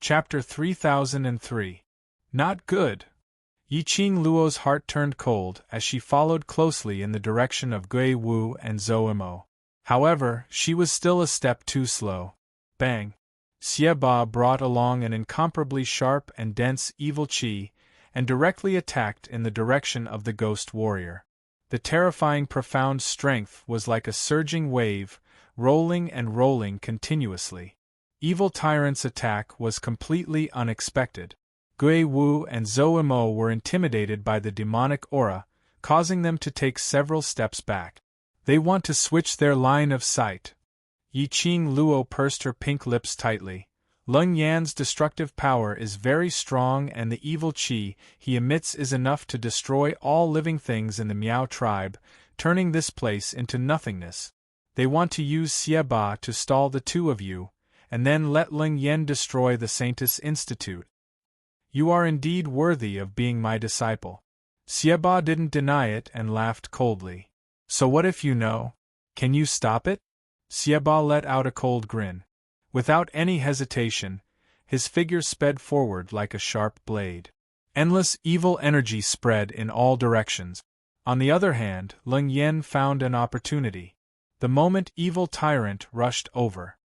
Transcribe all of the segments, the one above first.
Chapter 3003. Not good. Yiqing Luo's heart turned cold as she followed closely in the direction of Gui Wu and Zhou Mo. However, she was still a step too slow. Bang! Xie Ba brought along an incomparably sharp and dense evil qi, and directly attacked in the direction of the ghost warrior. The terrifying profound strength was like a surging wave, rolling and rolling continuously. Evil Tyrant's attack was completely unexpected. Gui Wu and Zhou Mo were intimidated by the demonic aura, causing them to take several steps back. They want to switch their line of sight. Yiqing Luo pursed her pink lips tightly. Leng Yan's destructive power is very strong, and the evil qi he emits is enough to destroy all living things in the Miao tribe, turning this place into nothingness. They want to use Xie Ba to stall the two of you, and then let Leng Yan destroy the Saintis Institute. You are indeed worthy of being my disciple. Xie Ba didn't deny it and laughed coldly. So what if you know? Can you stop it? Xie Ba let out a cold grin. Without any hesitation, his figure sped forward like a sharp blade. Endless evil energy spread in all directions. On the other hand, Leng Yan found an opportunity. The moment Evil Tyrant rushed over,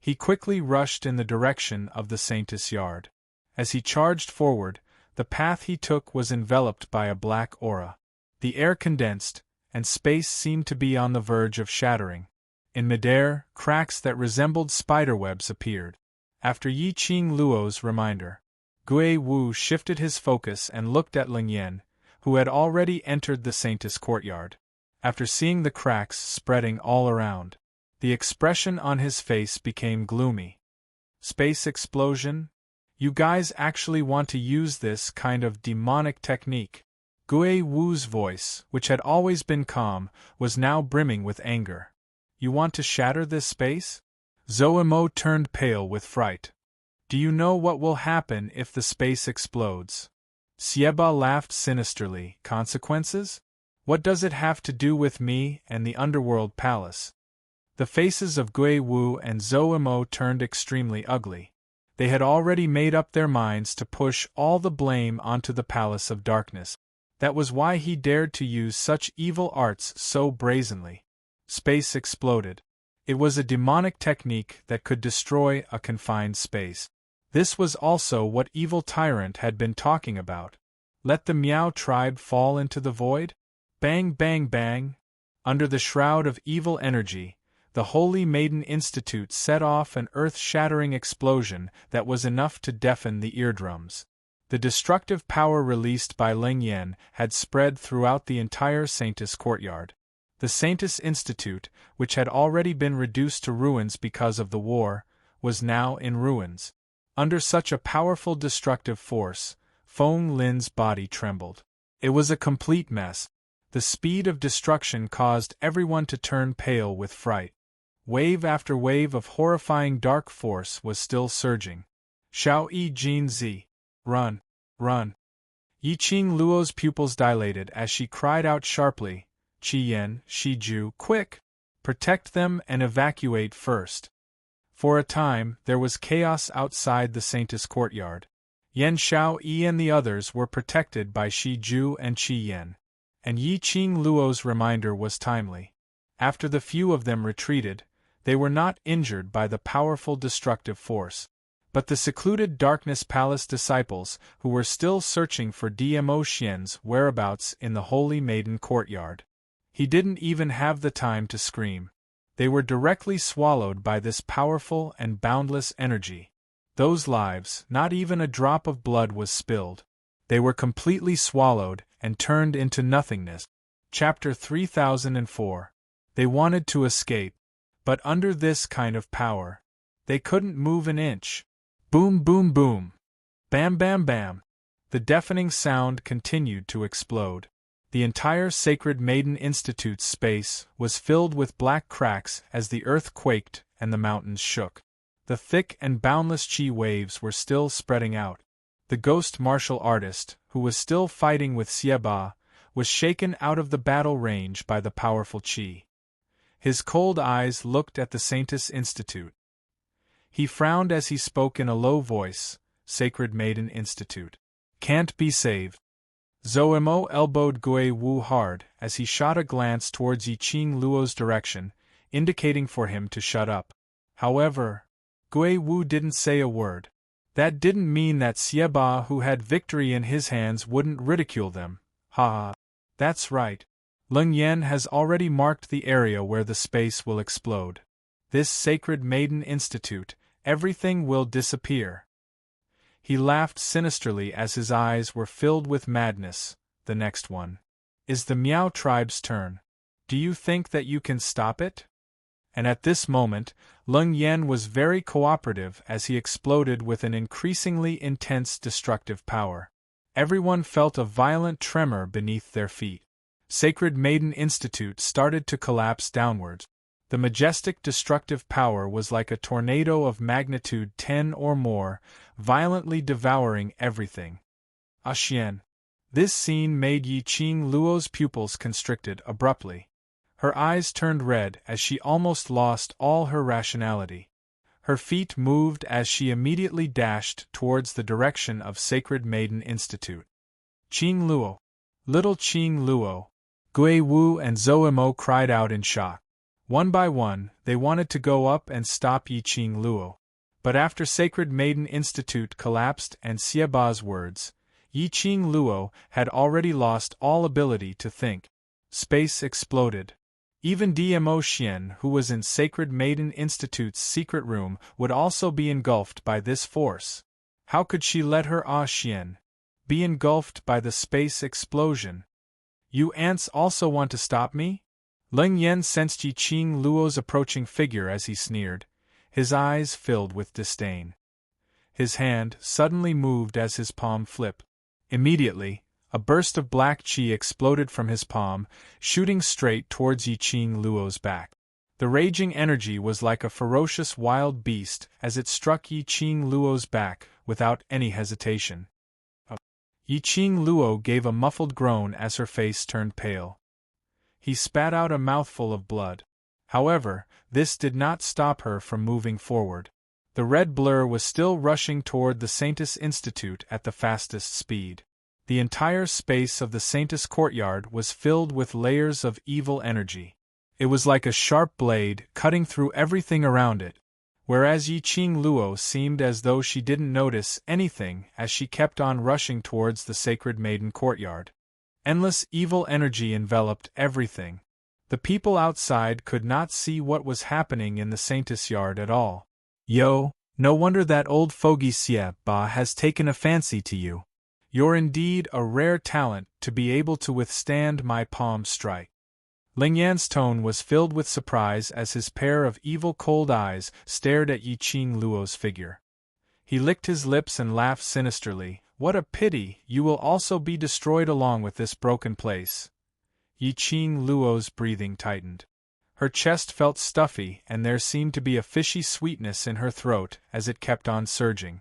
he quickly rushed in the direction of the Saintis Yard. As he charged forward, the path he took was enveloped by a black aura. The air condensed, and space seemed to be on the verge of shattering. In midair, cracks that resembled spiderwebs appeared. After Yiqing Luo's reminder, Gui Wu shifted his focus and looked at Leng Yan, who had already entered the Saintis courtyard. After seeing the cracks spreading all around, the expression on his face became gloomy. Space explosion? You guys actually want to use this kind of demonic technique? Gui Wu's voice, which had always been calm, was now brimming with anger. You want to shatter this space? Zhou Mo turned pale with fright. Do you know what will happen if the space explodes? Xie Ba laughed sinisterly. Consequences? What does it have to do with me and the underworld palace? The faces of Gui Wu and Zhou Mo turned extremely ugly. They had already made up their minds to push all the blame onto the Palace of Darkness. That was why he dared to use such evil arts so brazenly. Space exploded. It was a demonic technique that could destroy a confined space. This was also what Evil Tyrant had been talking about. Let the Miao tribe fall into the void? Bang bang bang! Under the shroud of evil energy, the Holy Maiden Institute set off an earth-shattering explosion that was enough to deafen the eardrums. The destructive power released by Leng Yan had spread throughout the entire Saintis courtyard. The Saintis Institute, which had already been reduced to ruins because of the war, was now in ruins. Under such a powerful destructive force, Feng Lin's body trembled. It was a complete mess. The speed of destruction caused everyone to turn pale with fright. Wave after wave of horrifying dark force was still surging. Xiao Yi Jin Zi. Run! Run! Yiqing Luo's pupils dilated as she cried out sharply, Qi Yan, Shi Ju, quick! Protect them and evacuate first. For a time, there was chaos outside the Saintis courtyard. Yan Xiao Yi and the others were protected by Shi Ju and Qi Yan. And Yiqing Luo's reminder was timely. After the few of them retreated, they were not injured by the powerful destructive force. But the secluded Darkness Palace disciples, who were still searching for Dmo Xian's whereabouts in the Holy Maiden courtyard. He didn't even have the time to scream. They were directly swallowed by this powerful and boundless energy. Those lives, not even a drop of blood was spilled. They were completely swallowed and turned into nothingness. Chapter 3004. They wanted to escape, but under this kind of power, they couldn't move an inch. Boom boom boom. Bam bam bam. The deafening sound continued to explode. The entire Sacred Maiden Institute's space was filled with black cracks as the earth quaked and the mountains shook. The thick and boundless chi waves were still spreading out. The ghost martial artist, who was still fighting with Xie Ba, was shaken out of the battle range by the powerful chi. His cold eyes looked at the Saintis Institute. He frowned as he spoke in a low voice, Sacred Maiden Institute. Can't be saved. Zoemo elbowed Gui Wu hard as he shot a glance towards Yiqing Luo's direction, indicating for him to shut up. However, Gui Wu didn't say a word. That didn't mean that Xieba, who had victory in his hands, wouldn't ridicule them. Ha! That's right. Leng Yan has already marked the area where the space will explode. This Sacred Maiden Institute, everything will disappear. He laughed sinisterly as his eyes were filled with madness. The next one is the Miao tribe's turn. Do you think that you can stop it? And at this moment, Leng Yan was very cooperative as he exploded with an increasingly intense destructive power. Everyone felt a violent tremor beneath their feet. Sacred Maiden Institute started to collapse downwards. The majestic destructive power was like a tornado of magnitude 10 or more, violently devouring everything. Xian. This scene made Yiqing Luo's pupils constricted abruptly. Her eyes turned red as she almost lost all her rationality. Her feet moved as she immediately dashed towards the direction of Sacred Maiden Institute. Qing Luo. Little Qing Luo. Gui Wu and Zoemo cried out in shock. One by one, they wanted to go up and stop Yiqing Luo. But after Sacred Maiden Institute collapsed and Xieba's words, Yiqing Luo had already lost all ability to think. Space exploded. Even Dmo Xian, who was in Sacred Maiden Institute's secret room, would also be engulfed by this force. How could she let her Xian be engulfed by the space explosion? You ants also want to stop me? Leng Yan sensed Yiqing Luo's approaching figure as he sneered, his eyes filled with disdain. His hand suddenly moved as his palm flipped. Immediately, a burst of black qi exploded from his palm, shooting straight towards Yiqing Luo's back. The raging energy was like a ferocious wild beast as it struck Yiqing Luo's back, without any hesitation. Yiqing Luo gave a muffled groan as her face turned pale. He spat out a mouthful of blood. However, this did not stop her from moving forward. The red blur was still rushing toward the Saintis Institute at the fastest speed. The entire space of the Saintis courtyard was filled with layers of evil energy. It was like a sharp blade cutting through everything around it, whereas Yiqing Luo seemed as though she didn't notice anything as she kept on rushing towards the Sacred Maiden courtyard. Endless evil energy enveloped everything. The people outside could not see what was happening in the Saintis yard at all. Yo, no wonder that old fogey Xie has taken a fancy to you. You're indeed a rare talent to be able to withstand my palm strike. Leng Yan's tone was filled with surprise as his pair of evil cold eyes stared at Yiqing Luo's figure. He licked his lips and laughed sinisterly. What a pity, you will also be destroyed along with this broken place. Yiqing Luo's breathing tightened. Her chest felt stuffy and there seemed to be a fishy sweetness in her throat as it kept on surging.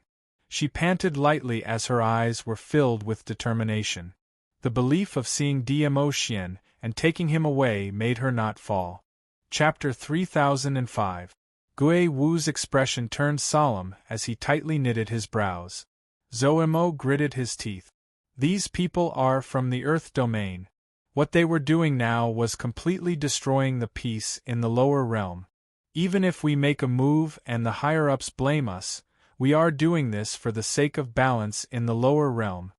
She panted lightly as her eyes were filled with determination. The belief of seeing Dmo Xian and taking him away made her not fall. Chapter 3005. Gui Wu's expression turned solemn as he tightly knitted his brows. Zoemo gritted his teeth. These people are from the Earth domain. What they were doing now was completely destroying the peace in the lower realm. Even if we make a move and the higher-ups blame us, we are doing this for the sake of balance in the lower realm.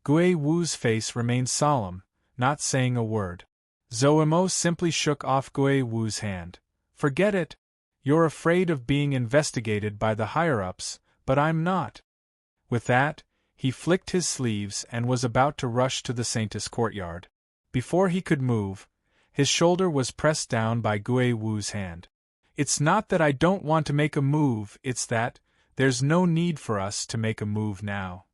Gui Wu's face remained solemn, not saying a word. Zoemo simply shook off Gui Wu's hand. Forget it. You're afraid of being investigated by the higher-ups, but I'm not. With that, he flicked his sleeves and was about to rush to the Saintis courtyard. Before he could move, his shoulder was pressed down by Gui Wu's hand. It's not that I don't want to make a move, it's that there's no need for us to make a move now.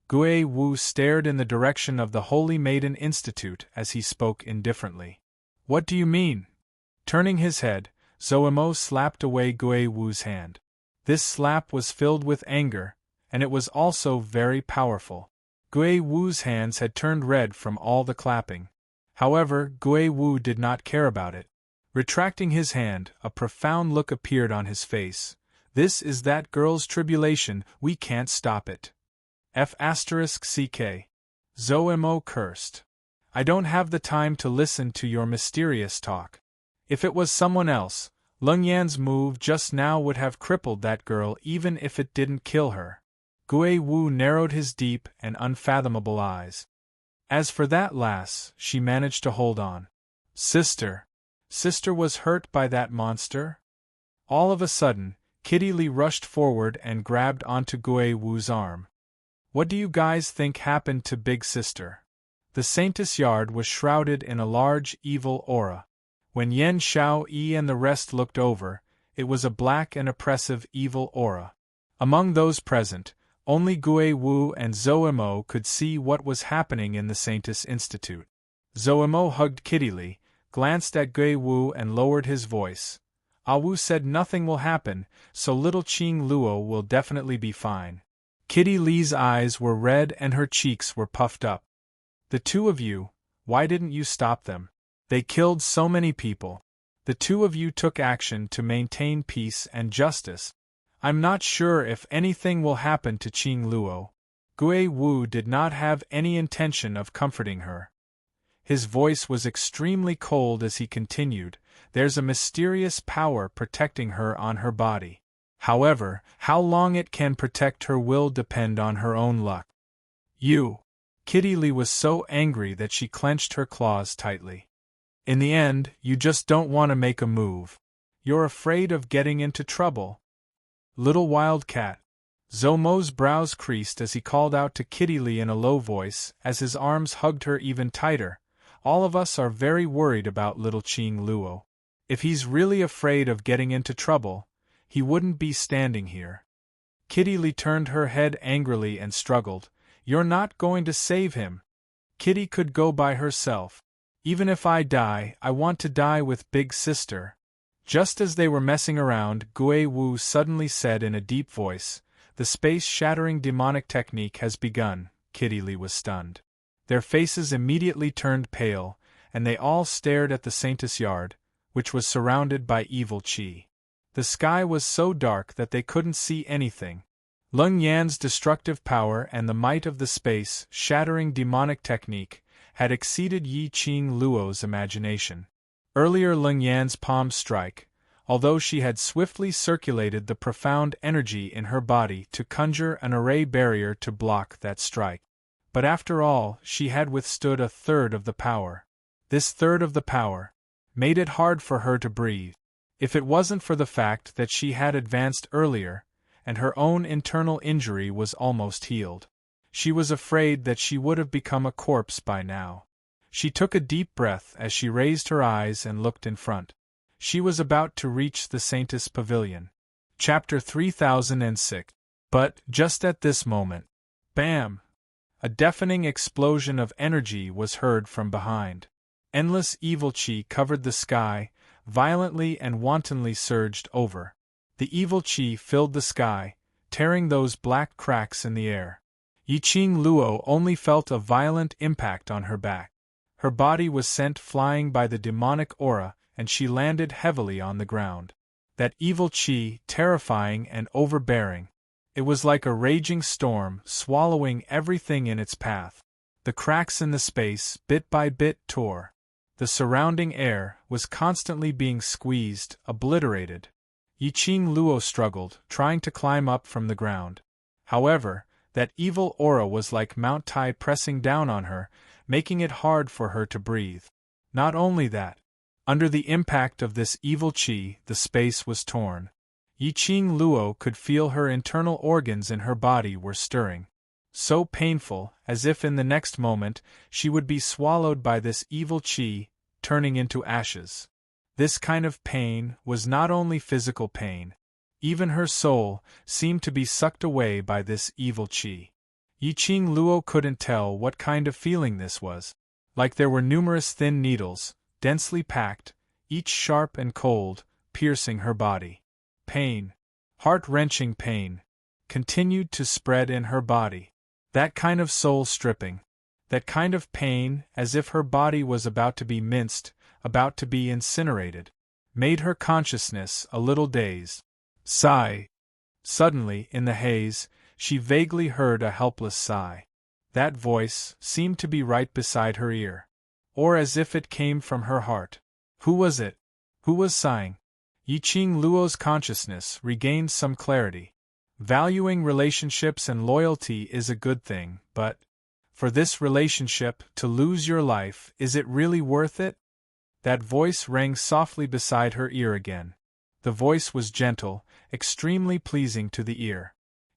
Gui Wu stared in the direction of the Holy Maiden Institute as he spoke indifferently. What do you mean? Turning his head, Zoemo slapped away Gui Wu's hand. This slap was filled with anger, and it was also very powerful. Gui Wu's hands had turned red from all the clapping. However, Gui Wu did not care about it. Retracting his hand, a profound look appeared on his face. This is that girl's tribulation, we can't stop it. F***ck. Zoemo cursed. I don't have the time to listen to your mysterious talk. If it was someone else, Lung Yan's move just now would have crippled that girl even if it didn't kill her. Gui Wu narrowed his deep and unfathomable eyes. As for that lass, she managed to hold on. Sister was hurt by that monster? All of a sudden, Kitty Lee rushed forward and grabbed onto Gui Wu's arm. What do you guys think happened to Big Sister? The Saintess Yard was shrouded in a large, evil aura. When Yen Xiao-yi and the rest looked over, it was a black and oppressive evil aura. Among those present, only Gui Wu and Zoemo could see what was happening in the Saintess Institute. Zoemo hugged Kitty Lee, glanced at Gui Wu and lowered his voice. Ah Wu said nothing will happen, so little Qing Luo will definitely be fine. Kitty Lee's eyes were red and her cheeks were puffed up. The two of you, why didn't you stop them? They killed so many people. The two of you took action to maintain peace and justice. I'm not sure if anything will happen to Qing Luo. Gui Wu did not have any intention of comforting her. His voice was extremely cold as he continued, there's a mysterious power protecting her on her body. However, how long it can protect her will depend on her own luck. You. Kitty Lee was so angry that she clenched her claws tightly. In the end, you just don't want to make a move. You're afraid of getting into trouble. Little wildcat. Zomo's brows creased as he called out to Kitty Lee in a low voice as his arms hugged her even tighter. All of us are very worried about little Qing Luo. If he's really afraid of getting into trouble, he wouldn't be standing here. Kitty Lee turned her head angrily and struggled. You're not going to save him. Kitty could go by herself. Even if I die, I want to die with Big Sister. Just as they were messing around, Gui Wu suddenly said in a deep voice, the space-shattering demonic technique has begun. Kitty Lee was stunned. Their faces immediately turned pale, and they all stared at the Saintess Yard, which was surrounded by evil qi. The sky was so dark that they couldn't see anything. Lung Yan's destructive power and the might of the space-shattering demonic technique had exceeded Yi Qing Luo's imagination. Earlier Lung Yan's palm strike, although she had swiftly circulated the profound energy in her body to conjure an array barrier to block that strike. But after all, she had withstood a third of the power. This third of the power made it hard for her to breathe. If it wasn't for the fact that she had advanced earlier, and her own internal injury was almost healed, she was afraid that she would have become a corpse by now. She took a deep breath as she raised her eyes and looked in front. She was about to reach the Saintess Pavilion. Chapter 3006. But, just at this moment, bam! A deafening explosion of energy was heard from behind. Endless evil qi covered the sky, violently and wantonly surged over. The evil qi filled the sky, tearing those black cracks in the air. Yi Qing Luo only felt a violent impact on her back. Her body was sent flying by the demonic aura, and she landed heavily on the ground. That evil qi, terrifying and overbearing. It was like a raging storm, swallowing everything in its path. The cracks in the space, bit by bit, tore. The surrounding air was constantly being squeezed, obliterated. Yi Qing Luo struggled, trying to climb up from the ground. However, that evil aura was like Mount Tai pressing down on her, making it hard for her to breathe. Not only that. Under the impact of this evil qi, the space was torn. Yi Qing Luo could feel her internal organs in her body were stirring. So painful, as if in the next moment, she would be swallowed by this evil qi, turning into ashes. This kind of pain was not only physical pain. Even her soul seemed to be sucked away by this evil qi. Yi Qing Luo couldn't tell what kind of feeling this was. Like there were numerous thin needles, densely packed, each sharp and cold, piercing her body. Pain, heart-wrenching pain, continued to spread in her body. That kind of soul-stripping. That kind of pain, as if her body was about to be minced, about to be incinerated, made her consciousness a little dazed. Sigh. Suddenly, in the haze, she vaguely heard a helpless sigh. That voice seemed to be right beside her ear. Or as if it came from her heart. Who was it? Who was sighing? Yiqing Luo's consciousness regained some clarity. Valuing relationships and loyalty is a good thing, but for this relationship to lose your life, is it really worth it? That voice rang softly beside her ear again. The voice was gentle, extremely pleasing to the ear.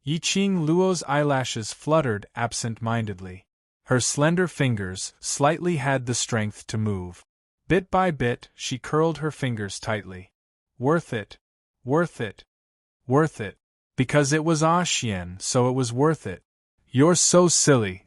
Yiqing Luo's eyelashes fluttered absent-mindedly. Her slender fingers slightly had the strength to move. Bit by bit, she curled her fingers tightly. Worth it. Worth it. Worth it. Because it was Ah Xian, so it was worth it. You're so silly.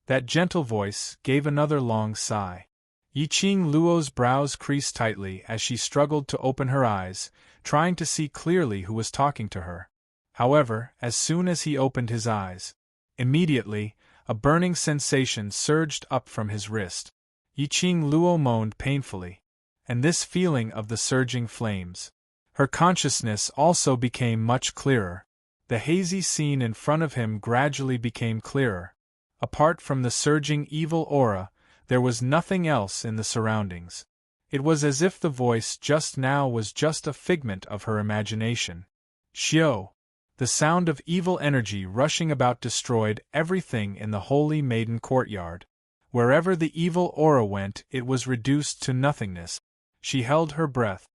That gentle voice gave another long sigh. Yiqing Luo's brows creased tightly as she struggled to open her eyes, trying to see clearly who was talking to her. However, as soon as he opened his eyes, immediately, a burning sensation surged up from his wrist. Yiqing Luo moaned painfully. And this feeling of the surging flames. Her consciousness also became much clearer. The hazy scene in front of him gradually became clearer. Apart from the surging evil aura, there was nothing else in the surroundings. It was as if the voice just now was just a figment of her imagination. Xiao! The sound of evil energy rushing about destroyed everything in the holy maiden courtyard. Wherever the evil aura went, it was reduced to nothingness. She held her breath.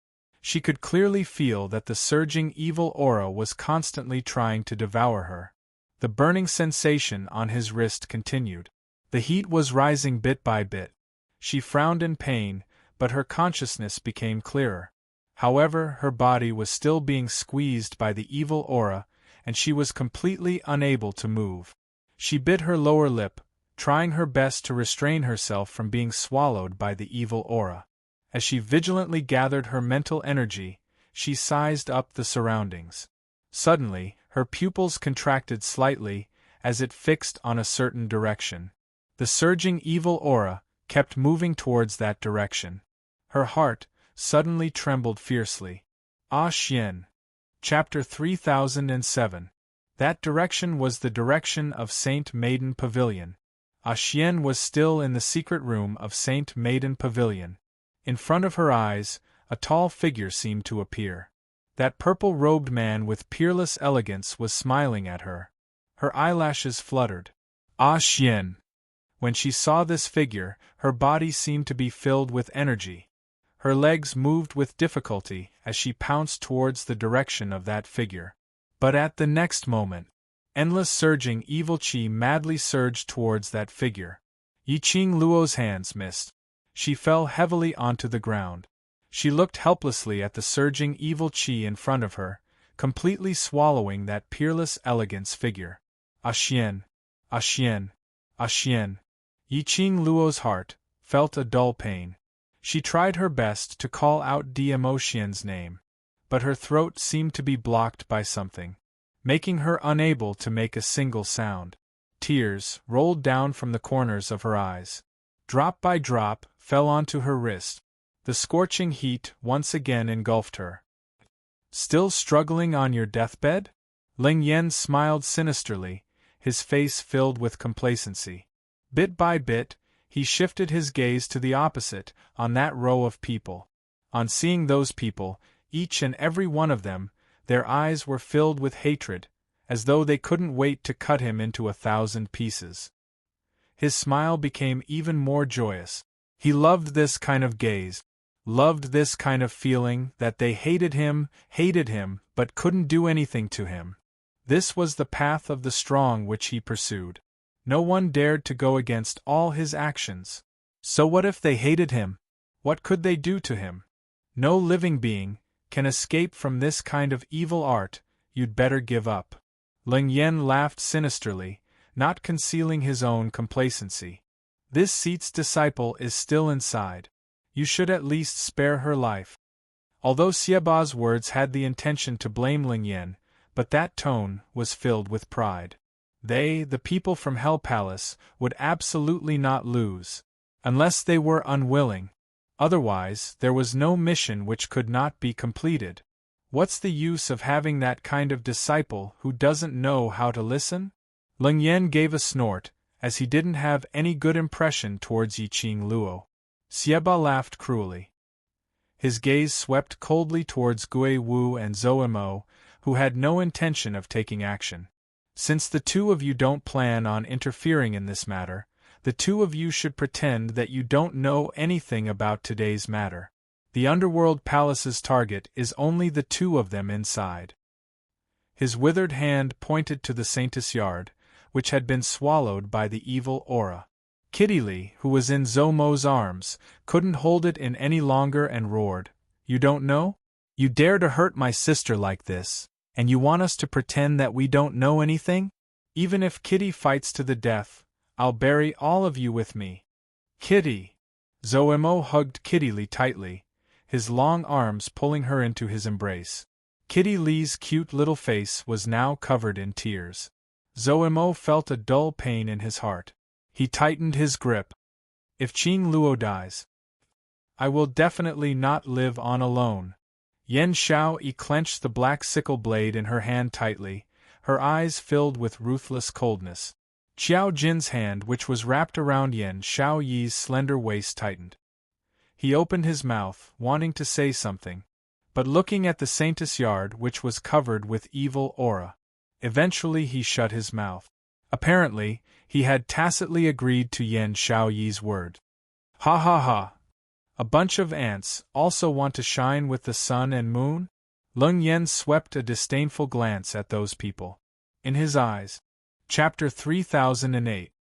She could clearly feel that the surging evil aura was constantly trying to devour her. The burning sensation on his wrist continued. The heat was rising bit by bit. She frowned in pain, but her consciousness became clearer. However, her body was still being squeezed by the evil aura, and she was completely unable to move. She bit her lower lip, trying her best to restrain herself from being swallowed by the evil aura. As she vigilantly gathered her mental energy, she sized up the surroundings. Suddenly, her pupils contracted slightly, as it fixed on a certain direction. The surging evil aura kept moving towards that direction. Her heart suddenly trembled fiercely. Ah Xian. Chapter 3007. That direction was the direction of Saint Maiden Pavilion. Ah Xian was still in the secret room of Saint Maiden Pavilion. In front of her eyes, a tall figure seemed to appear. That purple-robed man with peerless elegance was smiling at her. Her eyelashes fluttered. Ah Xian! When she saw this figure, her body seemed to be filled with energy. Her legs moved with difficulty as she pounced towards the direction of that figure. But at the next moment, endless surging evil qi madly surged towards that figure. Yiqing Luo's hands missed. She fell heavily onto the ground. She looked helplessly at the surging evil qi in front of her, completely swallowing that peerless elegance figure. Ah Xian! Ah Xian! Ah Xian! Yiqing Luo's heart felt a dull pain. She tried her best to call out Dmo Xian's name, but her throat seemed to be blocked by something, making her unable to make a single sound. Tears rolled down from the corners of her eyes. Drop by drop, fell onto her wrist. The scorching heat once again engulfed her. Still struggling on your deathbed? Ling Yan smiled sinisterly, his face filled with complacency. Bit by bit, he shifted his gaze to the opposite, on that row of people. On seeing those people, each and every one of them, their eyes were filled with hatred, as though they couldn't wait to cut him into 1,000 pieces. His smile became even more joyous. He loved this kind of gaze, loved this kind of feeling that they hated him, but couldn't do anything to him. This was the path of the strong which he pursued. No one dared to go against all his actions. So what if they hated him? What could they do to him? No living being can escape from this kind of evil art. You'd better give up. Ling Yan laughed sinisterly, not concealing his own complacency. This Seat's disciple is still inside. You should at least spare her life. Although Xieba's words had the intention to blame Ling Yan, but that tone was filled with pride. They, the people from Hell Palace, would absolutely not lose. Unless they were unwilling. Otherwise, there was no mission which could not be completed. What's the use of having that kind of disciple who doesn't know how to listen? Leng Yan gave a snort, as he didn't have any good impression towards Yiqing Luo. Xieba laughed cruelly. His gaze swept coldly towards Gui Wu and Zhou Mo, who had no intention of taking action. Since the two of you don't plan on interfering in this matter, the two of you should pretend that you don't know anything about today's matter. The Underworld Palace's target is only the two of them inside. His withered hand pointed to the Saintess Yard, which had been swallowed by the evil aura. Kitty Lee, who was in Zhou Mo's arms, couldn't hold it in any longer and roared, "You don't know? You dare to hurt my sister like this, and you want us to pretend that we don't know anything? Even if Kitty fights to the death, I'll bury all of you with me." "Kitty!" Zhou Mo hugged Kitty Lee tightly, his long arms pulling her into his embrace. Kitty Lee's cute little face was now covered in tears. Zhou Mo felt a dull pain in his heart. He tightened his grip. "If Qing Luo dies, I will definitely not live on alone." Yan Xiaoyi clenched the black sickle blade in her hand tightly, her eyes filled with ruthless coldness. Qiao Jin's hand, which was wrapped around Yan Xiaoyi's slender waist, tightened. He opened his mouth, wanting to say something, but looking at the Saintess Yard, which was covered with evil aura. Eventually he shut his mouth. Apparently, he had tacitly agreed to Yan Xiaoyi's word. "Ha ha ha! A bunch of ants also want to shine with the sun and moon?" Leng Yan swept a disdainful glance at those people. In his eyes. Chapter 3008.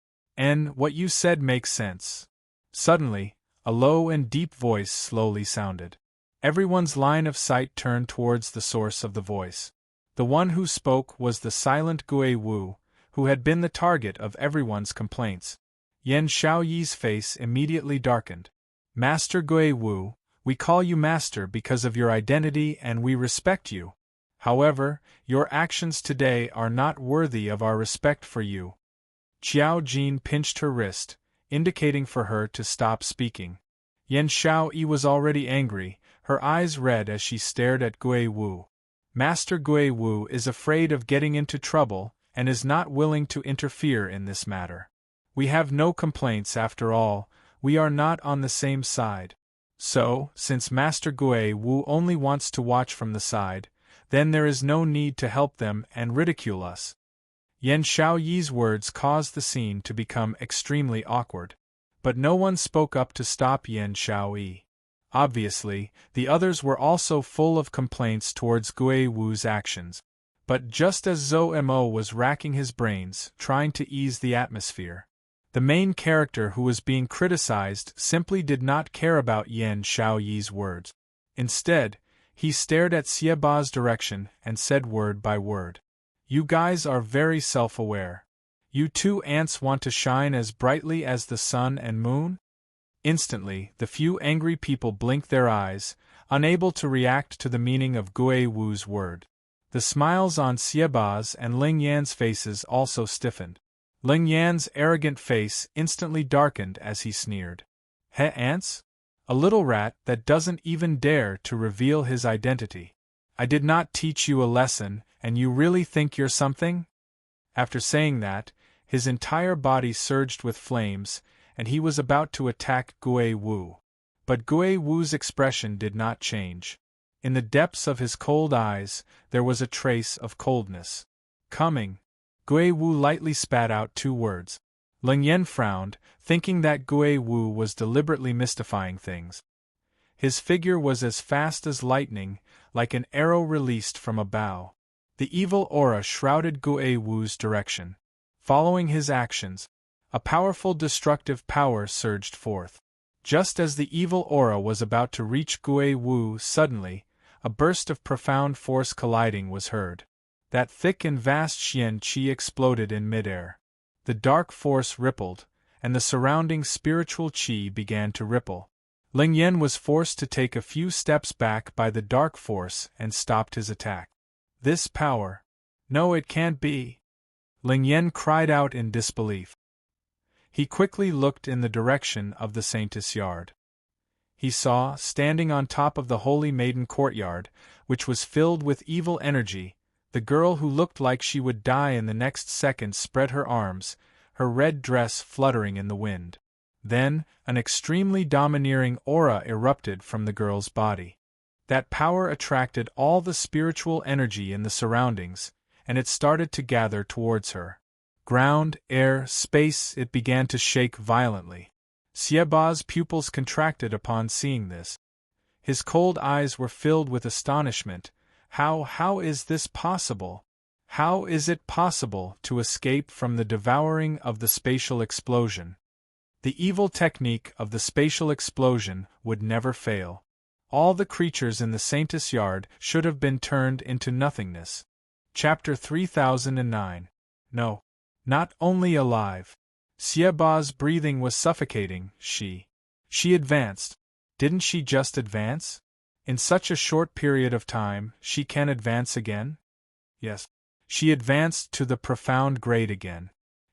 What you said makes sense. Suddenly, a low and deep voice slowly sounded. Everyone's line of sight turned towards the source of the voice. The one who spoke was the silent Gui Wu, who had been the target of everyone's complaints. Yan Xiaoyi's face immediately darkened. "Master Gui Wu, we call you master because of your identity and we respect you. However, your actions today are not worthy of our respect for you." Qiao Jin pinched her wrist, indicating for her to stop speaking. Yan Xiaoyi was already angry, her eyes red as she stared at Gui Wu. Master Gui Wu is afraid of getting into trouble and is not willing to interfere in this matter. We have no complaints after all, we are not on the same side. So, since Master Gui Wu only wants to watch from the side, then there is no need to help them and ridicule us. Yan Xiaoyi's words caused the scene to become extremely awkward. But no one spoke up to stop Yan Xiaoyi. Obviously, the others were also full of complaints towards Gui Wu's actions. But just as Zhou Mo was racking his brains, trying to ease the atmosphere, the main character who was being criticized simply did not care about Yan Xiaoyi's words. Instead, he stared at Xieba's direction and said word by word, "You guys are very self-aware. You two ants want to shine as brightly as the sun and moon?" Instantly, the few angry people blinked their eyes, unable to react to the meaning of Gui Wu's word. The smiles on Xieba's and Ling Yan's faces also stiffened. Ling Yan's arrogant face instantly darkened as he sneered. "Heh, ants? A little rat that doesn't even dare to reveal his identity. I did not teach you a lesson, and you really think you're something?" After saying that, his entire body surged with flames, and he was about to attack Gui Wu. But Gui Wu's expression did not change. In the depths of his cold eyes, there was a trace of coldness. "Coming." Gui Wu lightly spat out two words. Leng Yan frowned, thinking that Gui Wu was deliberately mystifying things. His figure was as fast as lightning, like an arrow released from a bow. The evil aura shrouded Gui Wu's direction. Following his actions, a powerful destructive power surged forth. Just as the evil aura was about to reach Gui Wu, suddenly, a burst of profound force colliding was heard. That thick and vast Xian Qi exploded in midair. The dark force rippled, and the surrounding spiritual Qi began to ripple. Ling Yan was forced to take a few steps back by the dark force and stopped his attack. "This power! No, it can't be!" Ling Yan cried out in disbelief. He quickly looked in the direction of the Saintess Yard. he saw, standing on top of the Holy Maiden courtyard, which was filled with evil energy, the girl who looked like she would die in the next second spread her arms, her red dress fluttering in the wind. Then, an extremely domineering aura erupted from the girl's body. That power attracted all the spiritual energy in the surroundings, and it started to gather towards her. Ground, air, space, it began to shake violently. Xiaoba's pupils contracted upon seeing this. His cold eyes were filled with astonishment. How is this possible? How is it possible to escape from the devouring of the spatial explosion? The evil technique of the spatial explosion would never fail. All the creatures in the Saintess Yard should have been turned into nothingness. Chapter 3009. No. Not only alive. Xiaoba's breathing was suffocating. She advanced. Didn't she just advance? In such a short period of time, she can advance again? Yes. She advanced to the profound grade again.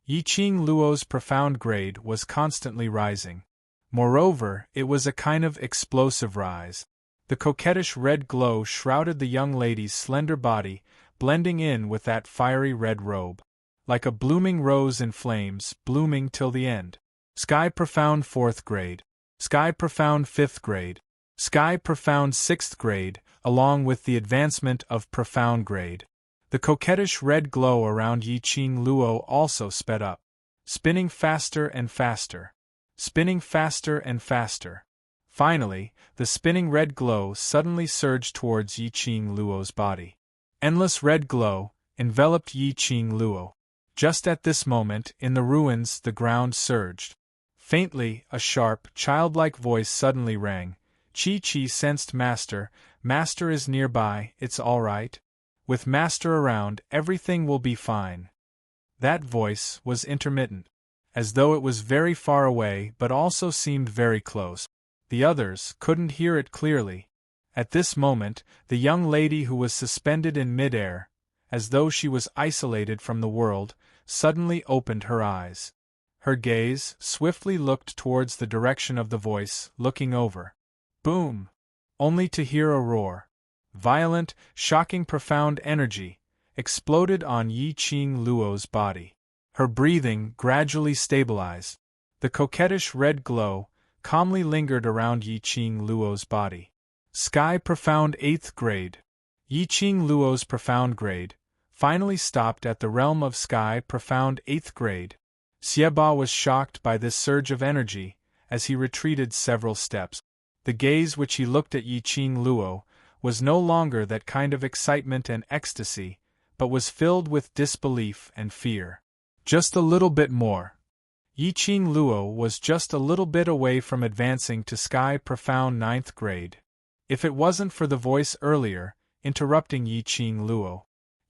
Yiqing Luo's profound grade was constantly rising. Moreover, it was a kind of explosive rise. The coquettish red glow shrouded the young lady's slender body, blending in with that fiery red robe. Like a blooming rose in flames, blooming till the end. Sky profound 4th grade. Sky profound 5th grade. Sky profound 6th grade, along with the advancement of profound grade. The coquettish red glow around Yiqing Luo also sped up. Spinning faster and faster. Spinning faster and faster. Finally, the spinning red glow suddenly surged towards Yiqing Luo's body. Endless red glow enveloped Yiqing Luo. Just at this moment, in the ruins, the ground surged. Faintly, a sharp, childlike voice suddenly rang. Chi sensed Master. Master is nearby, it's all right. With Master around, everything will be fine. That voice was intermittent, as though it was very far away but also seemed very close. The others couldn't hear it clearly. At this moment, the young lady who was suspended in mid-air, as though she was isolated from the world, suddenly opened her eyes. Her gaze swiftly looked towards the direction of the voice, looking over. Boom! Only to hear a roar. Violent, shocking, profound energy exploded on Yiqing Luo's body. Her breathing gradually stabilized. The coquettish red glow calmly lingered around Yiqing Luo's body. Sky profound 8th grade. Yiqing Luo's profound grade finally stopped at the realm of sky profound 8th grade. Xiaoba was shocked by this surge of energy as he retreated several steps. The gaze which he looked at Yiqing Luo was no longer that kind of excitement and ecstasy, but was filled with disbelief and fear. Just a little bit more. Yiqing Luo was just a little bit away from advancing to sky profound 9th grade. If it wasn't for the voice earlier, interrupting Yiqing Luo,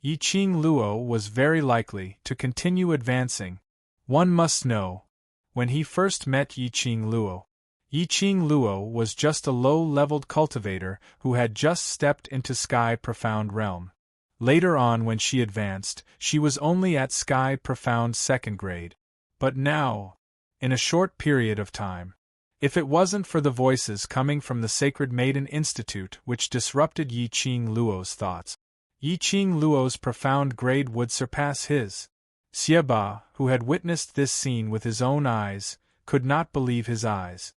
Yiqing Luo was very likely to continue advancing. One must know. When he first met Yiqing Luo was just a low-leveled cultivator who had just stepped into Sky Profound Realm. Later on when she advanced, she was only at Sky Profound 2nd grade. But now, in a short period of time, if it wasn't for the voices coming from the Sacred Maiden Institute which disrupted Yiqing Luo's thoughts, Yiqing Luo's profound grade would surpass his. Xiaoba, who had witnessed this scene with his own eyes, could not believe his eyes.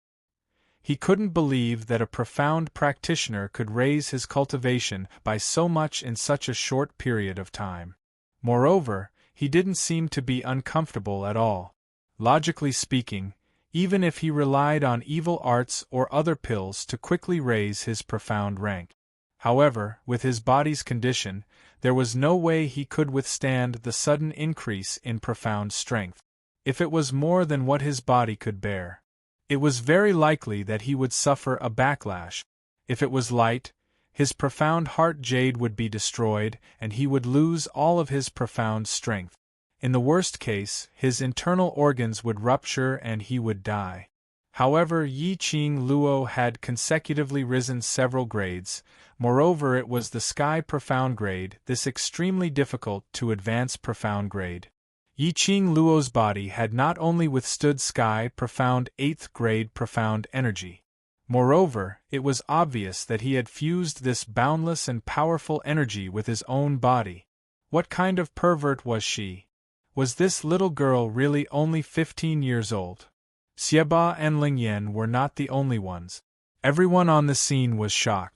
He couldn't believe that a profound practitioner could raise his cultivation by so much in such a short period of time. Moreover, he didn't seem to be uncomfortable at all. Logically speaking, even if he relied on evil arts or other pills to quickly raise his profound rank. However, with his body's condition, there was no way he could withstand the sudden increase in profound strength. If it was more than what his body could bear, it was very likely that he would suffer a backlash. If it was light, his profound heart jade would be destroyed and he would lose all of his profound strength. In the worst case, his internal organs would rupture and he would die. However, Yiqing Luo had consecutively risen several grades. Moreover, it was the Sky Profound grade, this extremely difficult to advance profound grade. Yiqing Luo's body had not only withstood Sky Profound 8th grade profound energy, Moreover, it was obvious that he had fused this boundless and powerful energy with his own body. What kind of pervert was she? Was this little girl really only 15 years old? Xieba and Lingyan were not the only ones. Everyone on the scene was shocked.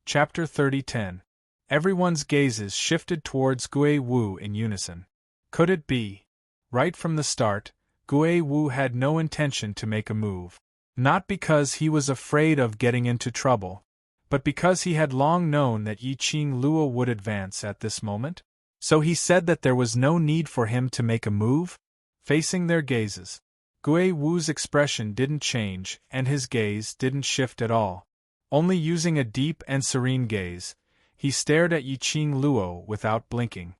Chapter 30:10. Everyone's gazes shifted towards Gui Wu in unison. Could it be? Right from the start, Gui Wu had no intention to make a move. Not because he was afraid of getting into trouble, but because he had long known that Yiqing Luo would advance at this moment. So he said that there was no need for him to make a move? Facing their gazes, Gui Wu's expression didn't change and his gaze didn't shift at all. Only using a deep and serene gaze, he stared at Yiqing Luo without blinking.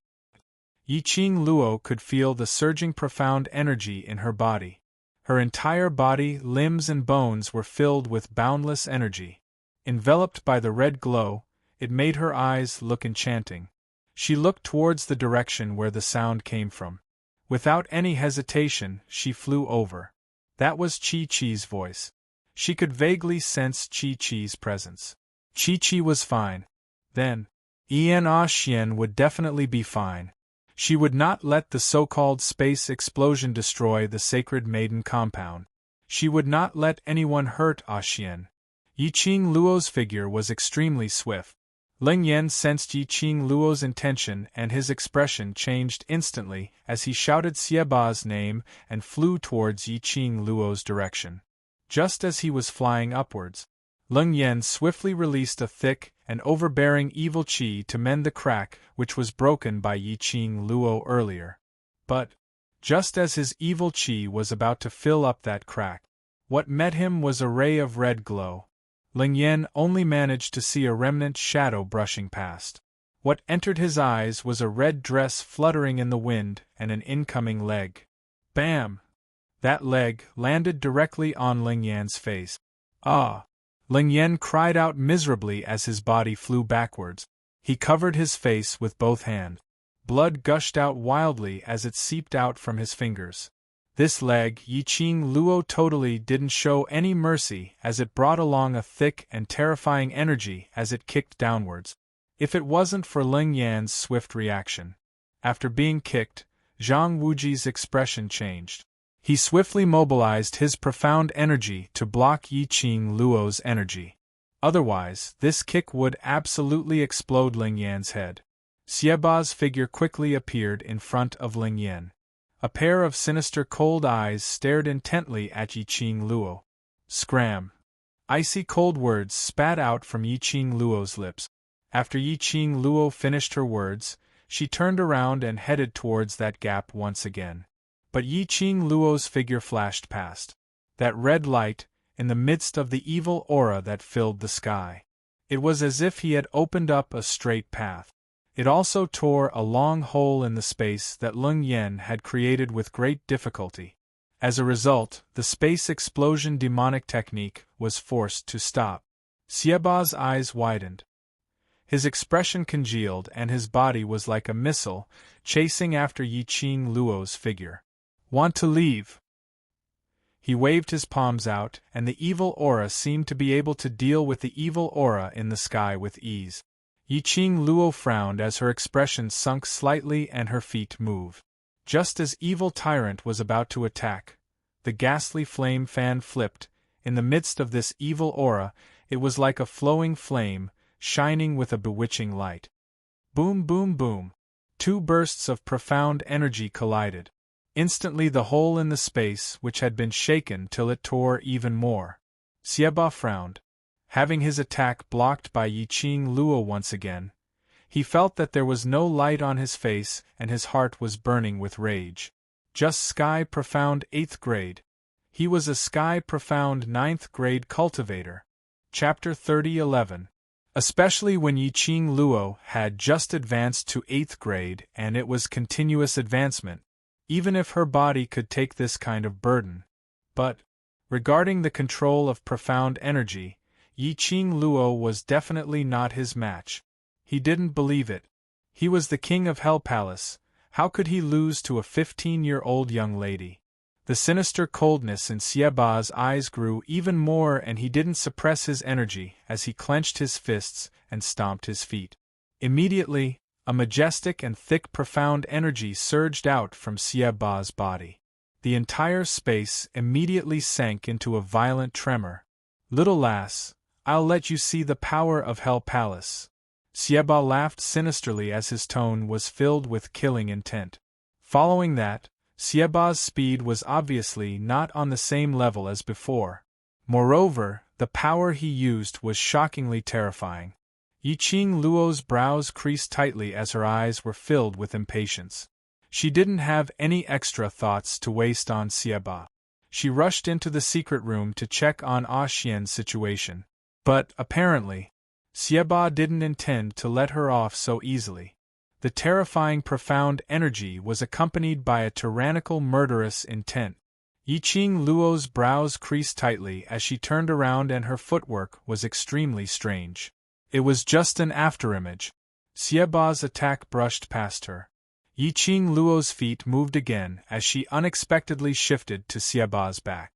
Yiqing Luo could feel the surging profound energy in her body. Her entire body, limbs and bones were filled with boundless energy. Enveloped by the red glow, it made her eyes look enchanting. She looked towards the direction where the sound came from. Without any hesitation, she flew over. That was Chi-Chi's voice. She could vaguely sense Chi-Chi's presence. Chi-Chi was fine. Then, Yan Xian would definitely be fine. She would not let the so-called space explosion destroy the sacred maiden compound. She would not let anyone hurt Xian. Yiqing Luo's figure was extremely swift. Ling Yan sensed Yiqing Luo's intention and his expression changed instantly as he shouted Xieba's name and flew towards Yiqing Luo's direction. Just as he was flying upwards, Ling Yan swiftly released a thick and overbearing evil qi to mend the crack which was broken by Yiqing Luo earlier. But, just as his evil qi was about to fill up that crack, what met him was a ray of red glow. Ling Yan only managed to see a remnant shadow brushing past. What entered his eyes was a red dress fluttering in the wind and an incoming leg. Bam! That leg landed directly on Ling Yan's face. Ah! Ling Yan cried out miserably as his body flew backwards. He covered his face with both hands. Blood gushed out wildly as it seeped out from his fingers. This leg, Yiqing Luo totally didn't show any mercy as it brought along a thick and terrifying energy as it kicked downwards. If it wasn't for Ling Yan's swift reaction. After being kicked, Zhang Wuji's expression changed. He swiftly mobilized his profound energy to block Yiqing Luo's energy. Otherwise, this kick would absolutely explode Ling Yan's head. Xieba's figure quickly appeared in front of Ling Yan. A pair of sinister cold eyes stared intently at Yiqing Luo. Scram! Icy cold words spat out from Yiqing Luo's lips. After Yiqing Luo finished her words, she turned around and headed towards that gap once again. But Yiqing Luo's figure flashed past. That red light, in the midst of the evil aura that filled the sky. It was as if he had opened up a straight path. It also tore a long hole in the space that Ling Yan had created with great difficulty. As a result, the space explosion demonic technique was forced to stop. Xieba's eyes widened. His expression congealed and his body was like a missile, chasing after Yiqing Luo's figure. Want to leave? He waved his palms out, and the evil aura seemed to be able to deal with the evil aura in the sky with ease. Yiqing Luo frowned as her expression sunk slightly and her feet moved. Just as evil tyrant was about to attack, the ghastly flame fan flipped. In the midst of this evil aura, it was like a flowing flame, shining with a bewitching light. Boom, boom, boom. Two bursts of profound energy collided. Instantly the hole in the space which had been shaken till it tore even more. Xieba frowned. Having his attack blocked by Yiqing Luo once again, he felt that there was no light on his face and his heart was burning with rage. Just Sky Profound 8th grade. He was a Sky Profound 9th grade cultivator. Chapter 30:11. Especially when Yiqing Luo had just advanced to 8th grade and it was continuous advancement. Even if her body could take this kind of burden. But, regarding the control of profound energy, Yiqing Luo was definitely not his match. He didn't believe it. He was the king of Hell Palace, how could he lose to a 15-year-old young lady? The sinister coldness in Xiaoba's eyes grew even more, and he didn't suppress his energy as he clenched his fists and stomped his feet. Immediately, a majestic and thick profound energy surged out from Xiaoba's body. The entire space immediately sank into a violent tremor. "Little lass, I'll let you see the power of Hell Palace." Xiaoba laughed sinisterly as his tone was filled with killing intent. Following that, Xiaoba's speed was obviously not on the same level as before. Moreover, the power he used was shockingly terrifying. Yiqing Luo's brows creased tightly as her eyes were filled with impatience. She didn't have any extra thoughts to waste on Xiaoba. She rushed into the secret room to check on Ah Xian's situation. But, apparently, Xiaoba didn't intend to let her off so easily. The terrifying profound energy was accompanied by a tyrannical murderous intent. Yiqing Luo's brows creased tightly as she turned around, and her footwork was extremely strange. It was just an afterimage. Xiaoba's attack brushed past her. Yiqing Luo's feet moved again as she unexpectedly shifted to Xiaoba's back.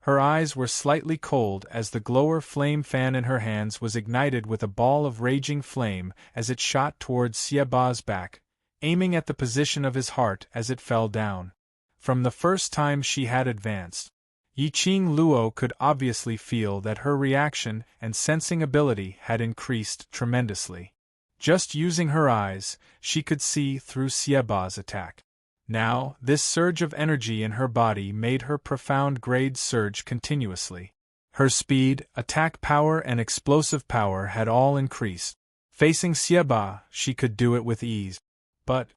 Her eyes were slightly cold as the glower flame fan in her hands was ignited with a ball of raging flame as it shot towards Xiaoba's back, aiming at the position of his heart as it fell down. From the first time she had advanced, Yiqing Luo could obviously feel that her reaction and sensing ability had increased tremendously. Just using her eyes, she could see through Xiaoba's attack. Now, this surge of energy in her body made her profound grade surge continuously. Her speed, attack power, and explosive power had all increased. Facing Xiaoba, she could do it with ease. But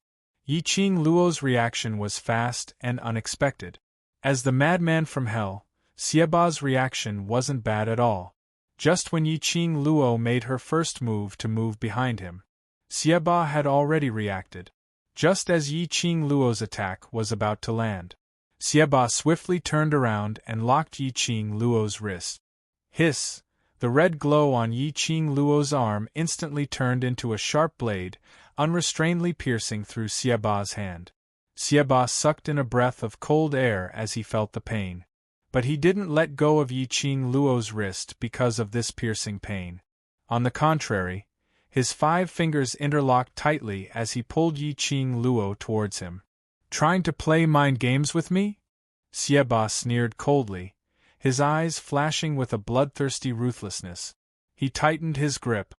Yiqing Luo's reaction was fast and unexpected. As the madman from hell, Xiaoba's reaction wasn't bad at all. Just when Yiqing Luo made her first move to move behind him, Xiaoba had already reacted. Just as Yiqing Luo's attack was about to land, Xiaoba swiftly turned around and locked Yiqing Luo's wrist. Hiss! The red glow on Yiqing Luo's arm instantly turned into a sharp blade, unrestrainedly piercing through Xiaoba's hand. Xiaoba sucked in a breath of cold air as he felt the pain. But he didn't let go of Yiqing Luo's wrist because of this piercing pain. On the contrary, his 5 fingers interlocked tightly as he pulled Yiqing Luo towards him. "Trying to play mind games with me?" Xiaoba sneered coldly, his eyes flashing with a bloodthirsty ruthlessness. He tightened his grip.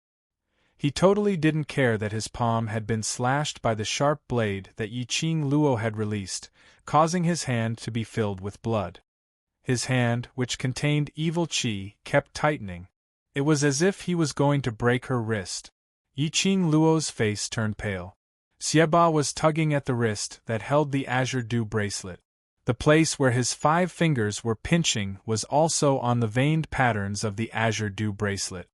He totally didn't care that his palm had been slashed by the sharp blade that Yiqing Luo had released, causing his hand to be filled with blood. His hand, which contained evil qi, kept tightening. It was as if he was going to break her wrist. Yiqing Luo's face turned pale. Xiaoba was tugging at the wrist that held the azure dew bracelet. The place where his 5 fingers were pinching was also on the veined patterns of the azure dew bracelet.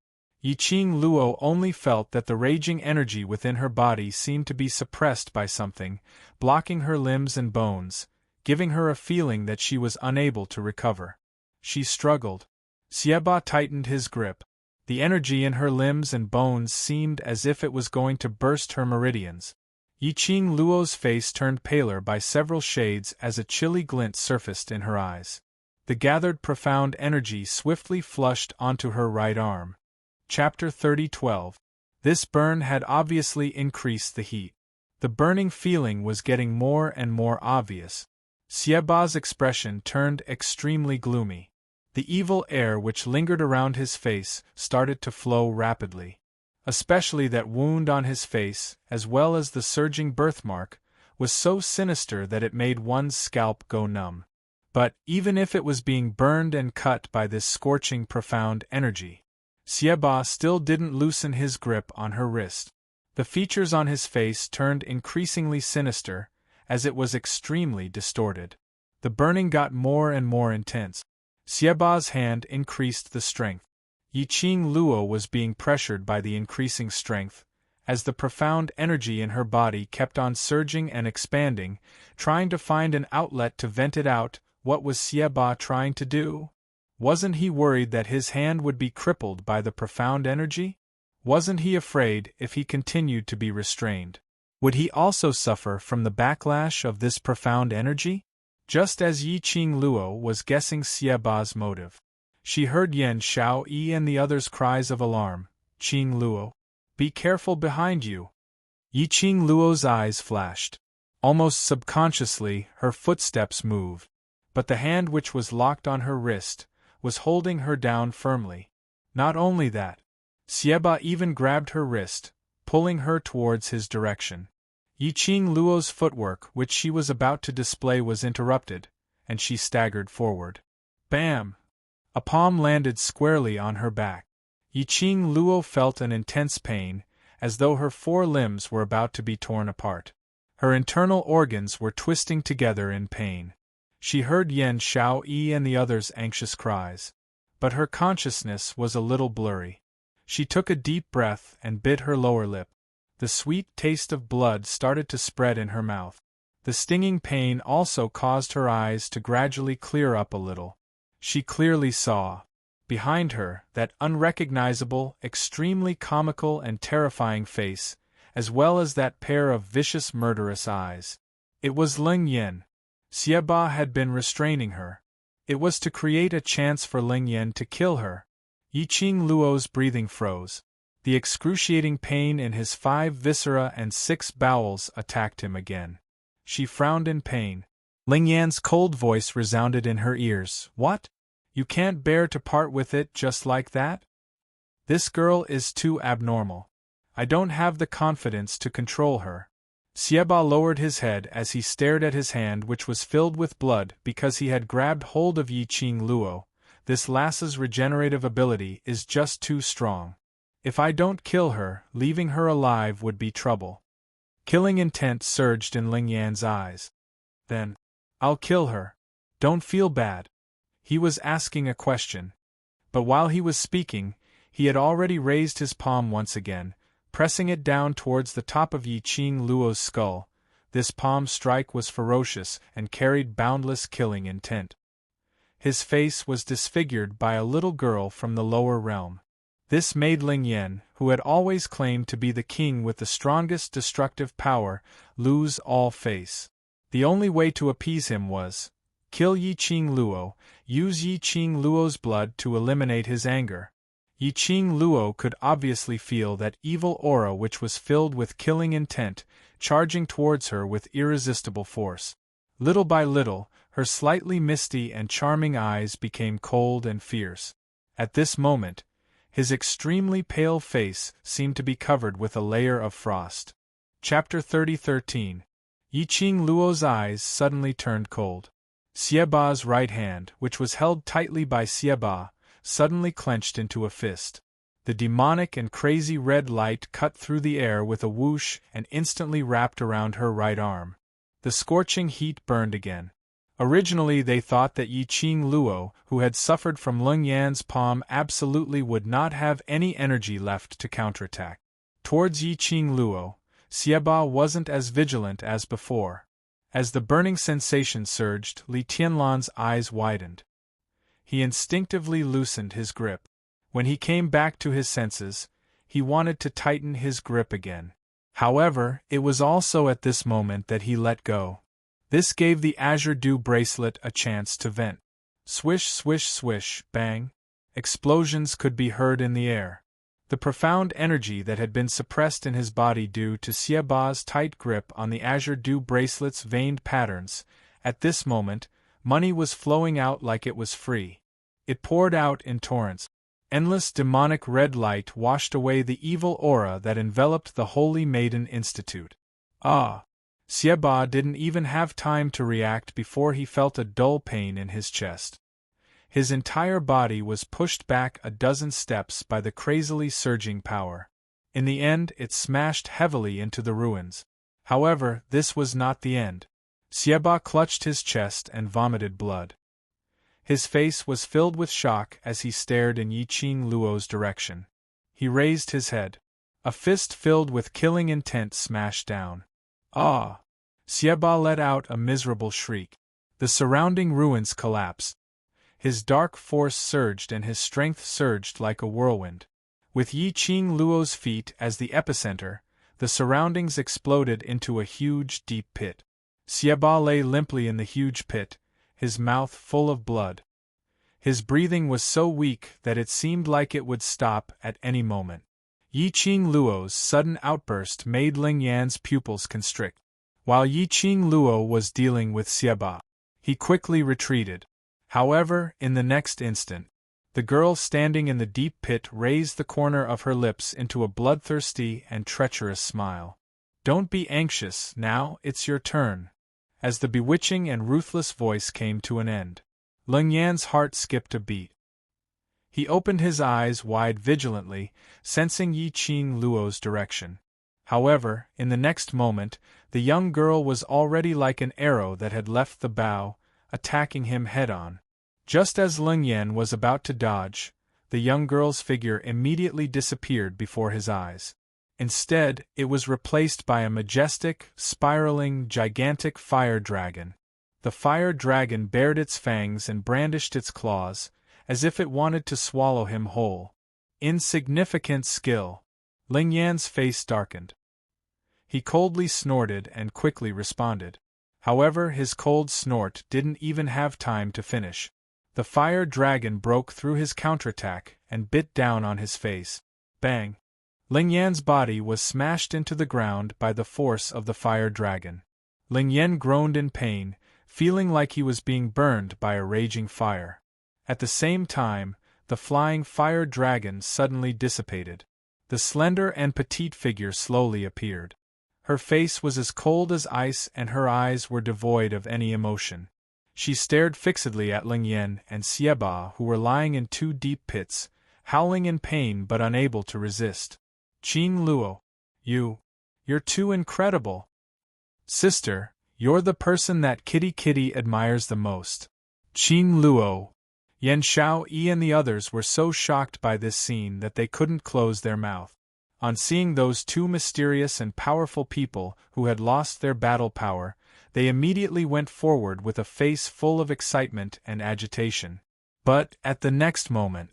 Yiqing Luo only felt that the raging energy within her body seemed to be suppressed by something, blocking her limbs and bones, giving her a feeling that she was unable to recover. She struggled. Xiaoba tightened his grip. The energy in her limbs and bones seemed as if it was going to burst her meridians. Yiqing Luo's face turned paler by several shades as a chilly glint surfaced in her eyes. The gathered profound energy swiftly flushed onto her right arm. Chapter 30:12. This burn had obviously increased the heat. The burning feeling was getting more and more obvious. Xiaoba's expression turned extremely gloomy. The evil air which lingered around his face started to flow rapidly. Especially that wound on his face, as well as the surging birthmark, was so sinister that it made one's scalp go numb. But, even if it was being burned and cut by this scorching profound energy, Xiaoba still didn't loosen his grip on her wrist. The features on his face turned increasingly sinister, as it was extremely distorted. The burning got more and more intense. Xiaoba's hand increased the strength. Yiqing Luo was being pressured by the increasing strength, as the profound energy in her body kept on surging and expanding, trying to find an outlet to vent it out. What was Xiaoba trying to do? Wasn't he worried that his hand would be crippled by the profound energy? Wasn't he afraid if he continued to be restrained? Would he also suffer from the backlash of this profound energy? Just as Yi Qing Luo was guessing Xieba's motive, she heard Yan Xiao Yi and the others' cries of alarm. Qing Luo, be careful behind you. Yi Qing Luo's eyes flashed. Almost subconsciously, her footsteps moved, but the hand which was locked on her wrist was holding her down firmly. Not only that, Xieba even grabbed her wrist, pulling her towards his direction. Yi Qing Luo's footwork, which she was about to display, was interrupted, and she staggered forward. Bam! A palm landed squarely on her back. Yi Qing Luo felt an intense pain, as though her 4 limbs were about to be torn apart. Her internal organs were twisting together in pain. She heard Yan Xiao Yi and the others' anxious cries, but her consciousness was a little blurry. She took a deep breath and bit her lower lip. The sweet taste of blood started to spread in her mouth. The stinging pain also caused her eyes to gradually clear up a little. She clearly saw, behind her, that unrecognizable, extremely comical and terrifying face, as well as that pair of vicious murderous eyes. It was Ling Yan. Xieba had been restraining her. It was to create a chance for Ling Yan to kill her. Yi Qing Luo's breathing froze. The excruciating pain in his 5 viscera and 6 bowels attacked him again. She frowned in pain. Ling Yan's cold voice resounded in her ears. What? You can't bear to part with it just like that? This girl is too abnormal. I don't have the confidence to control her. Xieba lowered his head as he stared at his hand, which was filled with blood because he had grabbed hold of Yi Qing Luo. This lass's regenerative ability is just too strong. If I don't kill her, leaving her alive would be trouble. Killing intent surged in Ling Yan's eyes. Then, I'll kill her. Don't feel bad. He was asking a question. But while he was speaking, he had already raised his palm once again, pressing it down towards the top of Yi Qing Luo's skull. This palm strike was ferocious and carried boundless killing intent. His face was disfigured by a little girl from the lower realm. This made Ling Yan, who had always claimed to be the king with the strongest destructive power, lose all face. The only way to appease him was kill Yi Qing Luo, use Yi Qing Luo's blood to eliminate his anger. Yi Qing Luo could obviously feel that evil aura which was filled with killing intent, charging towards her with irresistible force. Little by little, her slightly misty and charming eyes became cold and fierce. At this moment, his extremely pale face seemed to be covered with a layer of frost. Chapter 30:13. Yi Qing Luo's eyes suddenly turned cold. Xieba's right hand, which was held tightly by Xieba, suddenly clenched into a fist. The demonic and crazy red light cut through the air with a whoosh and instantly wrapped around her right arm. The scorching heat burned again. Originally they thought that Yi Qing Luo, who had suffered from Ling Yan's palm, absolutely would not have any energy left to counterattack. Towards Yi Qing Luo, Xieba wasn't as vigilant as before. As the burning sensation surged, Li Tianlan's eyes widened. He instinctively loosened his grip. When he came back to his senses, he wanted to tighten his grip again. However, it was also at this moment that he let go. This gave the azure dew bracelet a chance to vent. Swish, swish, swish, bang. Explosions could be heard in the air. The profound energy that had been suppressed in his body due to Xieba's tight grip on the azure dew bracelet's veined patterns, at this moment, money was flowing out like it was free. It poured out in torrents. Endless demonic red light washed away the evil aura that enveloped the Holy Maiden Institute. Ah! Xieba didn't even have time to react before he felt a dull pain in his chest. His entire body was pushed back a dozen steps by the crazily surging power. In the end, it smashed heavily into the ruins. However, this was not the end. Xieba clutched his chest and vomited blood. His face was filled with shock as he stared in Yi Qing Luo's direction. He raised his head. A fist filled with killing intent smashed down. Ah! Xieba let out a miserable shriek. The surrounding ruins collapsed. His dark force surged and his strength surged like a whirlwind. With Yi Qing Luo's feet as the epicenter, the surroundings exploded into a huge, deep pit. Xieba lay limply in the huge pit, his mouth full of blood. His breathing was so weak that it seemed like it would stop at any moment. Yiqing Luo's sudden outburst made Ling Yan's pupils constrict. While Yiqing Luo was dealing with Xieba, he quickly retreated. However, in the next instant, the girl standing in the deep pit raised the corner of her lips into a bloodthirsty and treacherous smile. "Don't be anxious, now it's your turn." As the bewitching and ruthless voice came to an end, Ling Yan's heart skipped a beat. He opened his eyes wide vigilantly, sensing Yiqing Luo's direction. However, in the next moment, the young girl was already like an arrow that had left the bow, attacking him head-on. Just as Ling Yan was about to dodge, the young girl's figure immediately disappeared before his eyes. Instead, it was replaced by a majestic, spiraling, gigantic fire dragon. The fire dragon bared its fangs and brandished its claws, as if it wanted to swallow him whole. Insignificant skill. Ling Yan's face darkened. He coldly snorted and quickly responded. However, his cold snort didn't even have time to finish. The fire dragon broke through his counterattack and bit down on his face. Bang! Ling Yan's body was smashed into the ground by the force of the fire dragon. Ling Yan groaned in pain, feeling like he was being burned by a raging fire. At the same time, the flying fire dragon suddenly dissipated. The slender and petite figure slowly appeared. Her face was as cold as ice and her eyes were devoid of any emotion. She stared fixedly at Ling Yan and Xieba, who were lying in two deep pits, howling in pain but unable to resist. "Qing Luo, you're too incredible. Sister, you're the person that Kitty admires the most." Qing Luo, Yan Xiaoyi and the others were so shocked by this scene that they couldn't close their mouth. On seeing those two mysterious and powerful people who had lost their battle power, they immediately went forward with a face full of excitement and agitation. But, at the next moment,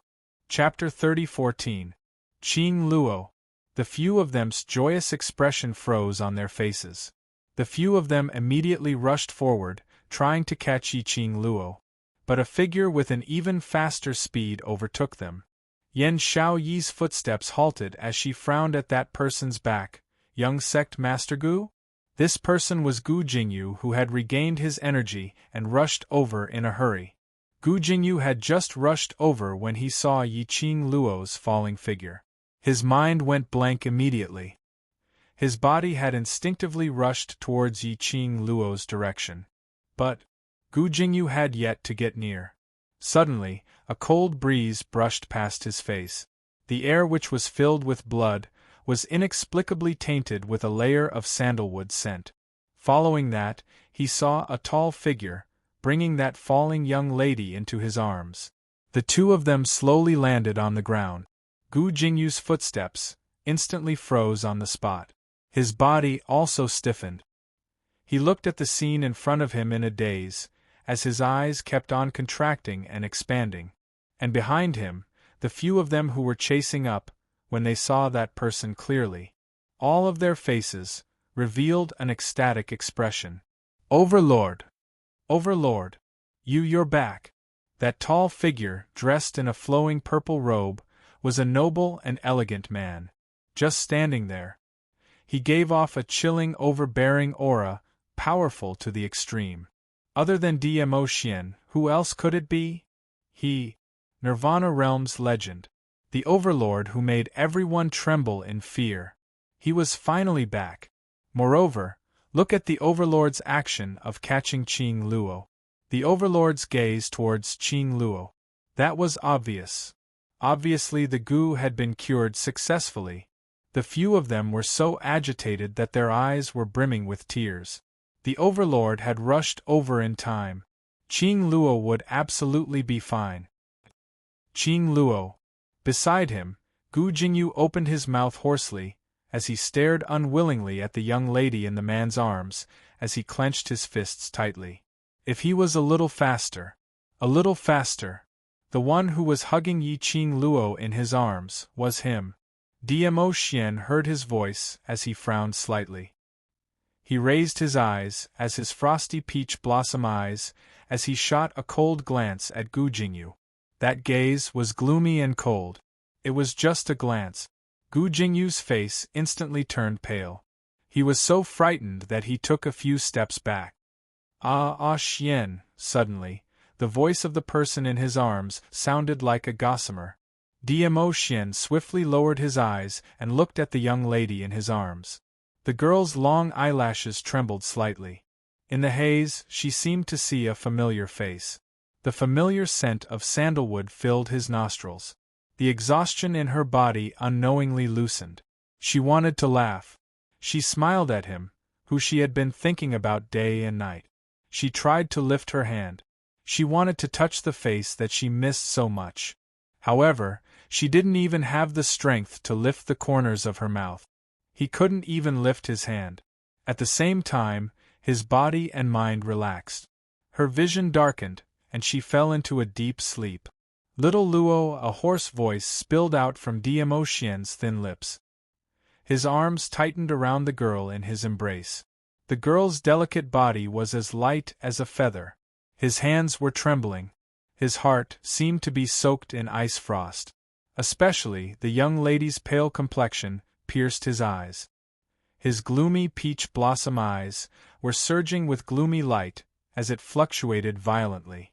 Chapter 30:14, Qing Luo. The few of them's joyous expression froze on their faces. The few of them immediately rushed forward, trying to catch Yiqing Luo. But a figure with an even faster speed overtook them. Yan Xiaoyi's footsteps halted as she frowned at that person's back. Young sect Master Gu? This person was Gu Jingyu, who had regained his energy and rushed over in a hurry. Gu Jingyu had just rushed over when he saw Yiqing Luo's falling figure. His mind went blank immediately. His body had instinctively rushed towards Yiqing Luo's direction. But Gu Jingyu had yet to get near. Suddenly, a cold breeze brushed past his face. The air, which was filled with blood, was inexplicably tainted with a layer of sandalwood scent. Following that, he saw a tall figure, bringing that falling young lady into his arms. The two of them slowly landed on the ground. Gu Jingyu's footsteps instantly froze on the spot. His body also stiffened. He looked at the scene in front of him in a daze, as his eyes kept on contracting and expanding. And behind him, the few of them who were chasing up, when they saw that person clearly, all of their faces revealed an ecstatic expression. "Overlord! Overlord! You're back!" That tall figure, dressed in a flowing purple robe, was a noble and elegant man. Just standing there, he gave off a chilling, overbearing aura, powerful to the extreme. Other than Dmo Xian, who else could it be? He, Nirvana Realm's legend. The Overlord who made everyone tremble in fear. He was finally back. Moreover, look at the Overlord's action of catching Qing Luo. The Overlord's gaze towards Qing Luo. That was obvious. Obviously the Gu had been cured successfully. The few of them were so agitated that their eyes were brimming with tears. The Overlord had rushed over in time. Qing Luo would absolutely be fine. Qing Luo. Beside him, Gu Jingyu opened his mouth hoarsely, as he stared unwillingly at the young lady in the man's arms, as he clenched his fists tightly. If he was a little faster. The one who was hugging Yiqing Luo in his arms was him. Dmo Xian heard his voice as he frowned slightly. He raised his eyes, as his frosty peach blossom eyes, as he shot a cold glance at Gu Jingyu. That gaze was gloomy and cold. It was just a glance. Gu Jingyu's face instantly turned pale. He was so frightened that he took a few steps back. Xian, suddenly, the voice of the person in his arms sounded like a gossamer. Dmo Xian swiftly lowered his eyes and looked at the young lady in his arms. The girl's long eyelashes trembled slightly. In the haze, she seemed to see a familiar face. The familiar scent of sandalwood filled his nostrils. The exhaustion in her body unknowingly loosened. She wanted to laugh. She smiled at him, who she had been thinking about day and night. She tried to lift her hand. She wanted to touch the face that she missed so much. However, she didn't even have the strength to lift the corners of her mouth. He couldn't even lift his hand. At the same time, his body and mind relaxed. Her vision darkened, and she fell into a deep sleep. Little Luo, a hoarse voice spilled out from Dmo Xian's thin lips. His arms tightened around the girl in his embrace. The girl's delicate body was as light as a feather. His hands were trembling. His heart seemed to be soaked in ice frost. Especially the young lady's pale complexion pierced his eyes. His gloomy peach blossom eyes were surging with gloomy light as it fluctuated violently.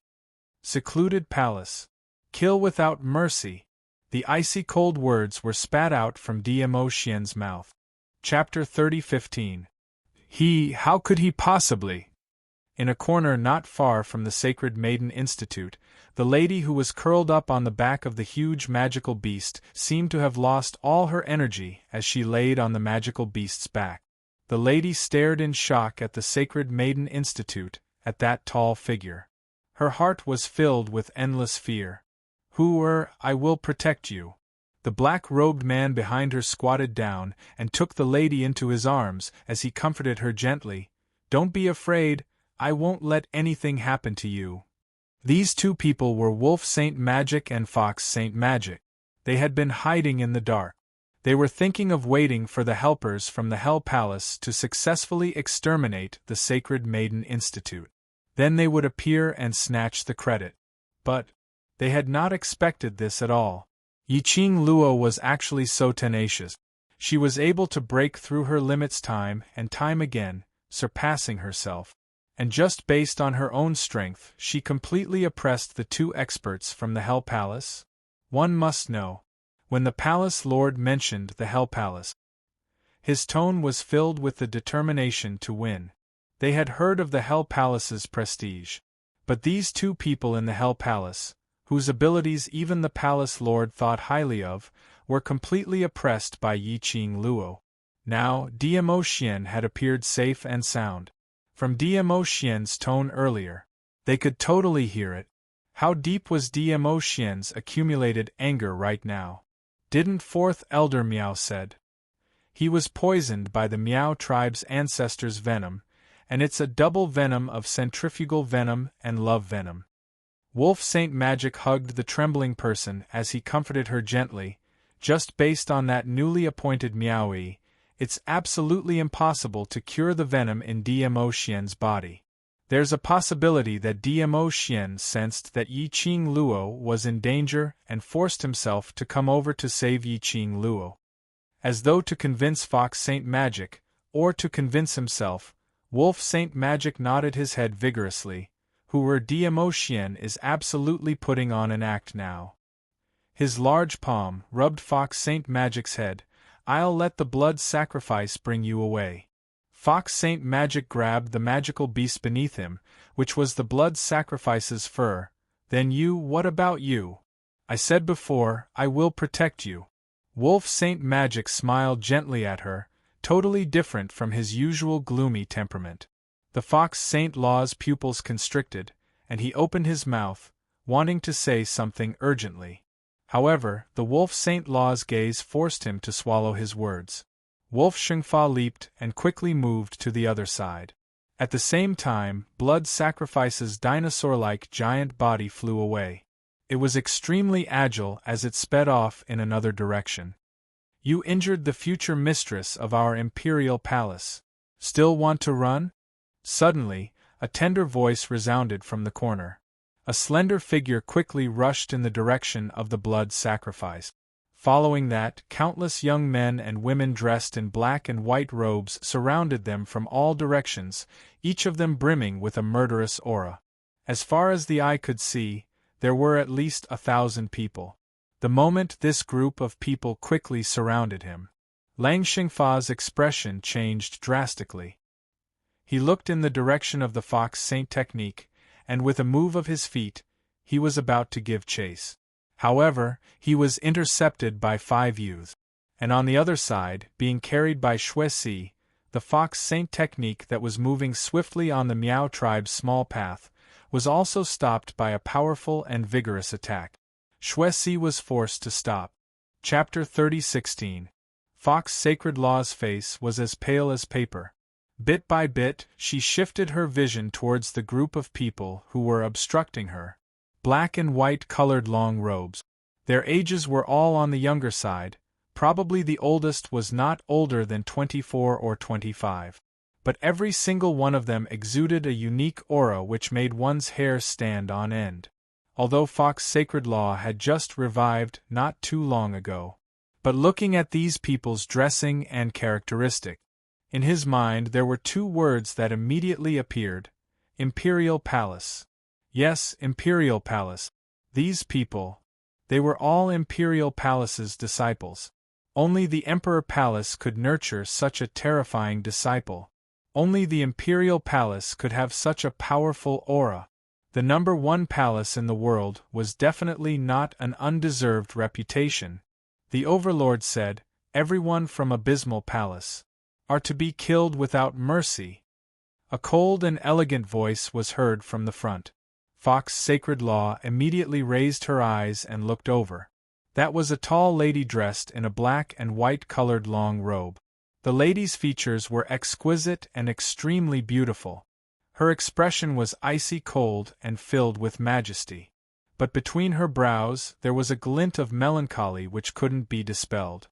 Secluded palace. Kill without mercy. The icy cold words were spat out from Dmo Xian's mouth. Chapter 30:15. How could he possibly? In a corner not far from the Sacred Maiden Institute, the lady who was curled up on the back of the huge magical beast seemed to have lost all her energy as she laid on the magical beast's back. The lady stared in shock at the Sacred Maiden Institute, at that tall figure. Her heart was filled with endless fear. I will protect you. The black-robed man behind her squatted down and took the lady into his arms as he comforted her gently. Don't be afraid, I won't let anything happen to you. These two people were Wolf Saint Magic and Fox Saint Magic. They had been hiding in the dark. They were thinking of waiting for the helpers from the Hell Palace to successfully exterminate the Sacred Maiden Institute. Then they would appear and snatch the credit. But they had not expected this at all. Yiqing Luo was actually so tenacious. She was able to break through her limits time and time again, surpassing herself. And just based on her own strength, she completely oppressed the two experts from the Hell Palace. One must know. When the Palace Lord mentioned the Hell Palace, his tone was filled with the determination to win. They had heard of the Hell Palace's prestige. But these two people in the Hell Palace, whose abilities even the Palace Lord thought highly of, were completely oppressed by Yiqing Luo. Now, Dmo Xian had appeared safe and sound. From Dmo Xian's tone earlier, they could totally hear it. How deep was Dmo Xian's accumulated anger right now? Didn't Fourth Elder Miao said. He was poisoned by the Miao tribe's ancestors' venom, and it's a double venom of centrifugal venom and love venom. Wolf Saint Magic hugged the trembling person as he comforted her gently. Just based on that newly appointed Miaoyi, it's absolutely impossible to cure the venom in Dmo Xian's body. There's a possibility that Dmo Xian sensed that Yiqing Luo was in danger and forced himself to come over to save Yiqing Luo. As though to convince Fox Saint Magic, or to convince himself, Wolf Saint Magic nodded his head vigorously. Dmo Xian is absolutely putting on an act now. His large palm rubbed Fox Saint Magic's head. I'll let the blood sacrifice bring you away. Fox Saint Magic grabbed the magical beast beneath him, which was the blood sacrifice's fur. Then what about you? I said before, I will protect you. Wolf Saint Magic smiled gently at her, totally different from his usual gloomy temperament. The Fox Saint Law's pupils constricted, and he opened his mouth, wanting to say something urgently. However, the Wolf Saint Law's gaze forced him to swallow his words. Wolf Shengfa leaped and quickly moved to the other side. At the same time, Blood Sacrifice's dinosaur-like giant body flew away. It was extremely agile as it sped off in another direction. You injured the future mistress of our imperial palace. Still want to run? Suddenly, a tender voice resounded from the corner. A slender figure quickly rushed in the direction of the blood sacrifice. Following that, countless young men and women dressed in black and white robes surrounded them from all directions, each of them brimming with a murderous aura. As far as the eye could see, there were at least 1,000 people. The moment this group of people quickly surrounded him, Lang Xingfa's expression changed drastically. He looked in the direction of the Fox Saint technique, and with a move of his feet, he was about to give chase. However, he was intercepted by 5 youths, and on the other side, being carried by Shui, the Fox Saint technique that was moving swiftly on the Miao tribe's small path, was also stopped by a powerful and vigorous attack. Shui was forced to stop. Chapter 30:16. Fox Sacred Law's face was as pale as paper. Bit by bit, she shifted her vision towards the group of people who were obstructing her. Black and white colored long robes. Their ages were all on the younger side, probably the oldest was not older than 24 or 25. But every single one of them exuded a unique aura which made one's hair stand on end. Although Fox Sacred Law had just revived not too long ago. But looking at these people's dressing and characteristic, in his mind there were 2 words that immediately appeared: Imperial Palace. Yes, Imperial Palace. These people. They were all Imperial Palace's disciples. Only the Emperor Palace could nurture such a terrifying disciple. Only the Imperial Palace could have such a powerful aura. The number 1 palace in the world was definitely not an undeserved reputation. The Overlord said, everyone from Abysmal Palace are to be killed without mercy. A cold and elegant voice was heard from the front. Fox Sacred Law immediately raised her eyes and looked over. That was a tall lady dressed in a black and white colored long robe. The lady's features were exquisite and extremely beautiful. Her expression was icy cold and filled with majesty. But between her brows there was a glint of melancholy which couldn't be dispelled.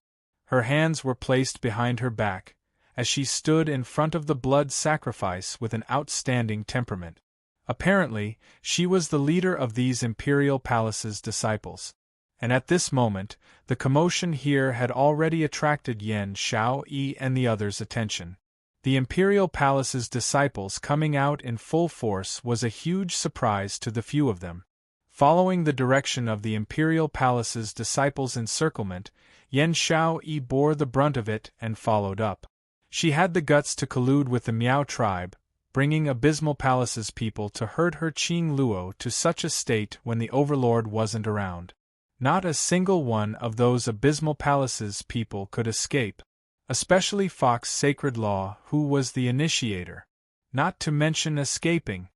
Her hands were placed behind her back, as she stood in front of the blood sacrifice with an outstanding temperament. Apparently, she was the leader of these Imperial Palace's disciples. And at this moment, the commotion here had already attracted Yan Xiaoyi and the others' attention. The Imperial Palace's disciples coming out in full force was a huge surprise to the few of them. Following the direction of the Imperial Palace's disciples' encirclement, Yan Xiaoyi bore the brunt of it and followed up. She had the guts to collude with the Miao tribe, bringing Abysmal Palace's people to herd her Qing Luo to such a state when the Overlord wasn't around. Not a single one of those Abysmal Palace's people could escape, especially Fox Sacred Law, who was the initiator. Not to mention escaping.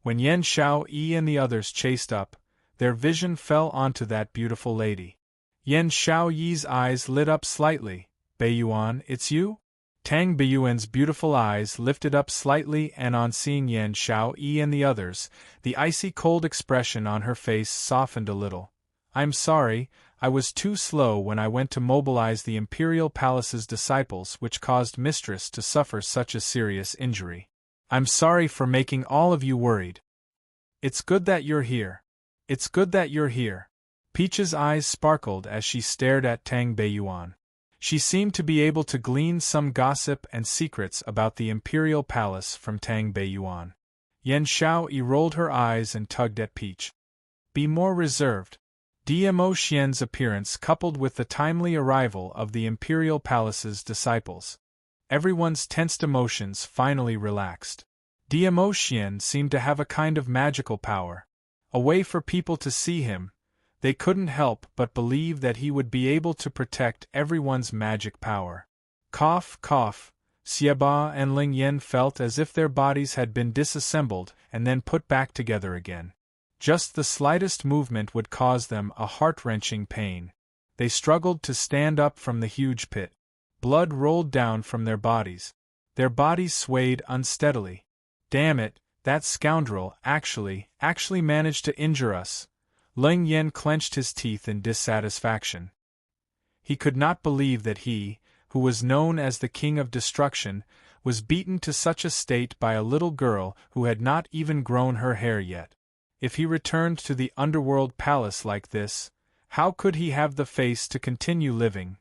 When Yan Xiaoyi and the others chased up, their vision fell onto that beautiful lady. Yan Xiaoyi's eyes lit up slightly. Beiyuan, it's you? Tang Beiyuan's beautiful eyes lifted up slightly, and on seeing Yan Xiaoyi and the others, the icy cold expression on her face softened a little. I'm sorry, I was too slow when I went to mobilize the Imperial Palace's disciples, which caused Mistress to suffer such a serious injury. I'm sorry for making all of you worried. It's good that you're here. It's good that you're here. Peach's eyes sparkled as she stared at Tang Beiyuan. She seemed to be able to glean some gossip and secrets about the Imperial Palace from Tang Beiyuan. Yan Xiaoyi rolled her eyes and tugged at Peach. Be more reserved. Dmo Xian's appearance coupled with the timely arrival of the Imperial Palace's disciples. Everyone's tensed emotions finally relaxed. Dmo Xian seemed to have a kind of magical power. A way for people to see him. They couldn't help but believe that he would be able to protect everyone's magic power. Cough, cough. Xieba and Ling Yan felt as if their bodies had been disassembled and then put back together again. Just the slightest movement would cause them a heart-wrenching pain. They struggled to stand up from the huge pit. Blood rolled down from their bodies. Their bodies swayed unsteadily. Damn it, that scoundrel actually managed to injure us. Ling Yan clenched his teeth in dissatisfaction. He could not believe that he, who was known as the King of Destruction, was beaten to such a state by a little girl who had not even grown her hair yet. If he returned to the underworld palace like this, how could he have the face to continue living?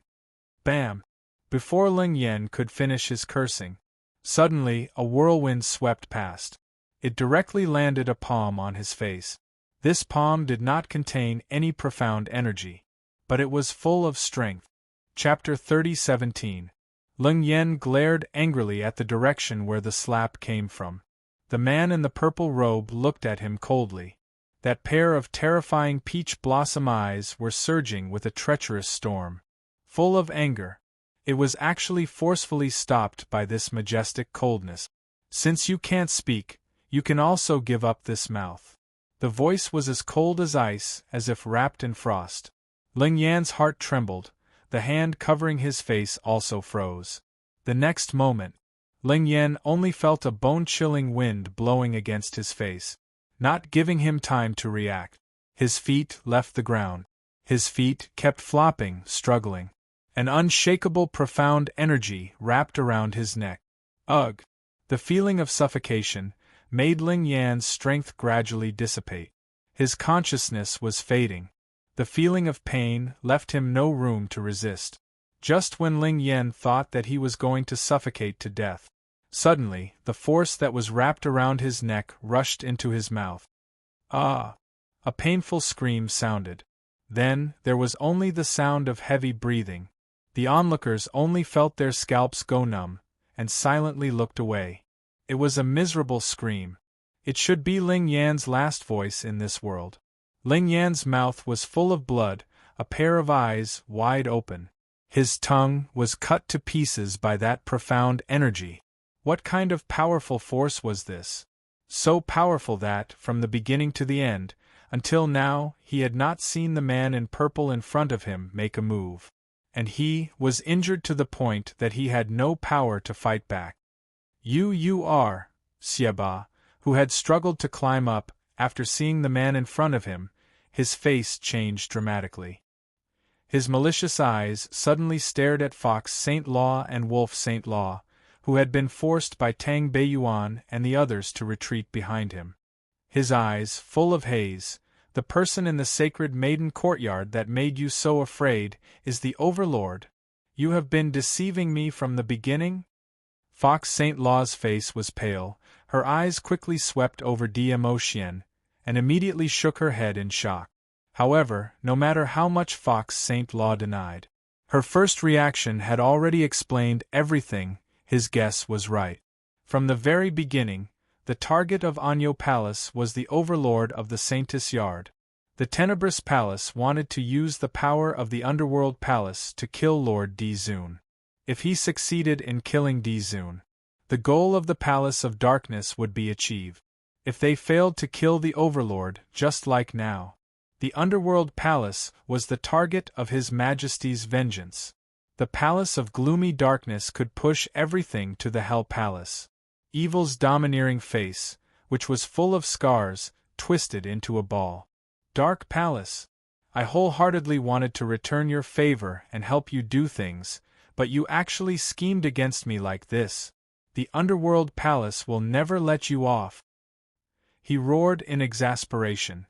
Bam! Before Ling Yan could finish his cursing, suddenly a whirlwind swept past. It directly landed a palm on his face. This palm did not contain any profound energy, but it was full of strength. Chapter 30:17. Ling Yan glared angrily at the direction where the slap came from. The man in the purple robe looked at him coldly. That pair of terrifying peach blossom eyes were surging with a treacherous storm. Full of anger, it was actually forcefully stopped by this majestic coldness. Since you can't speak, you can also give up this mouth. The voice was as cold as ice, as if wrapped in frost. Ling Yan's heart trembled, the hand covering his face also froze. The next moment, Ling Yan only felt a bone-chilling wind blowing against his face, not giving him time to react. His feet left the ground. His feet kept flopping, struggling. An unshakable profound energy wrapped around his neck. Ugh! The feeling of suffocation made Ling Yan's strength gradually dissipate. His consciousness was fading. The feeling of pain left him no room to resist. Just when Ling Yan thought that he was going to suffocate to death, suddenly, the force that was wrapped around his neck rushed into his mouth. Ah! A painful scream sounded. Then, there was only the sound of heavy breathing. The onlookers only felt their scalps go numb, and silently looked away. It was a miserable scream. It should be Ling Yan's last voice in this world. Ling Yan's mouth was full of blood, a pair of eyes wide open. His tongue was cut to pieces by that profound energy. What kind of powerful force was this? So powerful that, from the beginning to the end, until now, he had not seen the man in purple in front of him make a move. And he was injured to the point that he had no power to fight back. You are, Xieba, who had struggled to climb up, after seeing the man in front of him, his face changed dramatically. His malicious eyes suddenly stared at Fox Saint Law and Wolf Saint Law, who had been forced by Tang Beiyuan and the others to retreat behind him. His eyes, full of haze. The person in the sacred maiden courtyard that made you so afraid is the Overlord. You have been deceiving me from the beginning? Fox Saint Law's face was pale, her eyes quickly swept over Dmo Xian, and immediately shook her head in shock. However, no matter how much Fox Saint Law denied, her first reaction had already explained everything. His guess was right. From the very beginning, the target of Anyo Palace was the Overlord of the Saintess Yard. The Tenebrous Palace wanted to use the power of the Underworld Palace to kill Lord Dizun. If he succeeded in killing Dizun, the goal of the Palace of Darkness would be achieved. If they failed to kill the Overlord, just like now, the Underworld Palace was the target of His Majesty's vengeance. The Palace of Gloomy Darkness could push everything to the Hell Palace. Evil's domineering face, which was full of scars, twisted into a ball. Dark Palace, I wholeheartedly wanted to return your favor and help you do things, but you actually schemed against me like this. The Underworld Palace will never let you off. He roared in exasperation.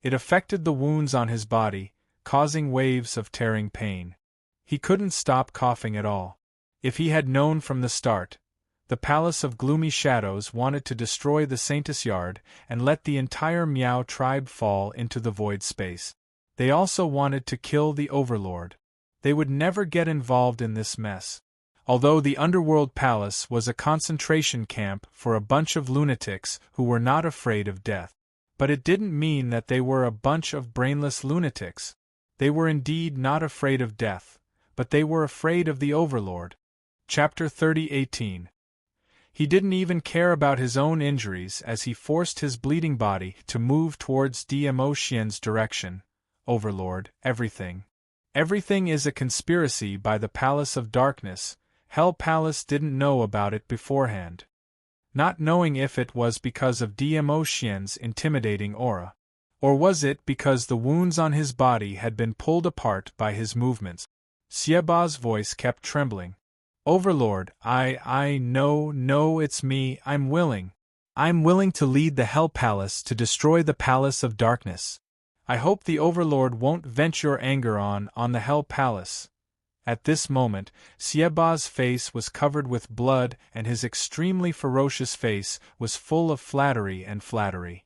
It affected the wounds on his body, causing waves of tearing pain. He couldn't stop coughing at all. If he had known from the start, the Palace of Gloomy Shadows wanted to destroy the Saintess Yard and let the entire Miao tribe fall into the void space. They also wanted to kill the Overlord. They would never get involved in this mess. Although the Underworld Palace was a concentration camp for a bunch of lunatics who were not afraid of death. But it didn't mean that they were a bunch of brainless lunatics. They were indeed not afraid of death, but they were afraid of the Overlord. Chapter 30:18. He didn't even care about his own injuries as he forced his bleeding body to move towards Dmo Xian's direction. Overlord, everything. Everything is a conspiracy by the Palace of Darkness. Hell Palace didn't know about it beforehand. Not knowing if it was because of Dmo Xian's intimidating aura. Or was it because the wounds on his body had been pulled apart by his movements? Xieba's voice kept trembling. Overlord, no, it's me, I'm willing. I'm willing to lead the Hell Palace to destroy the Palace of Darkness. I hope the Overlord won't vent your anger on the Hell Palace. At this moment, Sieba's face was covered with blood and his extremely ferocious face was full of flattery and flattery.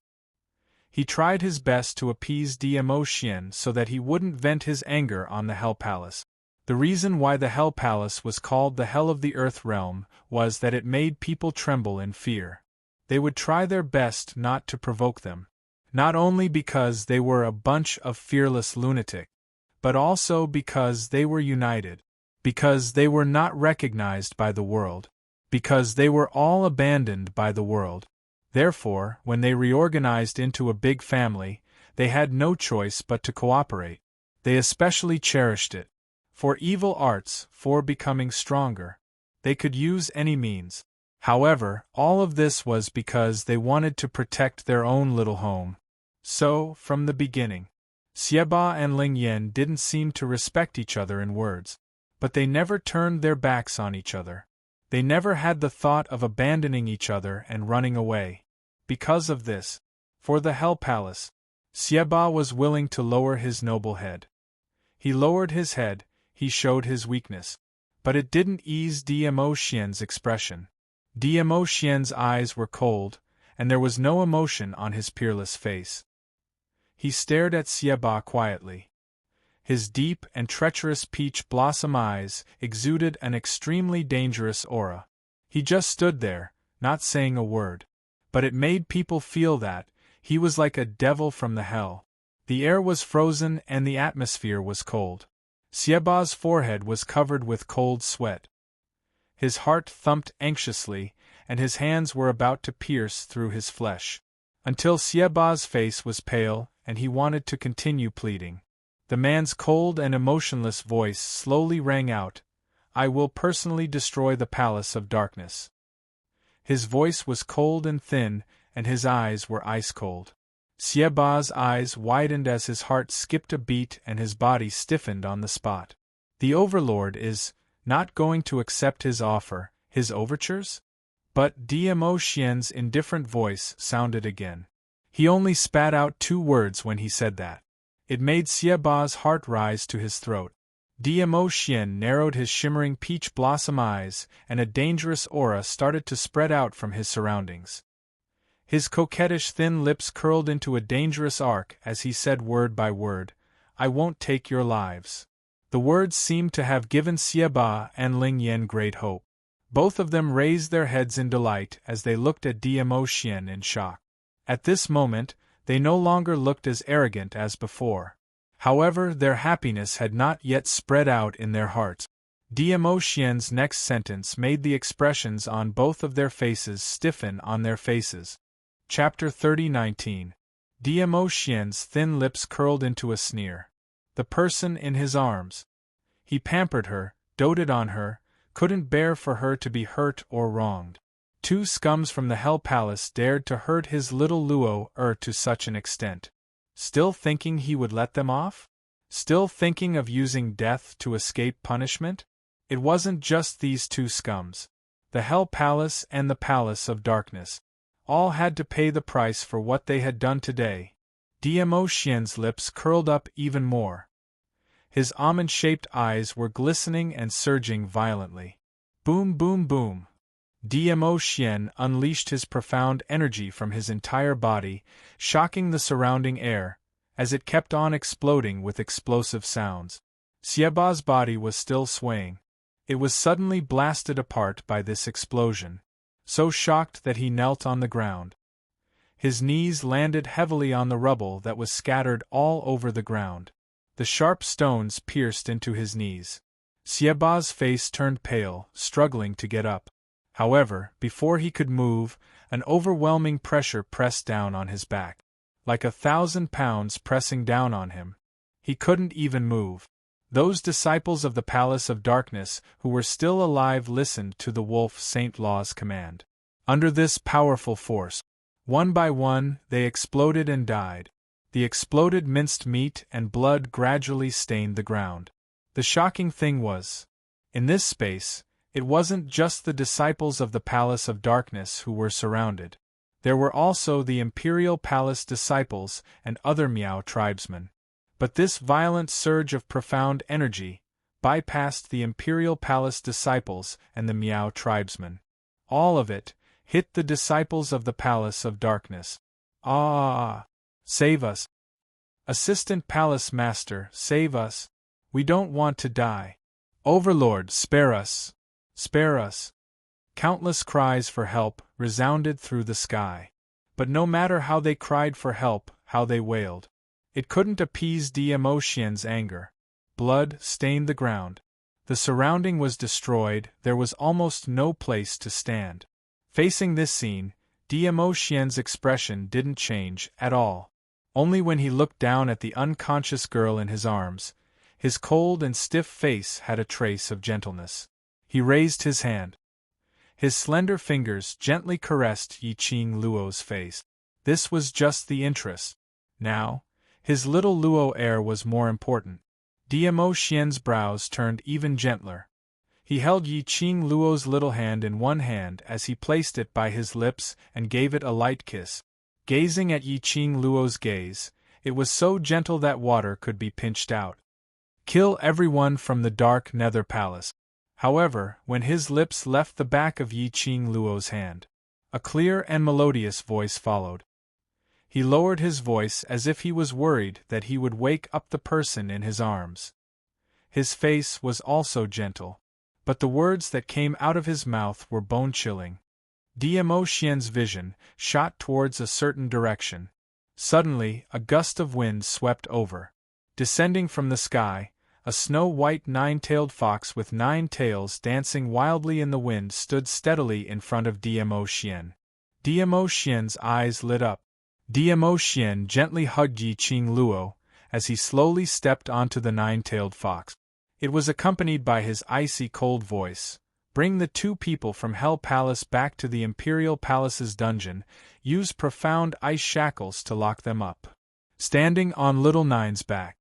He tried his best to appease Diemo so that he wouldn't vent his anger on the Hell Palace. The reason why the Hell Palace was called the Hell of the Earth Realm was that it made people tremble in fear. They would try their best not to provoke them. Not only because they were a bunch of fearless lunatics, but also because they were united, because they were not recognized by the world, because they were all abandoned by the world. Therefore, when they reorganized into a big family, they had no choice but to cooperate. They especially cherished it. For evil arts, for becoming stronger. They could use any means. However, all of this was because they wanted to protect their own little home. So, from the beginning, Sieba and Ling Yen didn't seem to respect each other in words. But they never turned their backs on each other. They never had the thought of abandoning each other and running away. Because of this, for the Hell Palace, Sieba was willing to lower his noble head. He lowered his head, he showed his weakness. But it didn't ease Diemo Xian's expression. Diemo Xian's eyes were cold, and there was no emotion on his peerless face. He stared at Sieba quietly. His deep and treacherous peach blossom eyes exuded an extremely dangerous aura. He just stood there, not saying a word. But it made people feel that he was like a devil from the hell. The air was frozen and the atmosphere was cold. Sieba's forehead was covered with cold sweat. His heart thumped anxiously, and his hands were about to pierce through his flesh. Until Sieba's face was pale, and he wanted to continue pleading. The man's cold and emotionless voice slowly rang out, "I will personally destroy the Palace of Darkness." His voice was cold and thin, and his eyes were ice-cold. Sieba's eyes widened as his heart skipped a beat and his body stiffened on the spot. The Overlord is not going to accept his offer, his overtures? But Diemo Xian's indifferent voice sounded again. He only spat out 2 words when he said that. It made Sieba's heart rise to his throat. Diemo Xian narrowed his shimmering peach blossom eyes, and a dangerous aura started to spread out from his surroundings. His coquettish thin lips curled into a dangerous arc as he said word by word, "I won't take your lives." The words seemed to have given Sieba and Ling Yen great hope. Both of them raised their heads in delight as they looked at Diemo Xian in shock. At this moment, they no longer looked as arrogant as before. However, their happiness had not yet spread out in their hearts. Diemo Xian's next sentence made the expressions on both of their faces stiffen on their faces. Chapter 30:19. Diemo Xian's thin lips curled into a sneer. The person in his arms. He pampered her, doted on her, couldn't bear for her to be hurt or wronged. 2 scums from the Hell Palace dared to hurt his little Luo to such an extent. Still thinking he would let them off? Still thinking of using death to escape punishment? It wasn't just these 2 scums. The Hell Palace and the Palace of Darkness. All had to pay the price for what they had done today. Diemo Xian's lips curled up even more. His almond-shaped eyes were glistening and surging violently. Boom, boom, boom. Diemo Xian unleashed his profound energy from his entire body, shocking the surrounding air, as it kept on exploding with explosive sounds. Sieba's body was still swaying. It was suddenly blasted apart by this explosion. So shocked that he knelt on the ground. His knees landed heavily on the rubble that was scattered all over the ground. The sharp stones pierced into his knees. Sieba's face turned pale, struggling to get up. However, before he could move, an overwhelming pressure pressed down on his back. Like 1,000 pounds pressing down on him. He couldn't even move. Those disciples of the Palace of Darkness who were still alive listened to the Wolf Saint Law's command. Under this powerful force, one by one, they exploded and died. The exploded minced meat and blood gradually stained the ground. The shocking thing was, in this space, It wasn't just the disciples of the Palace of Darkness who were surrounded. There were also the Imperial Palace disciples and other Miao tribesmen. But this violent surge of profound energy bypassed the Imperial Palace disciples and the Miao tribesmen. All of it hit the disciples of the Palace of Darkness. Ah! Save us! Assistant Palace Master, save us! We don't want to die! Overlord, spare us! Spare us! Countless cries for help resounded through the sky. But no matter how they cried for help, how they wailed, it couldn't appease Dmo Xian's anger. Blood stained the ground. The surrounding was destroyed, there was almost no place to stand. Facing this scene, Dmo Xian's expression didn't change at all. Only when he looked down at the unconscious girl in his arms, his cold and stiff face had a trace of gentleness. He raised his hand. His slender fingers gently caressed Yiqing Luo's face. This was just the interest. Now, his little Luo heir was more important. Dmo Xian's brows turned even gentler. He held Yiqing Luo's little hand in one hand as he placed it by his lips and gave it a light kiss. Gazing at Yiqing Luo's gaze, it was so gentle that water could be pinched out. Kill everyone from the dark Nether Palace. However, when his lips left the back of Yiqing Luo's hand, a clear and melodious voice followed. He lowered his voice as if he was worried that he would wake up the person in his arms. His face was also gentle, but the words that came out of his mouth were bone-chilling. Dmo Xian's vision shot towards a certain direction. Suddenly, a gust of wind swept over. Descending from the sky, a snow-white nine-tailed fox with 9 tails dancing wildly in the wind stood steadily in front of Dmo Xian. Dmo Xian's eyes lit up. Dmo Xian gently hugged Yiqing Luo as he slowly stepped onto the 9-tailed fox. It was accompanied by his icy cold voice. Bring the 2 people from Hell Palace back to the Imperial Palace's dungeon. Use profound ice shackles to lock them up. Standing on Little Nine's back,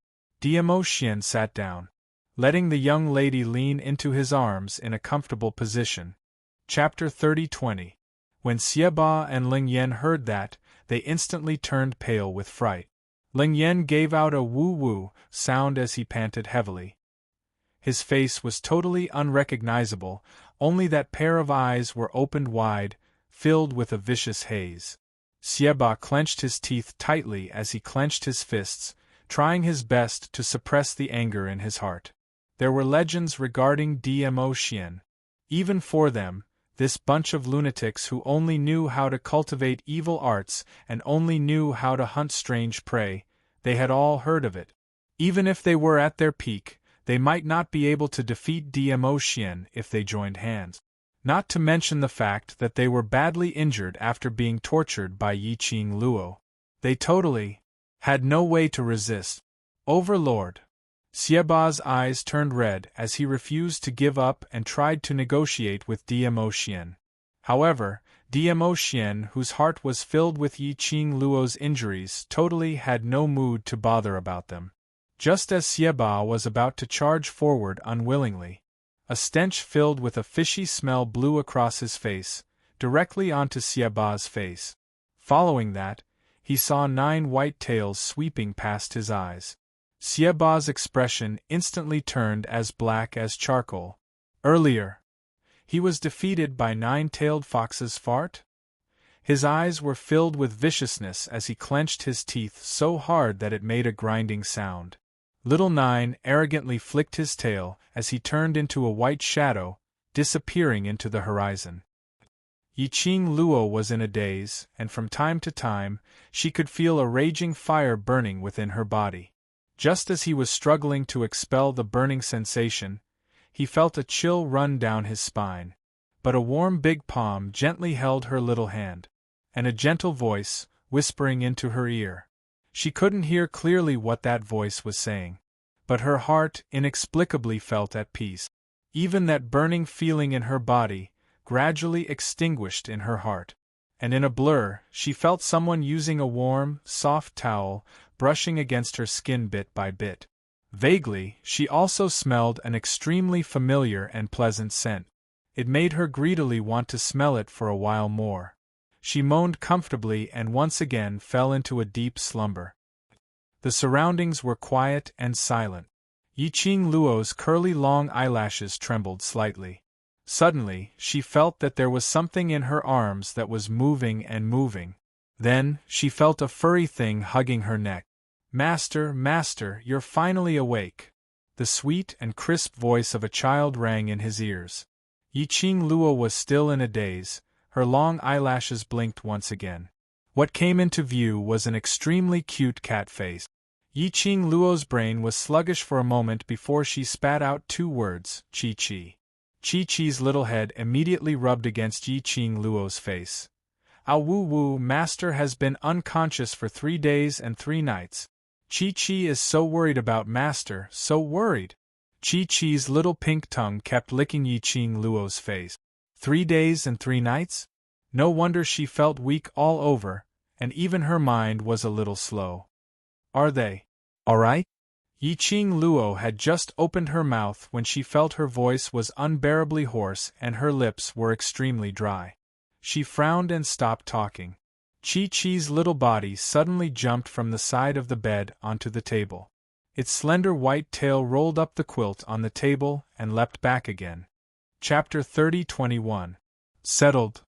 Dmo Xian sat down, letting the young lady lean into his arms in a comfortable position. Chapter 30-20. When Xieba and Ling Yan heard that, they instantly turned pale with fright. Ling Yan gave out a woo-woo sound as he panted heavily. His face was totally unrecognizable, only that pair of eyes were opened wide, filled with a vicious haze. Xieba clenched his teeth tightly as he clenched his fists, trying his best to suppress the anger in his heart. There were legends regarding Dmo Xian. Even for them, this bunch of lunatics who only knew how to cultivate evil arts and only knew how to hunt strange prey, they had all heard of it. Even if they were at their peak, they might not be able to defeat Dmo Xian if they joined hands. Not to mention the fact that they were badly injured after being tortured by Yiqing Luo. They totally had no way to resist. Overlord. Xieba's eyes turned red as he refused to give up and tried to negotiate with Dmo Xian. However, Dmo Xian, whose heart was filled with Yiqing Luo's injuries, totally had no mood to bother about them. Just as Xieba was about to charge forward unwillingly, a stench filled with a fishy smell blew across his face, directly onto Xieba's face. Following that, he saw 9 white tails sweeping past his eyes. Xieba's expression instantly turned as black as charcoal. Earlier, he was defeated by 9-tailed fox's fart? His eyes were filled with viciousness as he clenched his teeth so hard that it made a grinding sound. Little Nine arrogantly flicked his tail as he turned into a white shadow, disappearing into the horizon. Yiqing Luo was in a daze, and from time to time, she could feel a raging fire burning within her body. Just as he was struggling to expel the burning sensation, he felt a chill run down his spine. But a warm big palm gently held her little hand, and a gentle voice, whispering into her ear. She couldn't hear clearly what that voice was saying, but her heart inexplicably felt at peace. Even that burning feeling in her body gradually extinguished in her heart, and in a blur, she felt someone using a warm, soft towel, brushing against her skin bit by bit. Vaguely, she also smelled an extremely familiar and pleasant scent. It made her greedily want to smell it for a while more. She moaned comfortably and once again fell into a deep slumber. The surroundings were quiet and silent. Yiqing Luo's curly long eyelashes trembled slightly. Suddenly, she felt that there was something in her arms that was moving and moving. Then, she felt a furry thing hugging her neck. "Master, Master, you're finally awake." The sweet and crisp voice of a child rang in his ears. Yiqing Luo was still in a daze. Her long eyelashes blinked once again. What came into view was an extremely cute cat face. Yiqing Luo's brain was sluggish for a moment before she spat out 2 words, Chi-Chi. Chi-Chi's little head immediately rubbed against Yiqing Luo's face. "Ah woo, Master has been unconscious for 3 days and 3 nights. Chi-Chi is so worried about Master, so worried." Chi-Chi's little pink tongue kept licking Yiqing Luo's face. 3 days and 3 nights? No wonder she felt weak all over, and even her mind was a little slow. "Are they all right?" Yiqing Luo had just opened her mouth when she felt her voice was unbearably hoarse and her lips were extremely dry. She frowned and stopped talking. Chi-Chi's little body suddenly jumped from the side of the bed onto the table. Its slender white tail rolled up the quilt on the table and leapt back again. Chapter 30-21. Settled.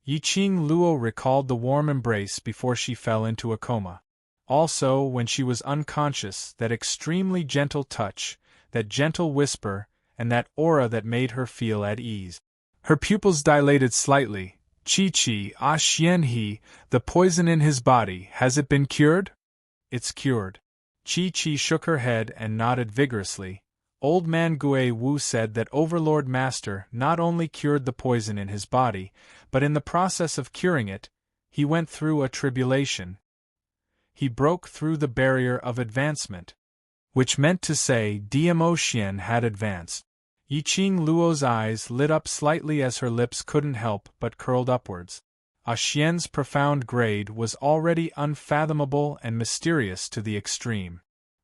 Yiqing Luo recalled the warm embrace before she fell into a coma. Also, when she was unconscious, that extremely gentle touch, that gentle whisper, and that aura that made her feel at ease. Her pupils dilated slightly. "Chi-Chi, ah Xianhe, the poison in his body, has it been cured?" "It's cured." Chi-Chi shook her head and nodded vigorously. Old man Gue Wu said that Overlord Master not only cured the poison in his body, but in the process of curing it, he went through a tribulation. He broke through the barrier of advancement. Which meant to say Dmo Xian had advanced. Yiqing Luo's eyes lit up slightly as her lips couldn't help but curled upwards. Ah Xian's profound grade was already unfathomable and mysterious to the extreme.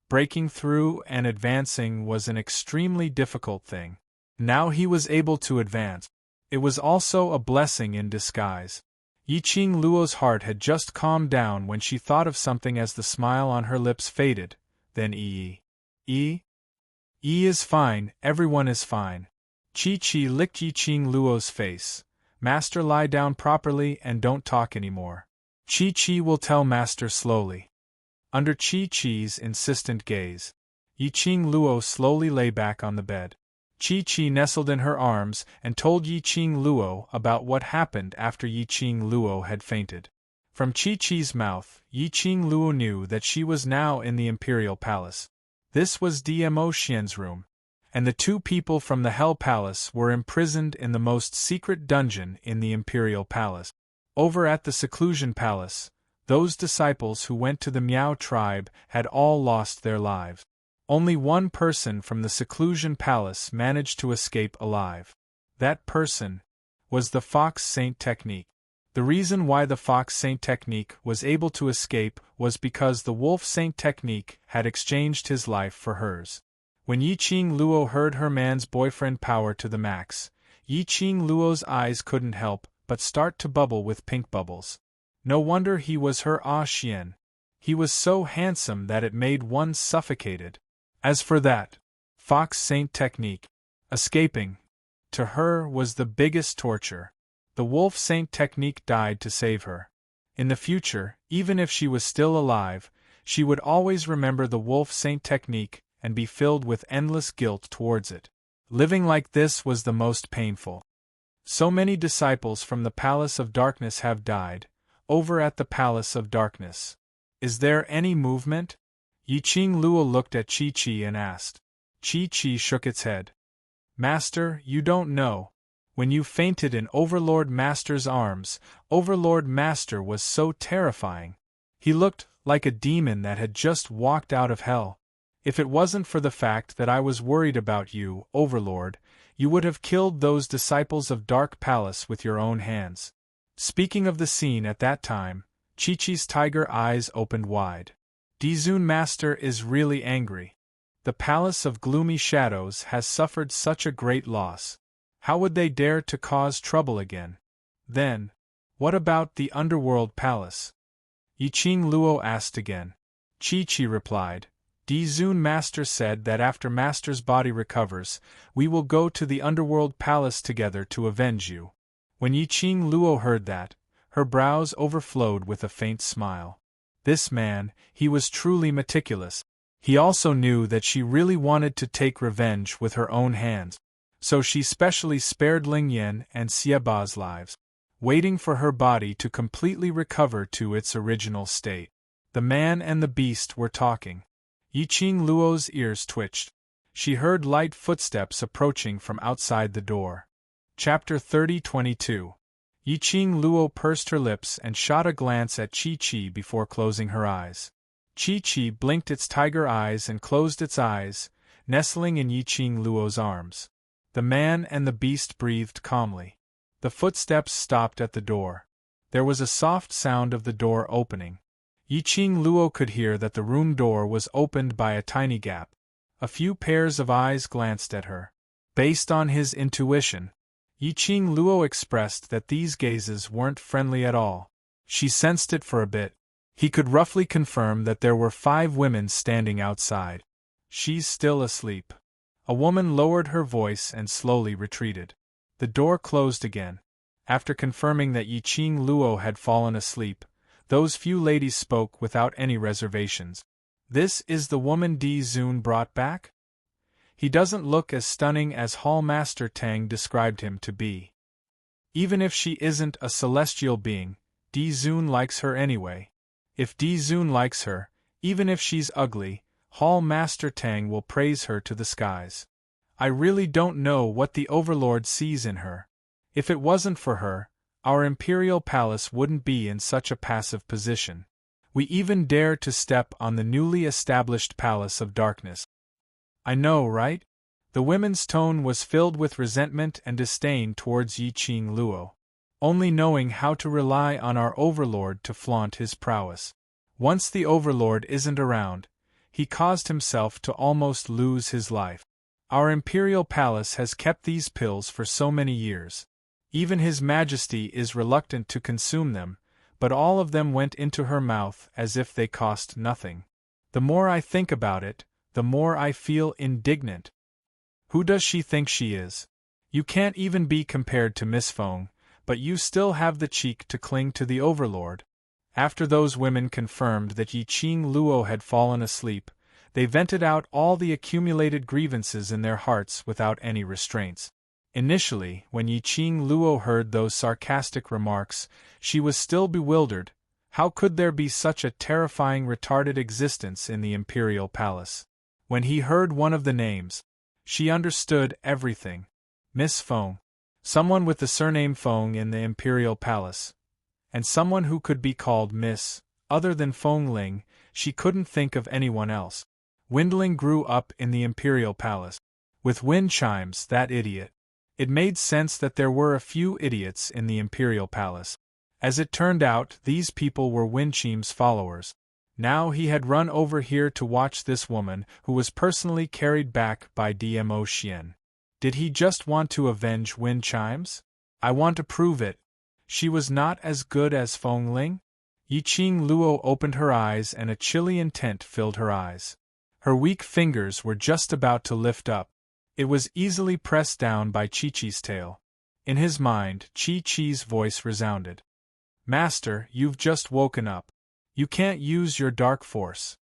Breaking through and advancing was an extremely difficult thing. Now he was able to advance. It was also a blessing in disguise. Yiqing Luo's heart had just calmed down when she thought of something as the smile on her lips faded. Then E is fine, everyone is fine. Chi-Chi licked Yiqing Luo's face. "Master, lie down properly and don't talk anymore." Chi-Chi will tell Master slowly. Under Chi-Chi's insistent gaze, Yiqing Luo slowly lay back on the bed. Chi-Chi nestled in her arms and told Yiqing Luo about what happened after Yiqing Luo had fainted. From Chi-Chi's mouth, Yiqing Luo knew that she was now in the Imperial Palace. This was Dmo Xian's room, and the 2 people from the Hell Palace were imprisoned in the most secret dungeon in the Imperial Palace. Over at the Seclusion Palace, those disciples who went to the Miao tribe had all lost their lives. Only one person from the Seclusion Palace managed to escape alive. That person was the Fox Saint Technique. The reason why the Fox Saint Technique was able to escape was because the Wolf Saint Technique had exchanged his life for hers. When Yiqing Luo heard her man's boyfriend power to the max, Yiqing Luo's eyes couldn't help but start to bubble with pink bubbles. No wonder he was her Ah Xian. He was so handsome that it made one suffocated. As for that Fox Saint Technique, escaping, to her was the biggest torture. The Wolf Saint Technique died to save her. In the future, even if she was still alive, she would always remember the Wolf Saint Technique and be filled with endless guilt towards it. Living like this was the most painful. So many disciples from the Palace of Darkness have died. Over at the Palace of Darkness, is there any movement? Yiqing Luo looked at Chi-Chi and asked. Chi-Chi shook its head. "Master, you don't know. When you fainted in Overlord Master's arms, Overlord Master was so terrifying. He looked like a demon that had just walked out of hell. If it wasn't for the fact that I was worried about you, Overlord, you would have killed those disciples of Dark Palace with your own hands." Speaking of the scene at that time, Chi-Chi's tiger eyes opened wide. Dizun Master is really angry. The Palace of Gloomy Shadows has suffered such a great loss. How would they dare to cause trouble again? Then, what about the underworld palace? Yiqing Luo asked again. Chi replied, Di Zun Master said that after Master's body recovers, we will go to the underworld palace together to avenge you. When Yiqing Luo heard that, her brows overflowed with a faint smile. This man, he was truly meticulous. He also knew that she really wanted to take revenge with her own hands. So she specially spared Ling Yan and Xiaba's lives, waiting for her body to completely recover to its original state. The man and the beast were talking. Yiqing Luo's ears twitched. She heard light footsteps approaching from outside the door. Chapter 30:22. Yiqing Luo pursed her lips and shot a glance at Chi before closing her eyes. Chi blinked its tiger eyes and closed its eyes, nestling in Yiqing Luo's arms. The man and the beast breathed calmly. The footsteps stopped at the door. There was a soft sound of the door opening. Yiqing Luo could hear that the room door was opened by a tiny gap. A few pairs of eyes glanced at her. Based on his intuition, Yiqing Luo expressed that these gazes weren't friendly at all. She sensed it for a bit. He could roughly confirm that there were 5 women standing outside. She's still asleep. A woman lowered her voice and slowly retreated. The door closed again. After confirming that Yiqing Luo had fallen asleep, those few ladies spoke without any reservations. This is the woman Di Zun brought back? He doesn't look as stunning as Hall Master Tang described him to be. Even if she isn't a celestial being, Di Zun likes her anyway. If Di Zun likes her, even if she's ugly, Hall Master Tang will praise her to the skies. I really don't know what the Overlord sees in her. If it wasn't for her, our imperial palace wouldn't be in such a passive position. We even dare to step on the newly established Palace of Darkness. I know, right? The women's tone was filled with resentment and disdain towards Yiqing Luo. Only knowing how to rely on our Overlord to flaunt his prowess. Once the Overlord isn't around, he caused himself to almost lose his life. Our imperial palace has kept these pills for so many years. Even His Majesty is reluctant to consume them, but all of them went into her mouth as if they cost nothing. The more I think about it, the more I feel indignant. Who does she think she is? You can't even be compared to Miss Feng, but you still have the cheek to cling to the Overlord. After those women confirmed that Yiqing Luo had fallen asleep, they vented out all the accumulated grievances in their hearts without any restraints. Initially, when Yiqing Luo heard those sarcastic remarks, she was still bewildered. How could there be such a terrifying retarded existence in the imperial palace? When he heard one of the names, she understood everything. Miss Feng. Someone with the surname Feng in the imperial palace. And someone who could be called Miss. Other than Feng Ling, she couldn't think of anyone else. Windling grew up in the imperial palace. With wind chimes, that idiot. It made sense that there were a few idiots in the imperial palace. As it turned out, these people were Winchim's followers. Now he had run over here to watch this woman, who was personally carried back by Dmo Xian. Did he just want to avenge wind chimes? I want to prove it. She was not as good as Feng Ling? Yiqing Luo opened her eyes and a chilly intent filled her eyes. Her weak fingers were just about to lift up. It was easily pressed down by Chi-Chi's tail. In his mind, Chi-Chi's voice resounded. Master, you've just woken up. You can't use your dark force.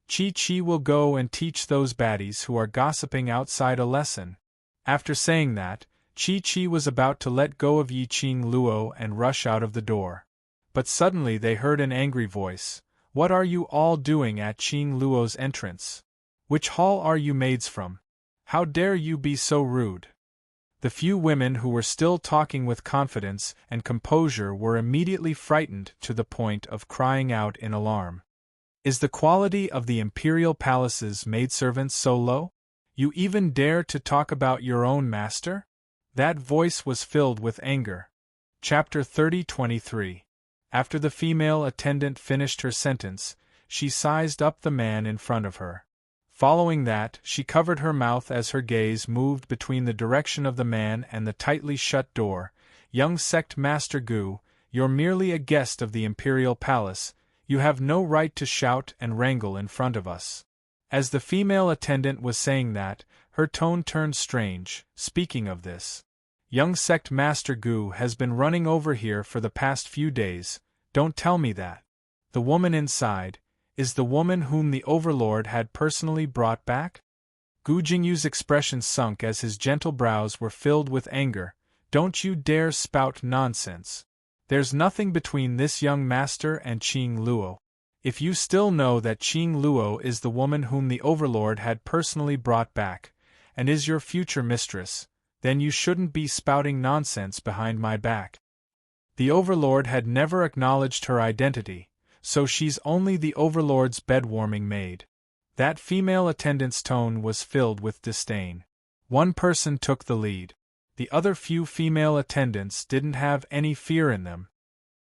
Chi-Chi will go and teach those baddies who are gossiping outside a lesson. After saying that, Chi-Chi was about to let go of Yiqing Luo and rush out of the door. But suddenly they heard an angry voice. What are you all doing at Qing Luo's entrance? Which hall are you maids from? How dare you be so rude? The few women who were still talking with confidence and composure were immediately frightened to the point of crying out in alarm. Is the quality of the imperial palace's maidservants so low? You even dare to talk about your own master? That voice was filled with anger. Chapter 30:23. After the female attendant finished her sentence, she sized up the man in front of her. Following that, she covered her mouth as her gaze moved between the direction of the man and the tightly shut door. Young Sect Master Gu, you're merely a guest of the Imperial Palace, you have no right to shout and wrangle in front of us. As the female attendant was saying that, her tone turned strange. Speaking of this, young Sect Master Gu has been running over here for the past few days. Don't tell me that. The woman inside is the woman whom the Overlord had personally brought back? Gu Jingyu's expression sunk as his gentle brows were filled with anger. Don't you dare spout nonsense. There's nothing between this young master and Qing Luo. If you still know that Qing Luo is the woman whom the Overlord had personally brought back, and is your future mistress, then you shouldn't be spouting nonsense behind my back. The Overlord had never acknowledged her identity, so she's only the Overlord's bed-warming maid. That female attendant's tone was filled with disdain. One person took the lead. The other few female attendants didn't have any fear in them.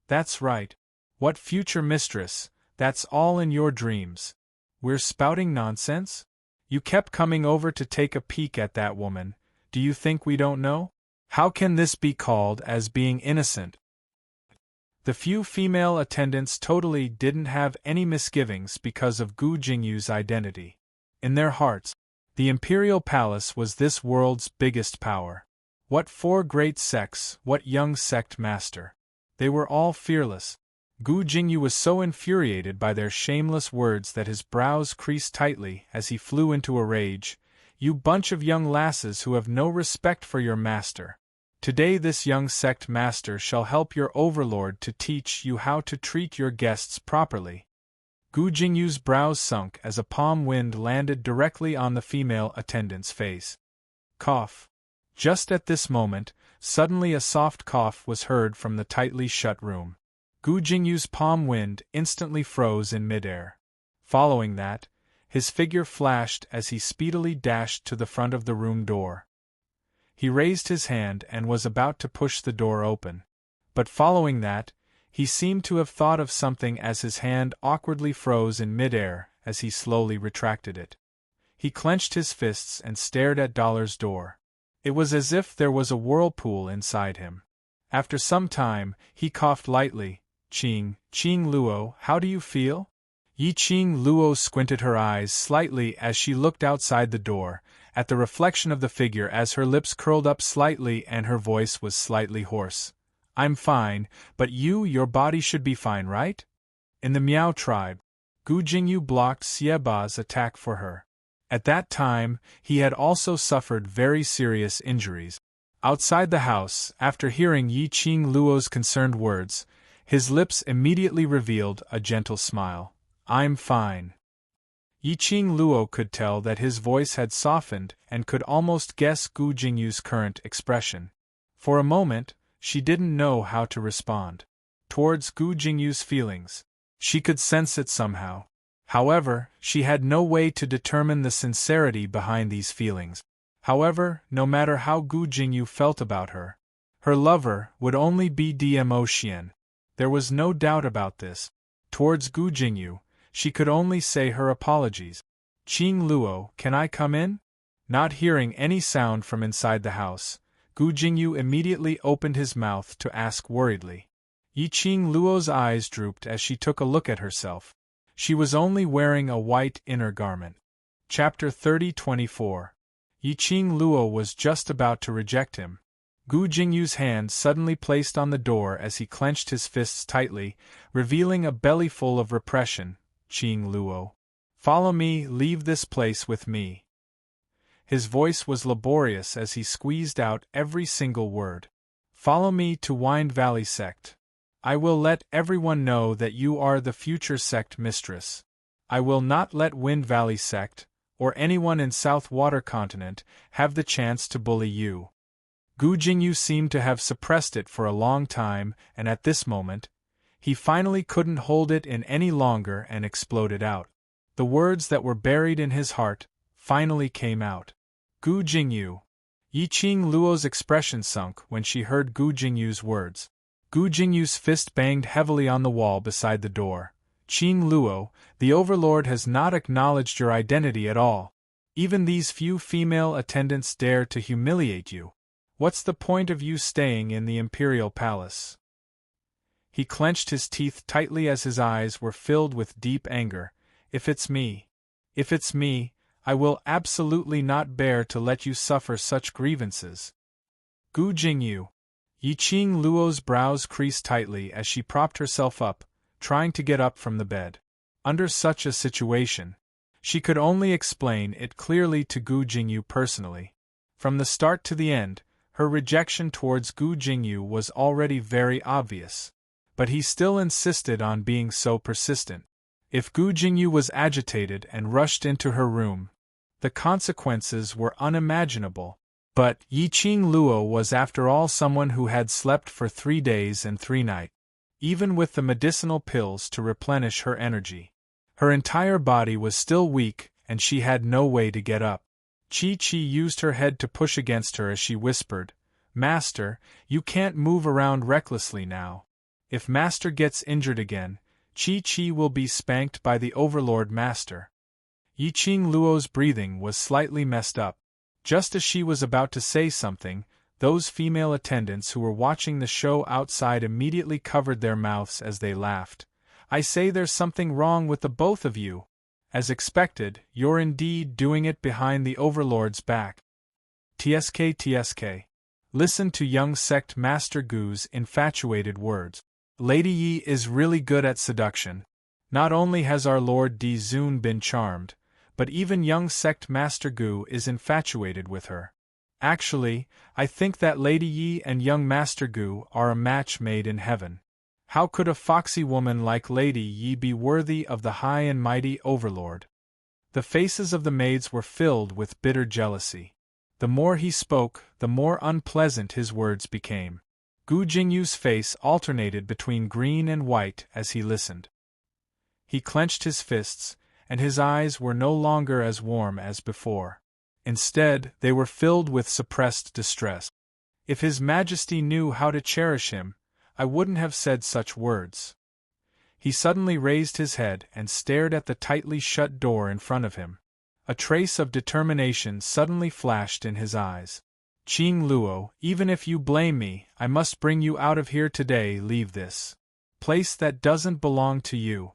That's right. What future mistress? That's all in your dreams. We're spouting nonsense? You kept coming over to take a peek at that woman. Do you think we don't know? How can this be called as being innocent? The few female attendants totally didn't have any misgivings because of Gu Jingyu's identity. In their hearts, the Imperial Palace was this world's biggest power. What four great sects, what young sect master. They were all fearless. Gu Jingyu was so infuriated by their shameless words that his brows creased tightly as he flew into a rage. You bunch of young lasses who have no respect for your master. Today this young sect master shall help your overlord to teach you how to treat your guests properly. Gu Jingyu's brows sunk as a palm wind landed directly on the female attendant's face. Cough. Just at this moment, suddenly a soft cough was heard from the tightly shut room. Gu Jingyu's palm wind instantly froze in midair. Following that, his figure flashed as he speedily dashed to the front of the room door. He raised his hand and was about to push the door open. But following that, he seemed to have thought of something as his hand awkwardly froze in midair as he slowly retracted it. He clenched his fists and stared at Dollar's door. It was as if there was a whirlpool inside him. After some time, he coughed lightly. Qing Luo, how do you feel? Yi Qing Luo squinted her eyes slightly as she looked outside the door, at the reflection of the figure as her lips curled up slightly and her voice was slightly hoarse. I'm fine, but your body should be fine, right? In the Miao tribe, Gu Jingyu blocked Xieba's attack for her. At that time, he had also suffered very serious injuries. Outside the house, after hearing Yi Qing Luo's concerned words, his lips immediately revealed a gentle smile. I'm fine. Yi Qing Luo could tell that his voice had softened and could almost guess Gu Jingyu's current expression. For a moment, she didn't know how to respond towards Gu Jingyu's feelings. She could sense it somehow. However, she had no way to determine the sincerity behind these feelings. However, no matter how Gu Jingyu felt about her, her lover would only be Dmo Xian. There was no doubt about this. Towards Gu Jingyu, she could only say her apologies. Qing Luo, can I come in? Not hearing any sound from inside the house, Gu Jingyu immediately opened his mouth to ask worriedly. Yi Qing Luo's eyes drooped as she took a look at herself. She was only wearing a white inner garment. Chapter 30-24. Yi Qing Luo was just about to reject him. Gu Jingyu's hand suddenly placed on the door as he clenched his fists tightly, revealing a belly full of repression. Qing Luo. Follow me, leave this place with me. His voice was laborious as he squeezed out every single word. Follow me to Wind Valley Sect. I will let everyone know that you are the future sect mistress. I will not let Wind Valley Sect, or anyone in South Water Continent, have the chance to bully you. Gu Jingyu seemed to have suppressed it for a long time, and at this moment, he finally couldn't hold it in any longer and exploded out. The words that were buried in his heart finally came out. Gu Jingyu. Yi Qing Luo's expression sunk when she heard Gu Jingyu's words. Gu Jingyu's fist banged heavily on the wall beside the door. Qing Luo, the Overlord has not acknowledged your identity at all. Even these few female attendants dare to humiliate you. What's the point of you staying in the Imperial Palace? He clenched his teeth tightly as his eyes were filled with deep anger. If it's me, I will absolutely not bear to let you suffer such grievances. Gu Jingyu. Yiqing Luo's brows creased tightly as she propped herself up, trying to get up from the bed. Under such a situation, she could only explain it clearly to Gu Jingyu personally. From the start to the end, her rejection towards Gu Jingyu was already very obvious. But he still insisted on being so persistent. If Gu Jingyu was agitated and rushed into her room, the consequences were unimaginable. But Yiqing Luo was after all someone who had slept for 3 days and 3 nights. Even with the medicinal pills to replenish her energy, her entire body was still weak and she had no way to get up. Chi used her head to push against her as she whispered, "Master, you can't move around recklessly now. If Master gets injured again, Chi will be spanked by the Overlord Master." Yiqing Luo's breathing was slightly messed up. Just as she was about to say something, those female attendants who were watching the show outside immediately covered their mouths as they laughed. "I say there's something wrong with the both of you. As expected, you're indeed doing it behind the Overlord's back." TSK. Listen to young sect Master Gu's infatuated words. Lady Yi is really good at seduction. Not only has our Lord Di Zun been charmed, but even young sect Master Gu is infatuated with her. Actually, I think that Lady Yi and young Master Gu are a match made in heaven. How could a foxy woman like Lady Yi be worthy of the high and mighty Overlord? The faces of the maids were filled with bitter jealousy. The more he spoke, the more unpleasant his words became. Gu Jingyu's face alternated between green and white as he listened. He clenched his fists, and his eyes were no longer as warm as before. Instead, they were filled with suppressed distress. If His Majesty knew how to cherish him, I wouldn't have said such words. He suddenly raised his head and stared at the tightly shut door in front of him. A trace of determination suddenly flashed in his eyes. "Qing Luo, even if you blame me, I must bring you out of here today. Leave this place that doesn't belong to you."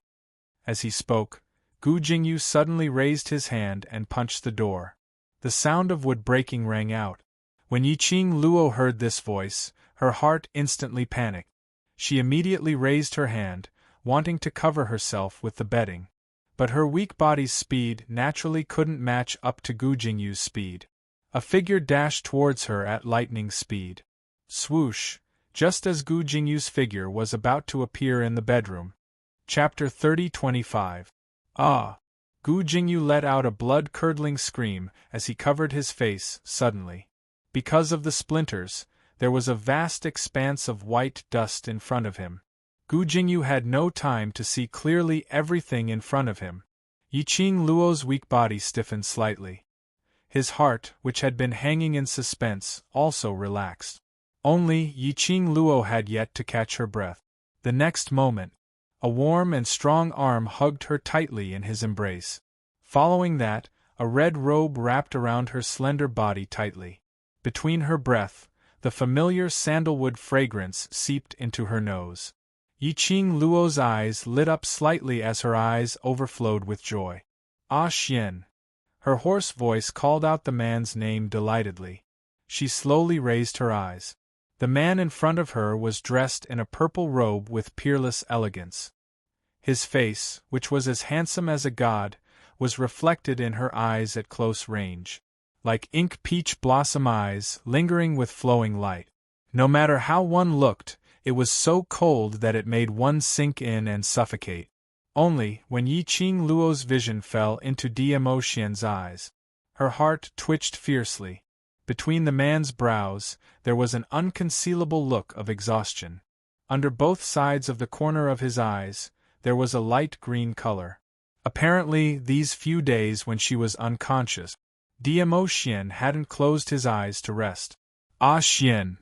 As he spoke, Gu Jingyu suddenly raised his hand and punched the door. The sound of wood breaking rang out. When Yiqing Luo heard this voice, her heart instantly panicked. She immediately raised her hand, wanting to cover herself with the bedding. But her weak body's speed naturally couldn't match up to Gu Jingyu's speed. A figure dashed towards her at lightning speed. Swoosh! Just as Gu Jingyu's figure was about to appear in the bedroom. Chapter 30-25. Ah! Gu Jingyu let out a blood-curdling scream as he covered his face suddenly. Because of the splinters, there was a vast expanse of white dust in front of him. Gu Jingyu had no time to see clearly everything in front of him. Yiqing Luo's weak body stiffened slightly. His heart, which had been hanging in suspense, also relaxed. Only Yiqing Luo had yet to catch her breath. The next moment, a warm and strong arm hugged her tightly in his embrace. Following that, a red robe wrapped around her slender body tightly. Between her breath, the familiar sandalwood fragrance seeped into her nose. Yiqing Luo's eyes lit up slightly as her eyes overflowed with joy. "Ah Xian!" Her hoarse voice called out the man's name delightedly. She slowly raised her eyes. The man in front of her was dressed in a purple robe with peerless elegance. His face, which was as handsome as a god, was reflected in her eyes at close range. Like ink peach blossom eyes, lingering with flowing light. No matter how one looked, it was so cold that it made one sink in and suffocate. Only, when Yiqing Luo's vision fell into Dmo Xian's eyes, her heart twitched fiercely. Between the man's brows, there was an unconcealable look of exhaustion. Under both sides of the corner of his eyes, there was a light green color. Apparently, these few days when she was unconscious, Dmo Xian hadn't closed his eyes to rest. "Ah Xian!"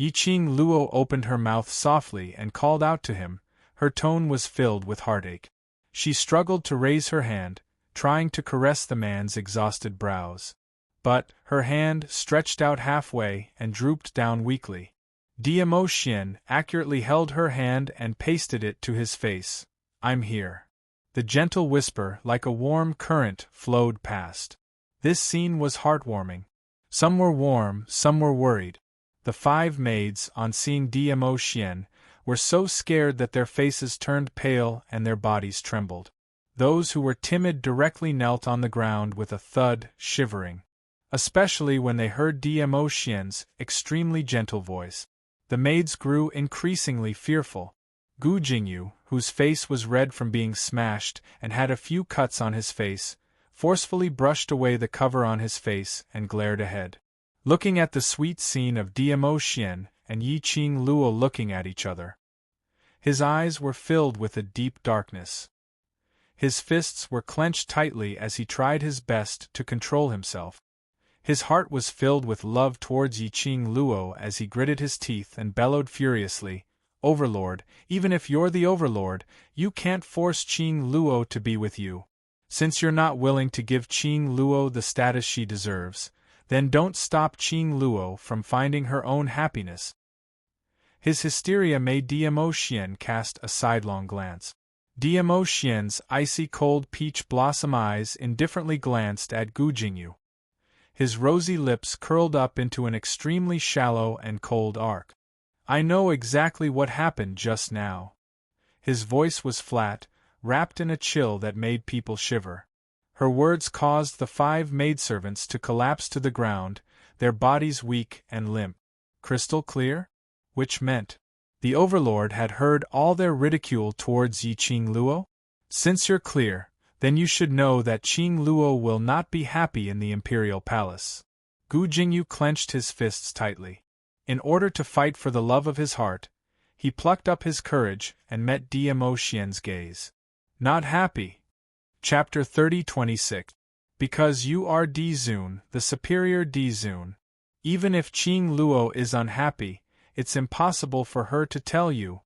Yiqing Luo opened her mouth softly and called out to him. Her tone was filled with heartache. She struggled to raise her hand, trying to caress the man's exhausted brows. But, her hand stretched out halfway and drooped down weakly. Diamo Xian accurately held her hand and pasted it to his face. "I'm here." The gentle whisper, like a warm current, flowed past. This scene was heartwarming. Some were warm, some were worried. The 5 maids, on seeing Diamo Xian, were so scared that their faces turned pale and their bodies trembled. Those who were timid directly knelt on the ground with a thud, shivering. Especially when they heard Diamo Xian's extremely gentle voice. The maids grew increasingly fearful. Gu Jingyu, whose face was red from being smashed and had a few cuts on his face, forcefully brushed away the cover on his face and glared ahead. Looking at the sweet scene of Diamo Xian and Yi Qing Luo looking at each other. His eyes were filled with a deep darkness. His fists were clenched tightly as he tried his best to control himself. His heart was filled with love towards Yi Qing Luo as he gritted his teeth and bellowed furiously, "Overlord, even if you're the Overlord, you can't force Qing Luo to be with you. Since you're not willing to give Qing Luo the status she deserves, then don't stop Qing Luo from finding her own happiness." His hysteria made Diamo Xian cast a sidelong glance. Diamo Xian's icy cold peach blossom eyes indifferently glanced at Gu Jingyu. His rosy lips curled up into an extremely shallow and cold arc. "I know exactly what happened just now." His voice was flat, wrapped in a chill that made people shiver. Her words caused the 5 maidservants to collapse to the ground, their bodies weak and limp. Crystal clear? Which meant the Overlord had heard all their ridicule towards Yi Qing Luo? "Since you're clear, then you should know that Qing Luo will not be happy in the Imperial Palace." Gu Jingyu clenched his fists tightly. In order to fight for the love of his heart, he plucked up his courage and met Diamo Xian's gaze. "Not happy." Chapter 30-26. Because you are Di Zun, the superior Di Zun. Even if Qing Luo is unhappy, it's impossible for her to tell you.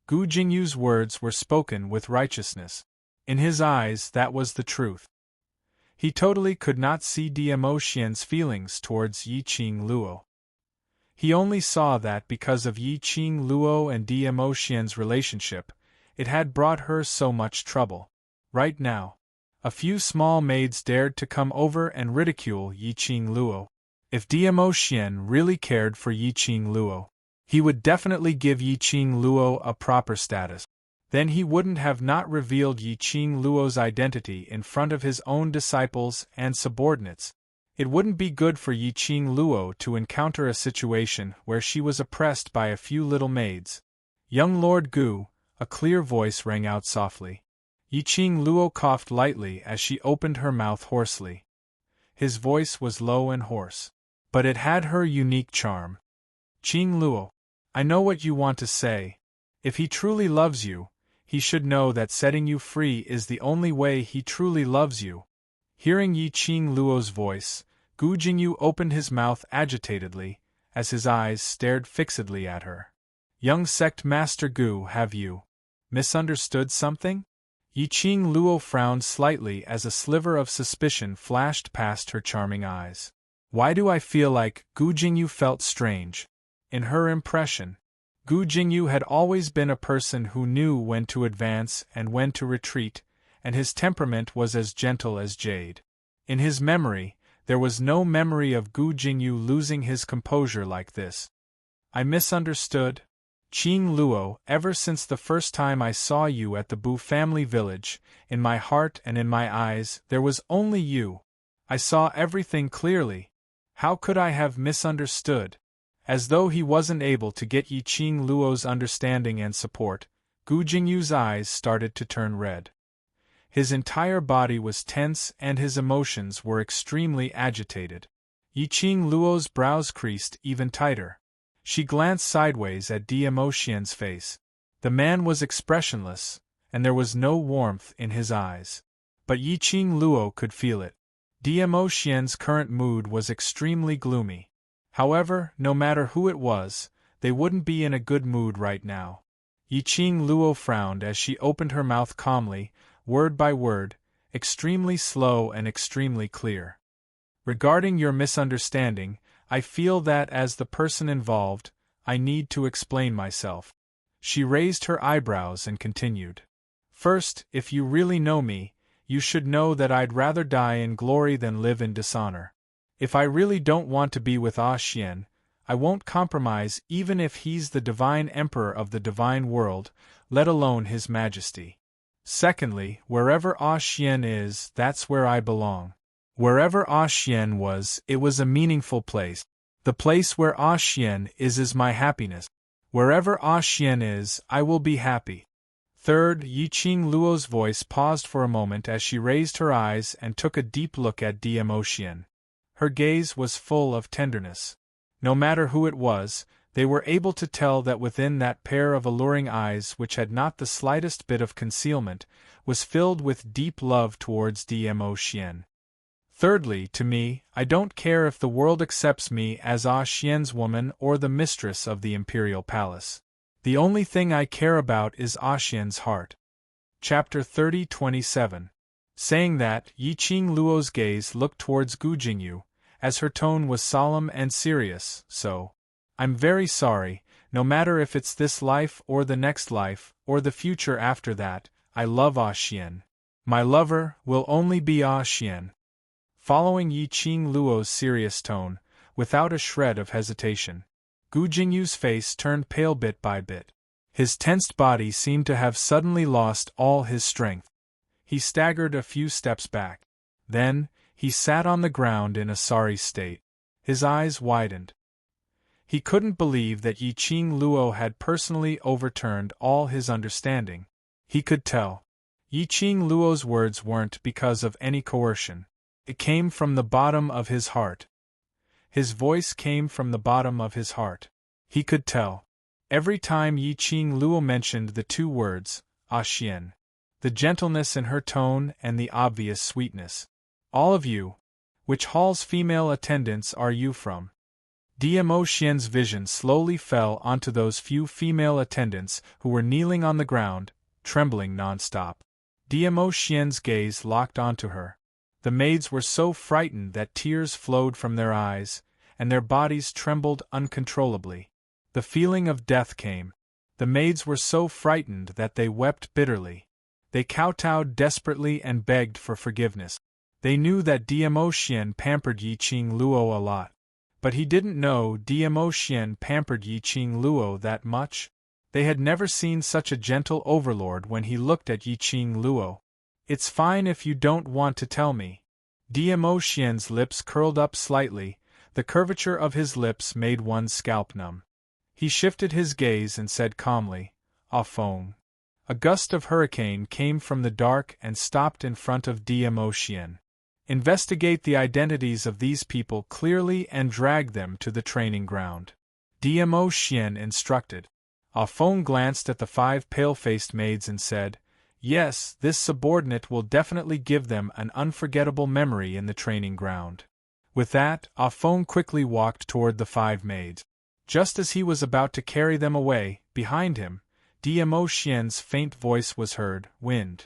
Gu Jingyu's words were spoken with righteousness. In his eyes, that was the truth. He totally could not see Diamo Xian's feelings towards Yi Qing Luo. He only saw that because of Yi Qing Luo and Diamo Xian's relationship, it had brought her so much trouble. Right now, a few small maids dared to come over and ridicule Yi Qing Luo. If Diamo Xian really cared for Yi Qing Luo, he would definitely give Yi Qing Luo a proper status. Then he wouldn't have not revealed Yi Qing Luo's identity in front of his own disciples and subordinates. It wouldn't be good for Yi Qing Luo to encounter a situation where she was oppressed by a few little maids. "Young Lord Gu," a clear voice rang out softly. Yi Qing Luo coughed lightly as she opened her mouth hoarsely. His voice was low and hoarse, but it had her unique charm. "Qing Luo, I know what you want to say. If he truly loves you, he should know that setting you free is the only way he truly loves you." Hearing Yi Qing Luo's voice, Gu Jingyu opened his mouth agitatedly, as his eyes stared fixedly at her. "Young sect master Gu, have you misunderstood something?" Yi Qing Luo frowned slightly as a sliver of suspicion flashed past her charming eyes. "Why do I feel like?" Gu Jingyu felt strange. In her impression, Gu Jingyu had always been a person who knew when to advance and when to retreat, and his temperament was as gentle as jade. In his memory, there was no memory of Gu Jingyu losing his composure like this. "I misunderstood. Qing Luo, ever since the first time I saw you at the Bu family village, in my heart and in my eyes, there was only you. I saw everything clearly. How could I have misunderstood?" As though he wasn't able to get Yi Qing Luo's understanding and support, Gu Jingyu's eyes started to turn red. His entire body was tense and his emotions were extremely agitated. Yi Qing Luo's brows creased even tighter. She glanced sideways at Diamo Xian's face. The man was expressionless, and there was no warmth in his eyes. But Yi Qing Luo could feel it. Diamo Xian's current mood was extremely gloomy. However, no matter who it was, they wouldn't be in a good mood right now. Yi Qing Luo frowned as she opened her mouth calmly, word by word, extremely slow and extremely clear. Regarding your misunderstanding, I feel that as the person involved, I need to explain myself. She raised her eyebrows and continued. First, if you really know me, you should know that I'd rather die in glory than live in dishonor. If I really don't want to be with Ah Xian, I won't compromise even if he's the divine emperor of the divine world, let alone his majesty. Secondly, wherever Ah Xian is, that's where I belong. Wherever Ah Xian was, it was a meaningful place. The place where Ah Xian is my happiness. Wherever Ah Xian is, I will be happy. Third, Yi Qing Luo's voice paused for a moment as she raised her eyes and took a deep look at Dmo Xian. Her gaze was full of tenderness. No matter who it was, they were able to tell that within that pair of alluring eyes, which had not the slightest bit of concealment, was filled with deep love towards Dmo Xian. Thirdly, to me, I don't care if the world accepts me as Ah Xian's woman or the mistress of the imperial palace. The only thing I care about is Ah Xian's heart. Chapter 30:27. Saying that, Yi Qing Luo's gaze looked towards Gu Jingyu, as her tone was solemn and serious, so. I'm very sorry, no matter if it's this life or the next life, or the future after that, I love Ah Xian. My lover will only be Ah Xian. Following Yi Qing Luo's serious tone, without a shred of hesitation, Gu Jingyu's face turned pale bit by bit. His tensed body seemed to have suddenly lost all his strength. He staggered a few steps back. Then, he sat on the ground in a sorry state. His eyes widened. He couldn't believe that Yi Qing Luo had personally overturned all his understanding. He could tell. Yi Qing Luo's words weren't because of any coercion. It came from the bottom of his heart. His voice came from the bottom of his heart. He could tell. Every time Yi Qing Luo mentioned the two words, Ah Xian. The gentleness in her tone and the obvious sweetness. All of you. Which hall's female attendants are you from? Dmo Xian's vision slowly fell onto those few female attendants who were kneeling on the ground, trembling non-stop. Dmo Xian's gaze locked onto her. The maids were so frightened that tears flowed from their eyes, and their bodies trembled uncontrollably. The feeling of death came. The maids were so frightened that they wept bitterly. They kowtowed desperately and begged for forgiveness. They knew that Dmo Xian pampered Yi Qing Luo a lot. But he didn't know Dmo Xian pampered Yi Qing Luo that much. They had never seen such a gentle overlord when he looked at Yi Qing Luo. It's fine if you don't want to tell me. Dmo Xian's lips curled up slightly, the curvature of his lips made one's scalp numb. He shifted his gaze and said calmly, Ah Feng. A gust of hurricane came from the dark and stopped in front of Dmo Xian. Investigate the identities of these people clearly and drag them to the training ground. Dmo Xian instructed. Ah Feng glanced at the 5 pale-faced maids and said, Yes, this subordinate will definitely give them an unforgettable memory in the training ground. With that, Ah Feng quickly walked toward the 5 maids. Just as he was about to carry them away, behind him, Dmo Xian's faint voice was heard, Wind.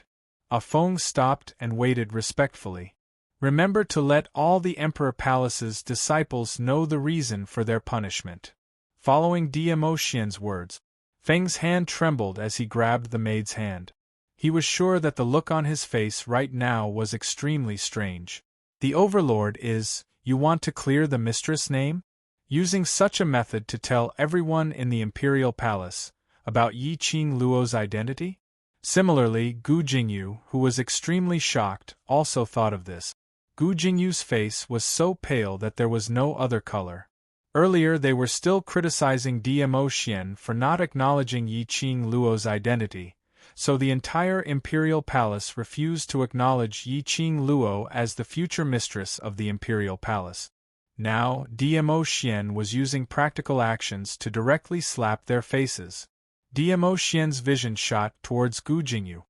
Ah Feng stopped and waited respectfully. Remember to let all the Emperor Palace's disciples know the reason for their punishment. Following Dmo Xian's words, Feng's hand trembled as he grabbed the maid's hand. He was sure that the look on his face right now was extremely strange. The Overlord is, you want to clear the mistress name? Using such a method to tell everyone in the Imperial Palace about Yi Qing Luo's identity? Similarly, Gu Jingyu, who was extremely shocked, also thought of this. Gu Jingyu's face was so pale that there was no other color. Earlier they were still criticizing Dmo Xian for not acknowledging Yi Qing Luo's identity, so the entire Imperial Palace refused to acknowledge Yi Qing Luo as the future mistress of the Imperial Palace. Now, Dmo Xian was using practical actions to directly slap their faces. Dmo Xian's vision shot towards Gu Jingyu.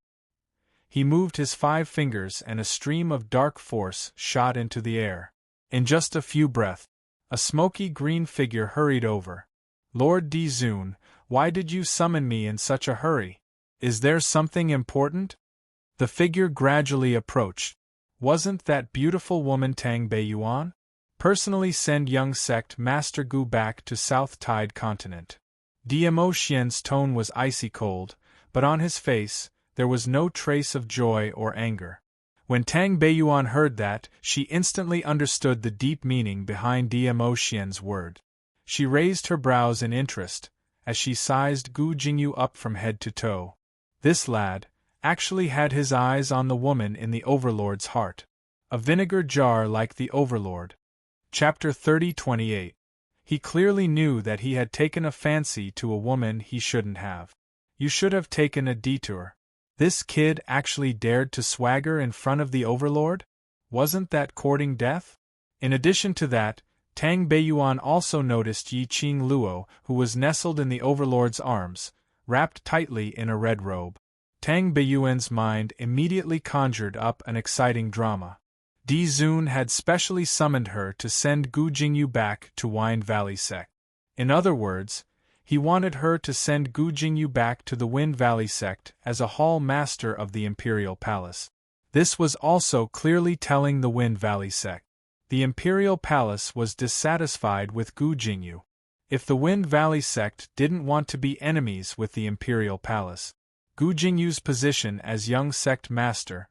He moved his 5 fingers and a stream of dark force shot into the air. In just a few breaths, a smoky green figure hurried over. Lord Di Zun, why did you summon me in such a hurry? Is there something important? The figure gradually approached. Wasn't that beautiful woman Tang Beiyuan? Personally send young sect Master Gu back to South Tide Continent. Dmo Xian's tone was icy cold, but on his face, there was no trace of joy or anger. When Tang Beiyuan heard that, she instantly understood the deep meaning behind Dmo Xian's word. She raised her brows in interest, as she sized Gu Jingyu up from head to toe. This lad actually had his eyes on the woman in the Overlord's heart. A vinegar jar like the Overlord. Chapter 30:28. He clearly knew that he had taken a fancy to a woman he shouldn't have. You should have taken a detour. This kid actually dared to swagger in front of the Overlord? Wasn't that courting death? In addition to that, Tang Beiyuan also noticed Yi Qing Luo, who was nestled in the Overlord's arms, wrapped tightly in a red robe. Tang Beiyuan's mind immediately conjured up an exciting drama. Di Zun had specially summoned her to send Gu Jingyu back to Wind Valley Sect. In other words, he wanted her to send Gu Jingyu back to the Wind Valley Sect as a hall master of the Imperial Palace. This was also clearly telling the Wind Valley Sect. The Imperial Palace was dissatisfied with Gu Jingyu. If the Wind Valley Sect didn't want to be enemies with the Imperial Palace, Gu Jingyu's position as young sect master,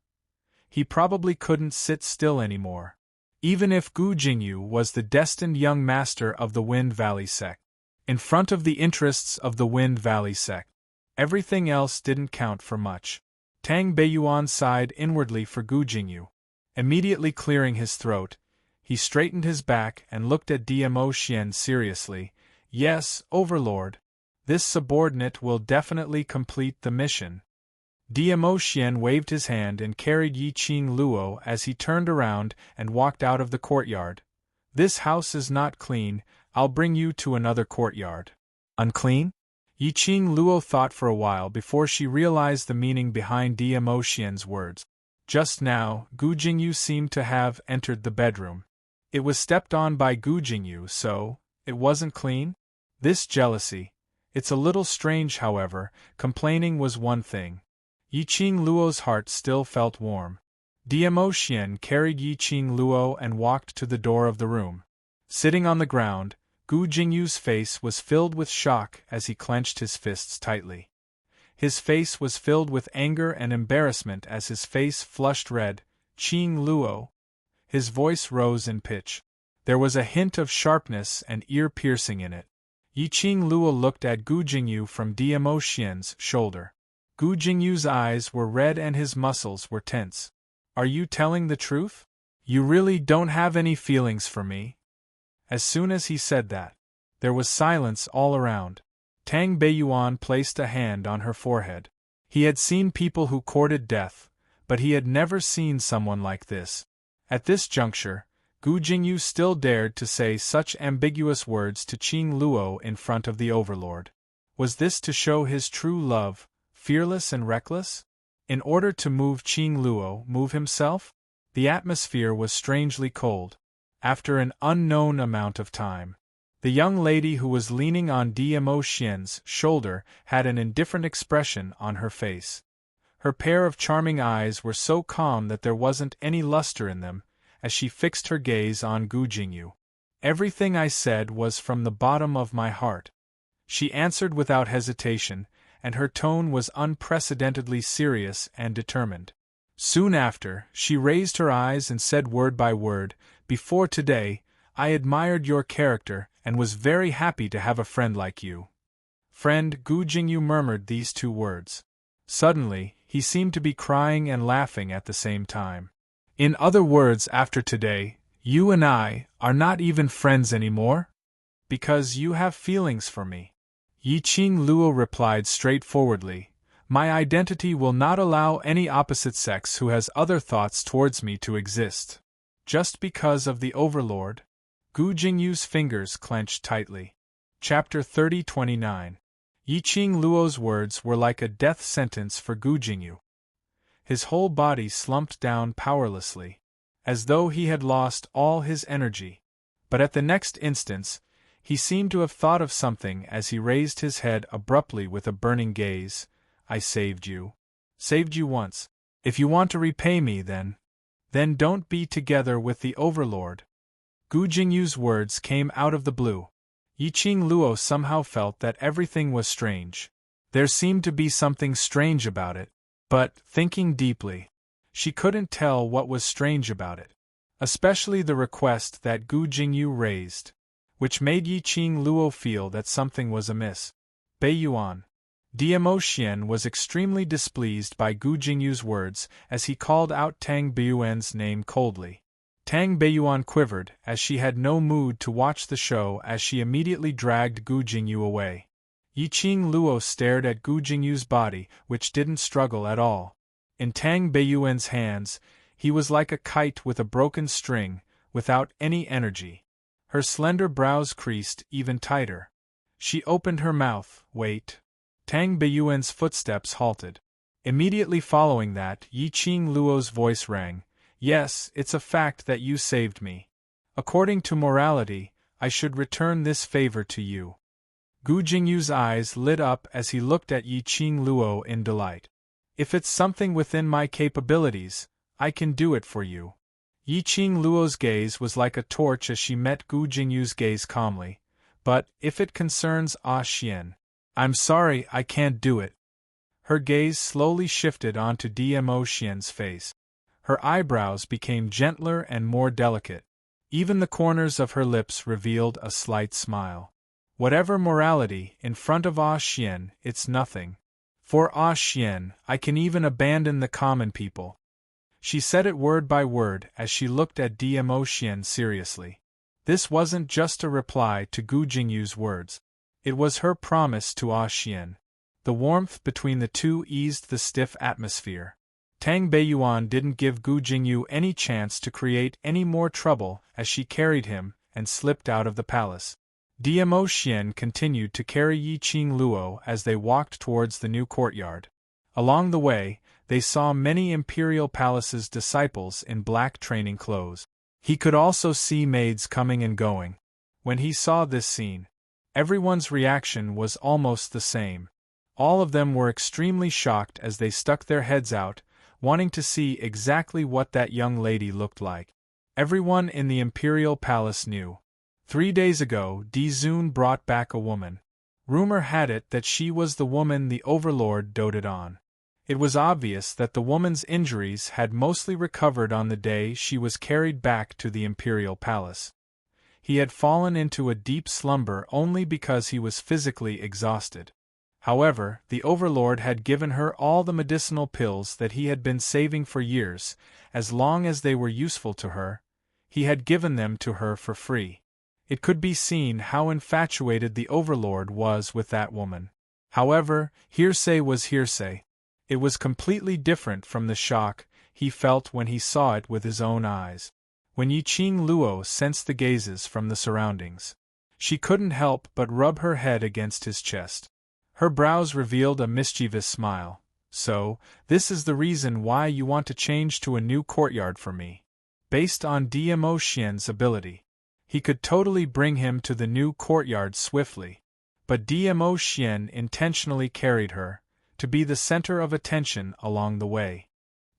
he probably couldn't sit still anymore. Even if Gu Jingyu was the destined young master of the Wind Valley Sect, in front of the interests of the Wind Valley Sect, everything else didn't count for much. Tang Beiyuan sighed inwardly for Gu Jingyu. Immediately clearing his throat, he straightened his back and looked at Dmo Xian seriously. Yes, Overlord. This subordinate will definitely complete the mission. Dmo Xian waved his hand and carried Yi Qing Luo as he turned around and walked out of the courtyard. This house is not clean, I'll bring you to another courtyard. Unclean? Yi Qing Luo thought for a while before she realized the meaning behind Dmo Xian's words. Just now, Gu Jingyu seemed to have entered the bedroom. It was stepped on by Gu Jingyu, so it wasn't clean? This jealousy. It's a little strange, however. Complaining was one thing. Yi Qing Luo's heart still felt warm. Dmo Xian carried Yi Qing Luo and walked to the door of the room. Sitting on the ground, Gu Jingyu's face was filled with shock as he clenched his fists tightly. His face was filled with anger and embarrassment as his face flushed red. Qing Luo. His voice rose in pitch. There was a hint of sharpness and ear-piercing in it. Yi Qing Luo looked at Gu Jingyu from Dmo Xian's shoulder. Gu Jingyu's eyes were red and his muscles were tense. Are you telling the truth? You really don't have any feelings for me? As soon as he said that, there was silence all around. Tang Beiyuan placed a hand on her forehead. He had seen people who courted death, but he had never seen someone like this. At this juncture, Gu Jingyu still dared to say such ambiguous words to Qing Luo in front of the Overlord. Was this to show his true love, fearless and reckless? In order to move Qing Luo move himself? The atmosphere was strangely cold. After an unknown amount of time, the young lady who was leaning on Dmo Xian's shoulder had an indifferent expression on her face. Her pair of charming eyes were so calm that there wasn't any luster in them, as she fixed her gaze on Gu Jingyu. Everything I said was from the bottom of my heart. She answered without hesitation, and her tone was unprecedentedly serious and determined. Soon after, she raised her eyes and said word by word, "Before today, I admired your character and was very happy to have a friend like you." Friend. Gu Jingyu murmured these two words. Suddenly, he seemed to be crying and laughing at the same time. In other words, after today, you and I are not even friends anymore? Because you have feelings for me. Yi Qing Luo replied straightforwardly, "My identity will not allow any opposite sex who has other thoughts towards me to exist." Just because of the Overlord? Gu Jingyu's fingers clenched tightly. Chapter 30:29. Yi Qing Luo's words were like a death sentence for Gu Jingyu. His whole body slumped down powerlessly, as though he had lost all his energy. But at the next instant, he seemed to have thought of something as he raised his head abruptly with a burning gaze. "I saved you. Saved you once. If you want to repay me, then don't be together with the Overlord. Gu Jingyu's words came out of the blue. Yiqing Luo somehow felt that everything was strange. There seemed to be something strange about it, but, thinking deeply, she couldn't tell what was strange about it. Especially the request that Gu Jingyu raised, which made Yiqing Luo feel that something was amiss. Beiyuan. Dmo Xian was extremely displeased by Gu Jingyu's words as he called out Tang Beiyuan's name coldly. Tang Beiyuan quivered as she had no mood to watch the show as she immediately dragged Gu Jingyu away. Yiqing Luo stared at Gu Jingyu's body, which didn't struggle at all. In Tang Beiyuan's hands, he was like a kite with a broken string, without any energy. Her slender brows creased even tighter. She opened her mouth. Wait. Tang Beiyuan's footsteps halted. Immediately following that, Yiqing Luo's voice rang. Yes, it's a fact that you saved me. According to morality, I should return this favor to you. Gu Jingyu's eyes lit up as he looked at Yiqing Luo in delight. If it's something within my capabilities, I can do it for you. Yiqing Luo's gaze was like a torch as she met Gu Jingyu's gaze calmly. But, if it concerns Xian, I'm sorry, I can't do it. Her gaze slowly shifted onto Dmo Xian's face. Her eyebrows became gentler and more delicate. Even the corners of her lips revealed a slight smile. Whatever morality, in front of Xian, it's nothing. For Xian, I can even abandon the common people. She said it word by word as she looked at Dmo Xian seriously. This wasn't just a reply to Gu Jingyu's words. It was her promise to Xian. The warmth between the two eased the stiff atmosphere. Tang Beiyuan didn't give Gu Jingyu any chance to create any more trouble as she carried him and slipped out of the palace. Dmo Xian continued to carry Yiqing Luo as they walked towards the new courtyard. Along the way, they saw many Imperial Palace's disciples in black training clothes. He could also see maids coming and going. When he saw this scene, everyone's reaction was almost the same. All of them were extremely shocked as they stuck their heads out, wanting to see exactly what that young lady looked like. Everyone in the Imperial Palace knew. 3 days ago, Di Zun brought back a woman. Rumor had it that she was the woman the Overlord doted on. It was obvious that the woman's injuries had mostly recovered on the day she was carried back to the Imperial Palace. He had fallen into a deep slumber only because he was physically exhausted. However, the Overlord had given her all the medicinal pills that he had been saving for years. As long as they were useful to her, he had given them to her for free. It could be seen how infatuated the Overlord was with that woman. However, hearsay was hearsay. It was completely different from the shock he felt when he saw it with his own eyes. When Yiqing Luo sensed the gazes from the surroundings, she couldn't help but rub her head against his chest. Her brows revealed a mischievous smile. So, this is the reason why you want to change to a new courtyard for me. Based on Dmo Xian's ability, he could totally bring him to the new courtyard swiftly. But Dmo Xian intentionally carried her, to be the center of attention along the way.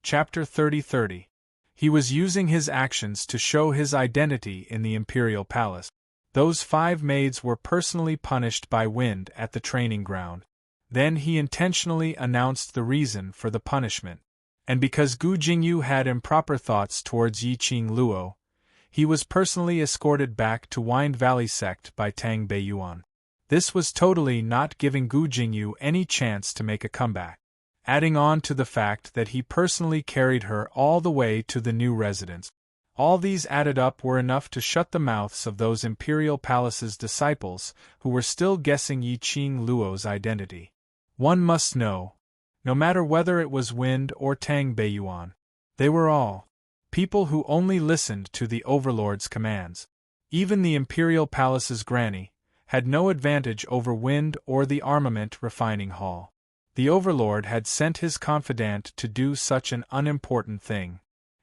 Chapter 30. He was using his actions to show his identity in the Imperial Palace. Those 5 maids were personally punished by wind at the training ground. Then he intentionally announced the reason for the punishment. And because Gu Jingyu had improper thoughts towards Yiqing Luo, he was personally escorted back to Wind Valley Sect by Tang Beiyuan. This was totally not giving Gu Jingyu any chance to make a comeback. Adding on to the fact that he personally carried her all the way to the new residence. All these added up were enough to shut the mouths of those Imperial Palace's disciples who were still guessing Yiqing Luo's identity. One must know, no matter whether it was Wind or Tang Beiyuan, they were all people who only listened to the Overlord's commands. Even the Imperial Palace's granny had no advantage over Wind or the armament refining hall. The Overlord had sent his confidant to do such an unimportant thing.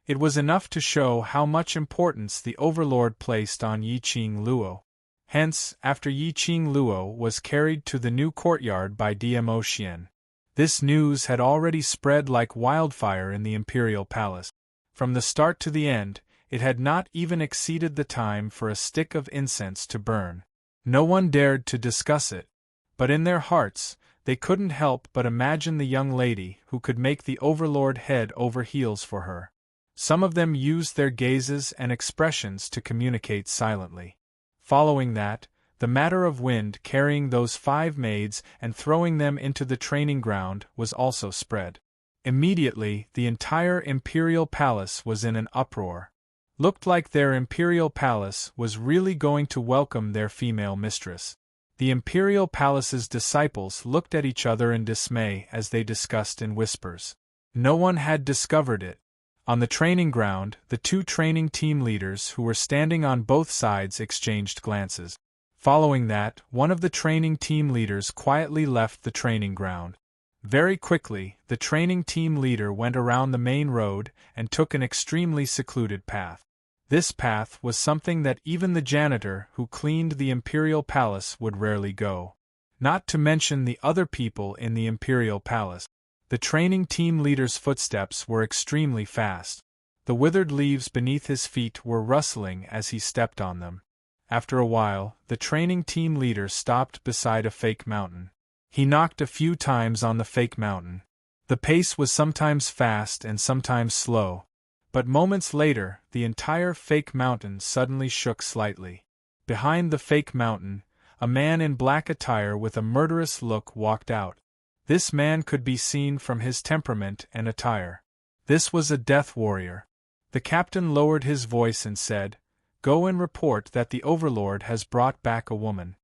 It was enough to show how much importance the Overlord placed on Yiqing Luo. Hence, after Yiqing Luo was carried to the new courtyard by Dmo Xian, This news had already spread like wildfire in the imperial palace. From the start to the end, it had not even exceeded the time for a stick of incense to burn. No one dared to discuss it, but in their hearts, they couldn't help but imagine the young lady who could make the Overlord head over heels for her. Some of them used their gazes and expressions to communicate silently. Following that, the matter of Wind carrying those 5 maids and throwing them into the training ground was also spread. Immediately, the entire imperial palace was in an uproar. Looked like their imperial palace was really going to welcome their female mistress. The imperial palace's disciples looked at each other in dismay as they discussed in whispers. No one had discovered it. On the training ground, the 2 training team leaders who were standing on both sides exchanged glances. Following that, one of the training team leaders quietly left the training ground. Very quickly, the training team leader went around the main road and took an extremely secluded path. This path was something that even the janitor who cleaned the imperial palace would rarely go. Not to mention the other people in the imperial palace. The training team leader's footsteps were extremely fast. The withered leaves beneath his feet were rustling as he stepped on them. After a while, the training team leader stopped beside a fake mountain. He knocked a few times on the fake mountain. The pace was sometimes fast and sometimes slow, but moments later, the entire fake mountain suddenly shook slightly. Behind the fake mountain, a man in black attire with a murderous look walked out. This man could be seen from his temperament and attire. This was a death warrior. The captain lowered his voice and said, "Go and report that the Overlord has brought back a woman."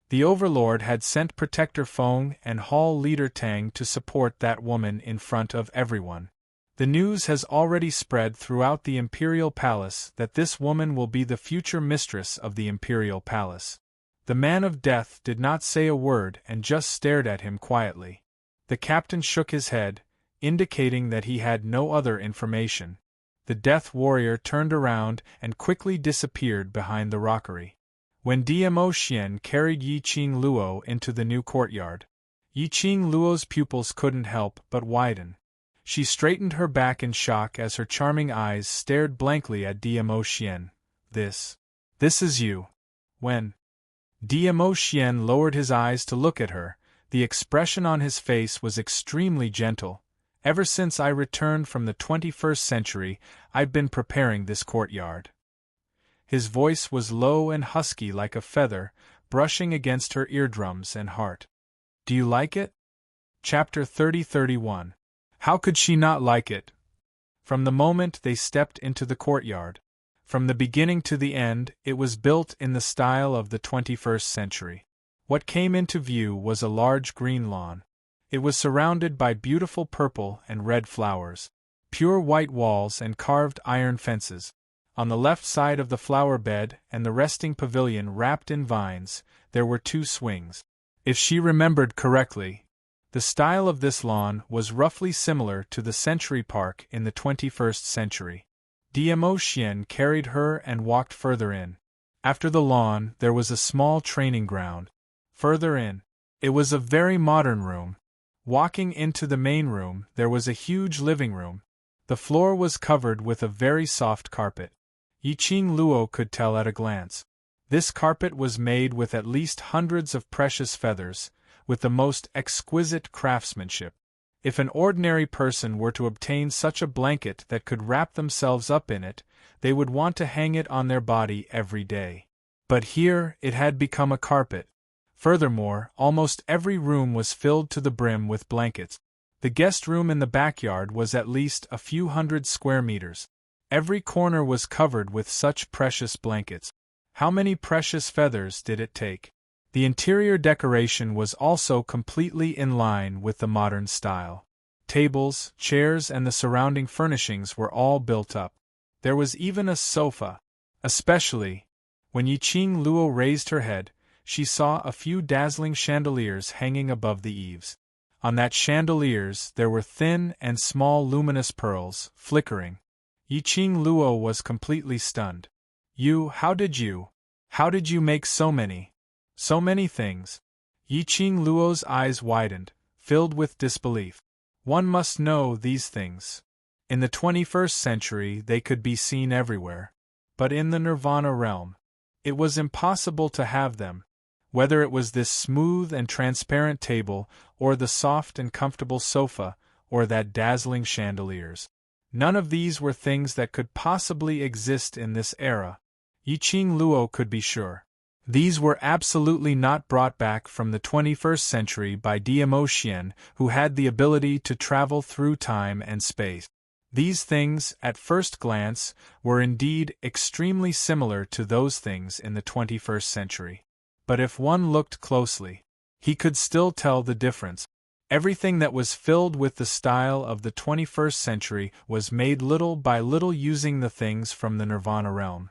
The Overlord had sent Protector Feng and Hall Leader Tang to support that woman in front of everyone. The news has already spread throughout the Imperial Palace that this woman will be the future mistress of the Imperial Palace. The man of death did not say a word and just stared at him quietly. The captain shook his head, indicating that he had no other information. The death warrior turned around and quickly disappeared behind the rockery. When Dmo Xian carried Yiqing Luo into the new courtyard, Yiqing Luo's pupils couldn't help but widen. She straightened her back in shock as her charming eyes stared blankly at Dmo Xian. This is you." When Dmo Xian lowered his eyes to look at her, the expression on his face was extremely gentle. "Ever since I returned from the 21st century, I've been preparing this courtyard." His voice was low and husky like a feather, brushing against her eardrums and heart. "Do you like it?" Chapter 30-31. How could she not like it? From the moment they stepped into the courtyard, from the beginning to the end, it was built in the style of the 21st century. What came into view was a large green lawn. It was surrounded by beautiful purple and red flowers, pure white walls and carved iron fences. On the left side of the flower bed and the resting pavilion wrapped in vines, there were 2 swings. If she remembered correctly, the style of this lawn was roughly similar to the Century Park in the 21st century. Dmo Xian carried her and walked further in. After the lawn, there was a small training ground. Further in, it was a very modern room. Walking into the main room, there was a huge living room. The floor was covered with a very soft carpet. Yiqing Luo could tell at a glance. This carpet was made with at least hundreds of precious feathers, with the most exquisite craftsmanship. If an ordinary person were to obtain such a blanket that could wrap themselves up in it, they would want to hang it on their body every day. But here, it had become a carpet. Furthermore, almost every room was filled to the brim with blankets. The guest room in the backyard was at least a few hundred square meters. Every corner was covered with such precious blankets. How many precious feathers did it take? The interior decoration was also completely in line with the modern style. Tables, chairs and the surrounding furnishings were all built up. There was even a sofa. Especially, when Yiqing Luo raised her head, she saw a few dazzling chandeliers hanging above the eaves. On that chandeliers there were thin and small luminous pearls, flickering. Yiqing Luo was completely stunned. How did you make so many things?" Yiqing Luo's eyes widened, filled with disbelief. One must know these things. In the 21st century they could be seen everywhere. But in the Nirvana realm, it was impossible to have them, whether it was this smooth and transparent table, or the soft and comfortable sofa, or that dazzling chandeliers. None of these were things that could possibly exist in this era. Yiqing Luo could be sure. These were absolutely not brought back from the 21st century by Diamo Xian, who had the ability to travel through time and space. These things, at first glance, were indeed extremely similar to those things in the 21st century. But if one looked closely, he could still tell the difference. Everything that was filled with the style of the 21st century was made little by little using the things from the Nirvana realm.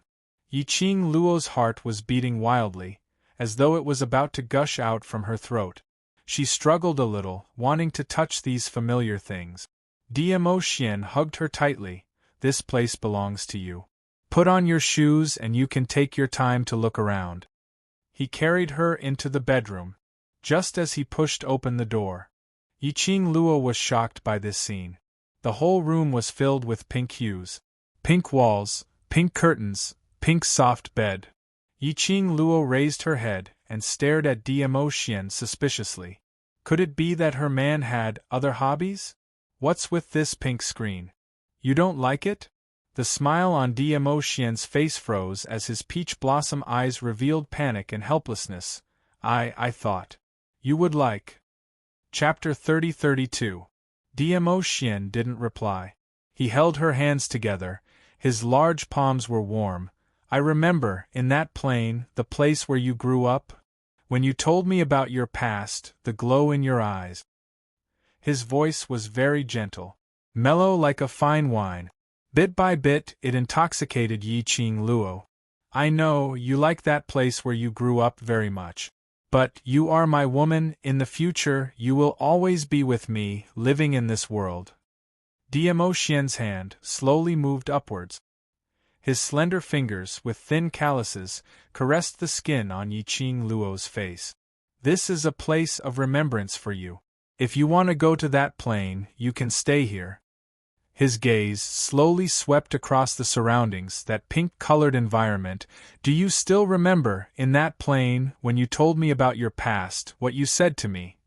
Yiqing Luo's heart was beating wildly, as though it was about to gush out from her throat. She struggled a little, wanting to touch these familiar things. Diamo Xian hugged her tightly. This place belongs to you. Put on your shoes and you can take your time to look around. He carried her into the bedroom. Just as he pushed open the door, Yiqing Luo was shocked by this scene. The whole room was filled with pink hues. Pink walls, pink curtains, pink soft bed. Yiqing Luo raised her head and stared at Diamo Xian suspiciously. Could it be that her man had other hobbies? What's with this pink screen? You don't like it? The smile on Diamo Xian's face froze as his peach blossom eyes revealed panic and helplessness. I thought you would like. Chapter 30-32. Diamo Xian didn't reply. He held her hands together. His large palms were warm. I remember, in that plane, the place where you grew up, when you told me about your past, the glow in your eyes. His voice was very gentle, mellow like a fine wine. Bit by bit, it intoxicated Yiqing Luo. I know you like that place where you grew up very much. But you are my woman. In the future, you will always be with me, living in this world. Diamo Xian's hand slowly moved upwards. His slender fingers, with thin calluses, caressed the skin on Yiqing Luo's face. This is a place of remembrance for you. If you want to go to that plane, you can stay here. His gaze slowly swept across the surroundings, that pink-colored environment. Do you still remember, in that plane, when you told me about your past, what you said to me?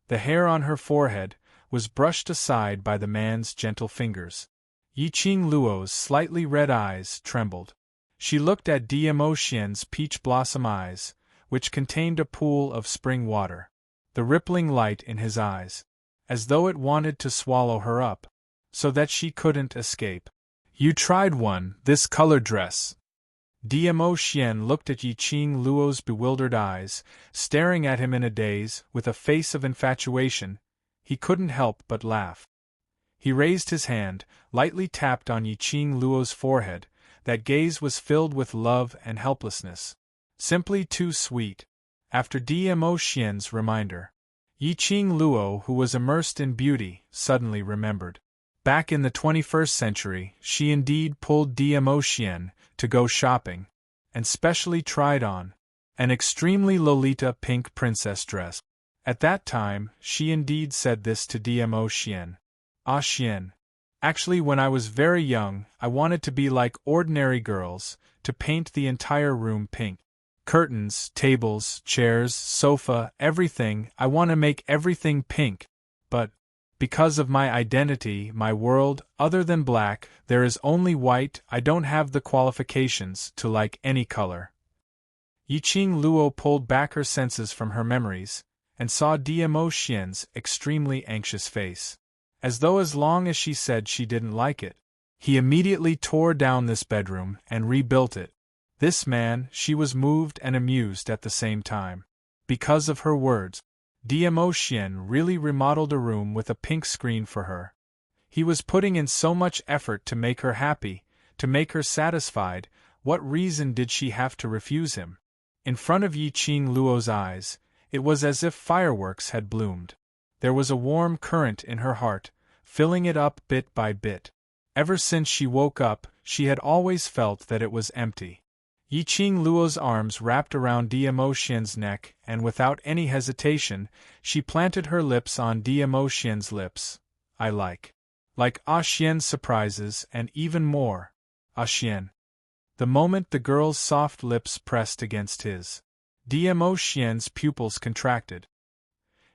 The hair on her forehead was brushed aside by the man's gentle fingers. Yiqing Luo's slightly red eyes trembled. She looked at Diamo Xian's peach blossom eyes, which contained a pool of spring water. The rippling light in his eyes, as though it wanted to swallow her up, so that she couldn't escape. You tried this color dress. Diamo Xian looked at Yiqing Luo's bewildered eyes, staring at him in a daze, with a face of infatuation. He couldn't help but laugh. He raised his hand, lightly tapped on Yiqing Luo's forehead. That gaze was filled with love and helplessness. Simply too sweet. After Diamo Xian's reminder, Yiqing Luo, who was immersed in beauty, suddenly remembered. Back in the 21st century, she indeed pulled Diamo Xian to go shopping, and specially tried on an extremely Lolita pink princess dress. At that time, she indeed said this to Diamo Xian. Ah Xian. Actually, when I was very young, I wanted to be like ordinary girls, to paint the entire room pink. Curtains, tables, chairs, sofa, everything, I want to make everything pink. But, because of my identity, my world, other than black, there is only white. I don't have the qualifications to like any color. Yiqing Luo pulled back her senses from her memories, and saw Diamo Xian's extremely anxious face. As though as long as she said she didn't like it, he immediately tore down this bedroom and rebuilt it. This man, she was moved and amused at the same time. Because of her words, Diamo Xian really remodeled a room with a pink screen for her. He was putting in so much effort to make her happy, to make her satisfied. What reason did she have to refuse him? In front of Yiqing Luo's eyes, it was as if fireworks had bloomed. There was a warm current in her heart, filling it up bit by bit. Ever since she woke up, she had always felt that it was empty. Yiqing Luo's arms wrapped around Diamo Xian's neck, and without any hesitation, she planted her lips on Diamo Xian's lips. I like Ah Xian's surprises, and even more. Ah Xian. The moment the girl's soft lips pressed against his, Diamo Xian's pupils contracted.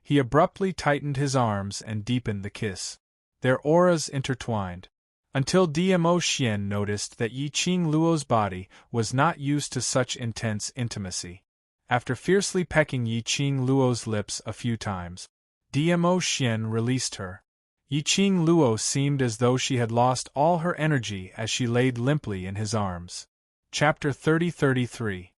He abruptly tightened his arms and deepened the kiss. Their auras intertwined, until Diamo Xian noticed that Yiqing Luo's body was not used to such intense intimacy. After fiercely pecking Yiqing Luo's lips a few times, Diamo Xian released her. Yiqing Luo seemed as though she had lost all her energy as she laid limply in his arms. Chapter 30-33.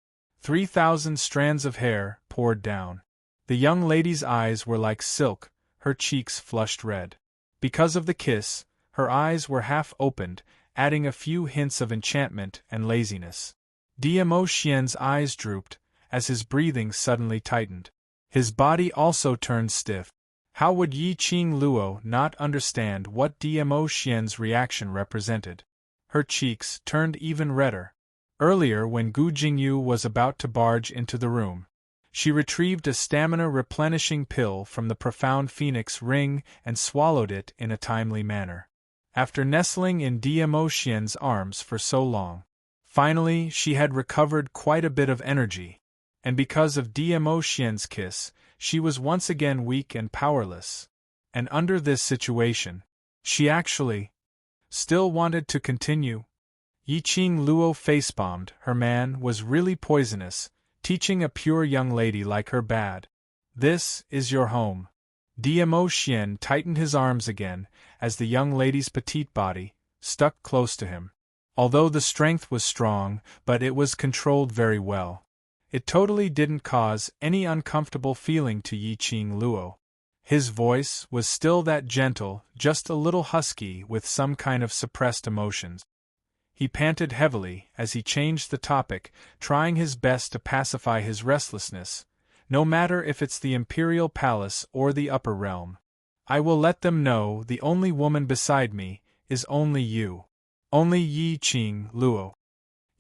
3,000 strands of hair poured down. The young lady's eyes were like silk, her cheeks flushed red. Because of the kiss, her eyes were half opened, adding a few hints of enchantment and laziness. Diamo Xian's eyes drooped, as his breathing suddenly tightened. His body also turned stiff. How would Yiqing Luo not understand what Diamo Xian's reaction represented? Her cheeks turned even redder. Earlier, when Gu Jingyu was about to barge into the room, she retrieved a stamina-replenishing pill from the profound phoenix ring and swallowed it in a timely manner. After nestling in Diamo Xian's arms for so long, finally she had recovered quite a bit of energy, and because of Diamo Xian's kiss, she was once again weak and powerless. And under this situation, she actually still wanted to continue. Yiqing Luo facepalmed. Her man was really poisonous, teaching a pure young lady like her bad. This is your home. Diamo Xian tightened his arms again, as the young lady's petite body stuck close to him. Although the strength was strong, but it was controlled very well. It totally didn't cause any uncomfortable feeling to Yiqing Luo. His voice was still that gentle, just a little husky with some kind of suppressed emotions. He panted heavily as he changed the topic, trying his best to pacify his restlessness. No matter if it's the Imperial Palace or the Upper Realm. I will let them know the only woman beside me is only you. Only Yiqing Luo.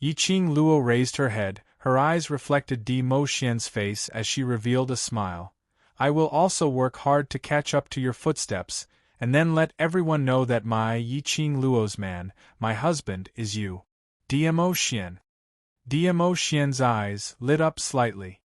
Yiqing Luo raised her head, her eyes reflected Diamo Xian's face as she revealed a smile. I will also work hard to catch up to your footsteps, and then let everyone know that my Yiqing Luo's man, my husband, is you. Diamo Xian. Diamo Xian's eyes lit up slightly.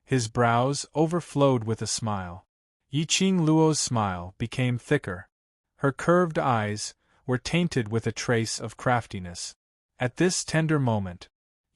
His brows overflowed with a smile. Yiqing Luo's smile became thicker. Her curved eyes were tainted with a trace of craftiness. At this tender moment,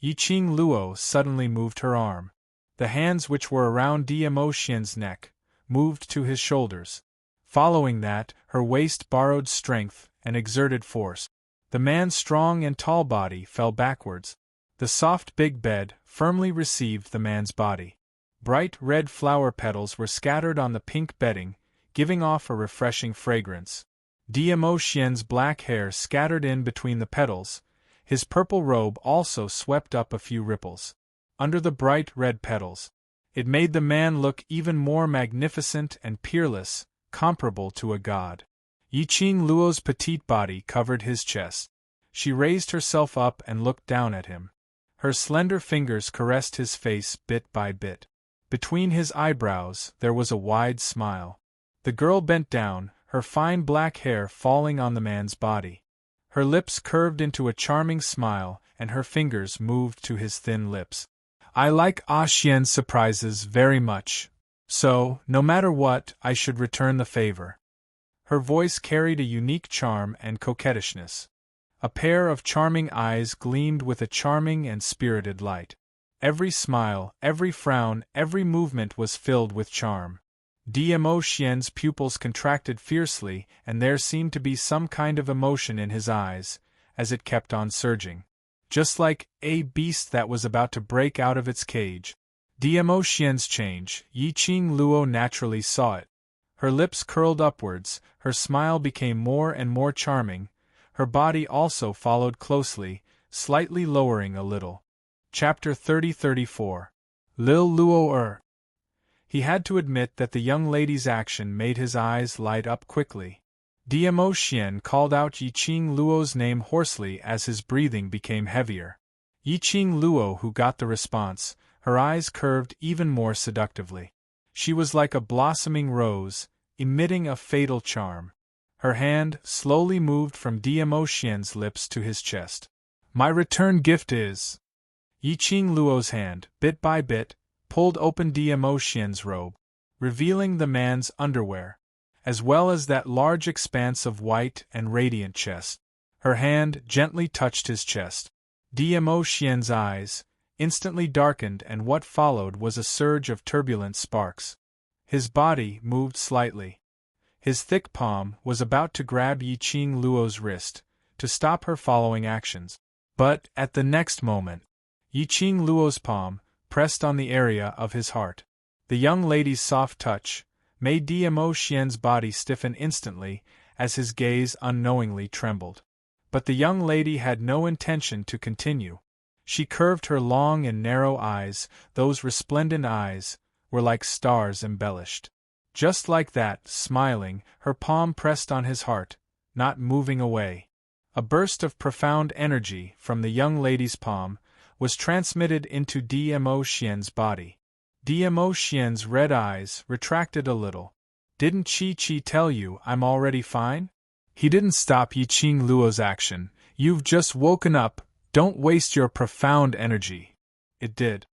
Yiqing Luo suddenly moved her arm. The hands which were around Diamo Xian's neck moved to his shoulders. Following that, her waist borrowed strength and exerted force. The man's strong and tall body fell backwards. The soft big bed firmly received the man's body. Bright red flower petals were scattered on the pink bedding, giving off a refreshing fragrance. Diamo Xian's black hair scattered in between the petals. His purple robe also swept up a few ripples. Under the bright red petals, it made the man look even more magnificent and peerless, comparable to a god. Yiqing Luo's petite body covered his chest. She raised herself up and looked down at him. Her slender fingers caressed his face bit by bit. Between his eyebrows there was a wide smile. The girl bent down, her fine black hair falling on the man's body. Her lips curved into a charming smile, and her fingers moved to his thin lips. I like Ah Xian's surprises very much. So, no matter what, I should return the favor. Her voice carried a unique charm and coquettishness. A pair of charming eyes gleamed with a charming and spirited light. Every smile, every frown, every movement was filled with charm. Diamo Xian's pupils contracted fiercely, and there seemed to be some kind of emotion in his eyes, as it kept on surging. Just like a beast that was about to break out of its cage. Diamo Xian's change, Yiqing Luo naturally saw it. Her lips curled upwards, her smile became more and more charming, her body also followed closely, slightly lowering a little. Chapter 30-34. Lil Luo. He had to admit that the young lady's action made his eyes light up quickly. Diamo Xian called out Yiqing Luo's name hoarsely as his breathing became heavier. Yiqing Luo, who got the response, her eyes curved even more seductively. She was like a blossoming rose, emitting a fatal charm. Her hand slowly moved from Dmo Xian's lips to his chest. My return gift is. Yiqing Luo's hand, bit by bit, pulled open Dmo Xian's robe, revealing the man's underwear, as well as that large expanse of white and radiant chest. Her hand gently touched his chest. Dmo Xian's eyes instantly darkened, and what followed was a surge of turbulent sparks. His body moved slightly. His thick palm was about to grab Yiqing Luo's wrist, to stop her following actions. But, at the next moment, Yiqing Luo's palm pressed on the area of his heart. The young lady's soft touch made Dmo Xian's body stiffen instantly as his gaze unknowingly trembled. But the young lady had no intention to continue. She curved her long and narrow eyes. Those resplendent eyes were like stars embellished. Just like that, smiling, her palm pressed on his heart, not moving away. A burst of profound energy from the young lady's palm was transmitted into Dmo Xian's body. Dmo Xian's red eyes retracted a little. Didn't Chi tell you I'm already fine? He didn't stop Yiqing Luo's action. You've just woken up, don't waste your profound energy. It did.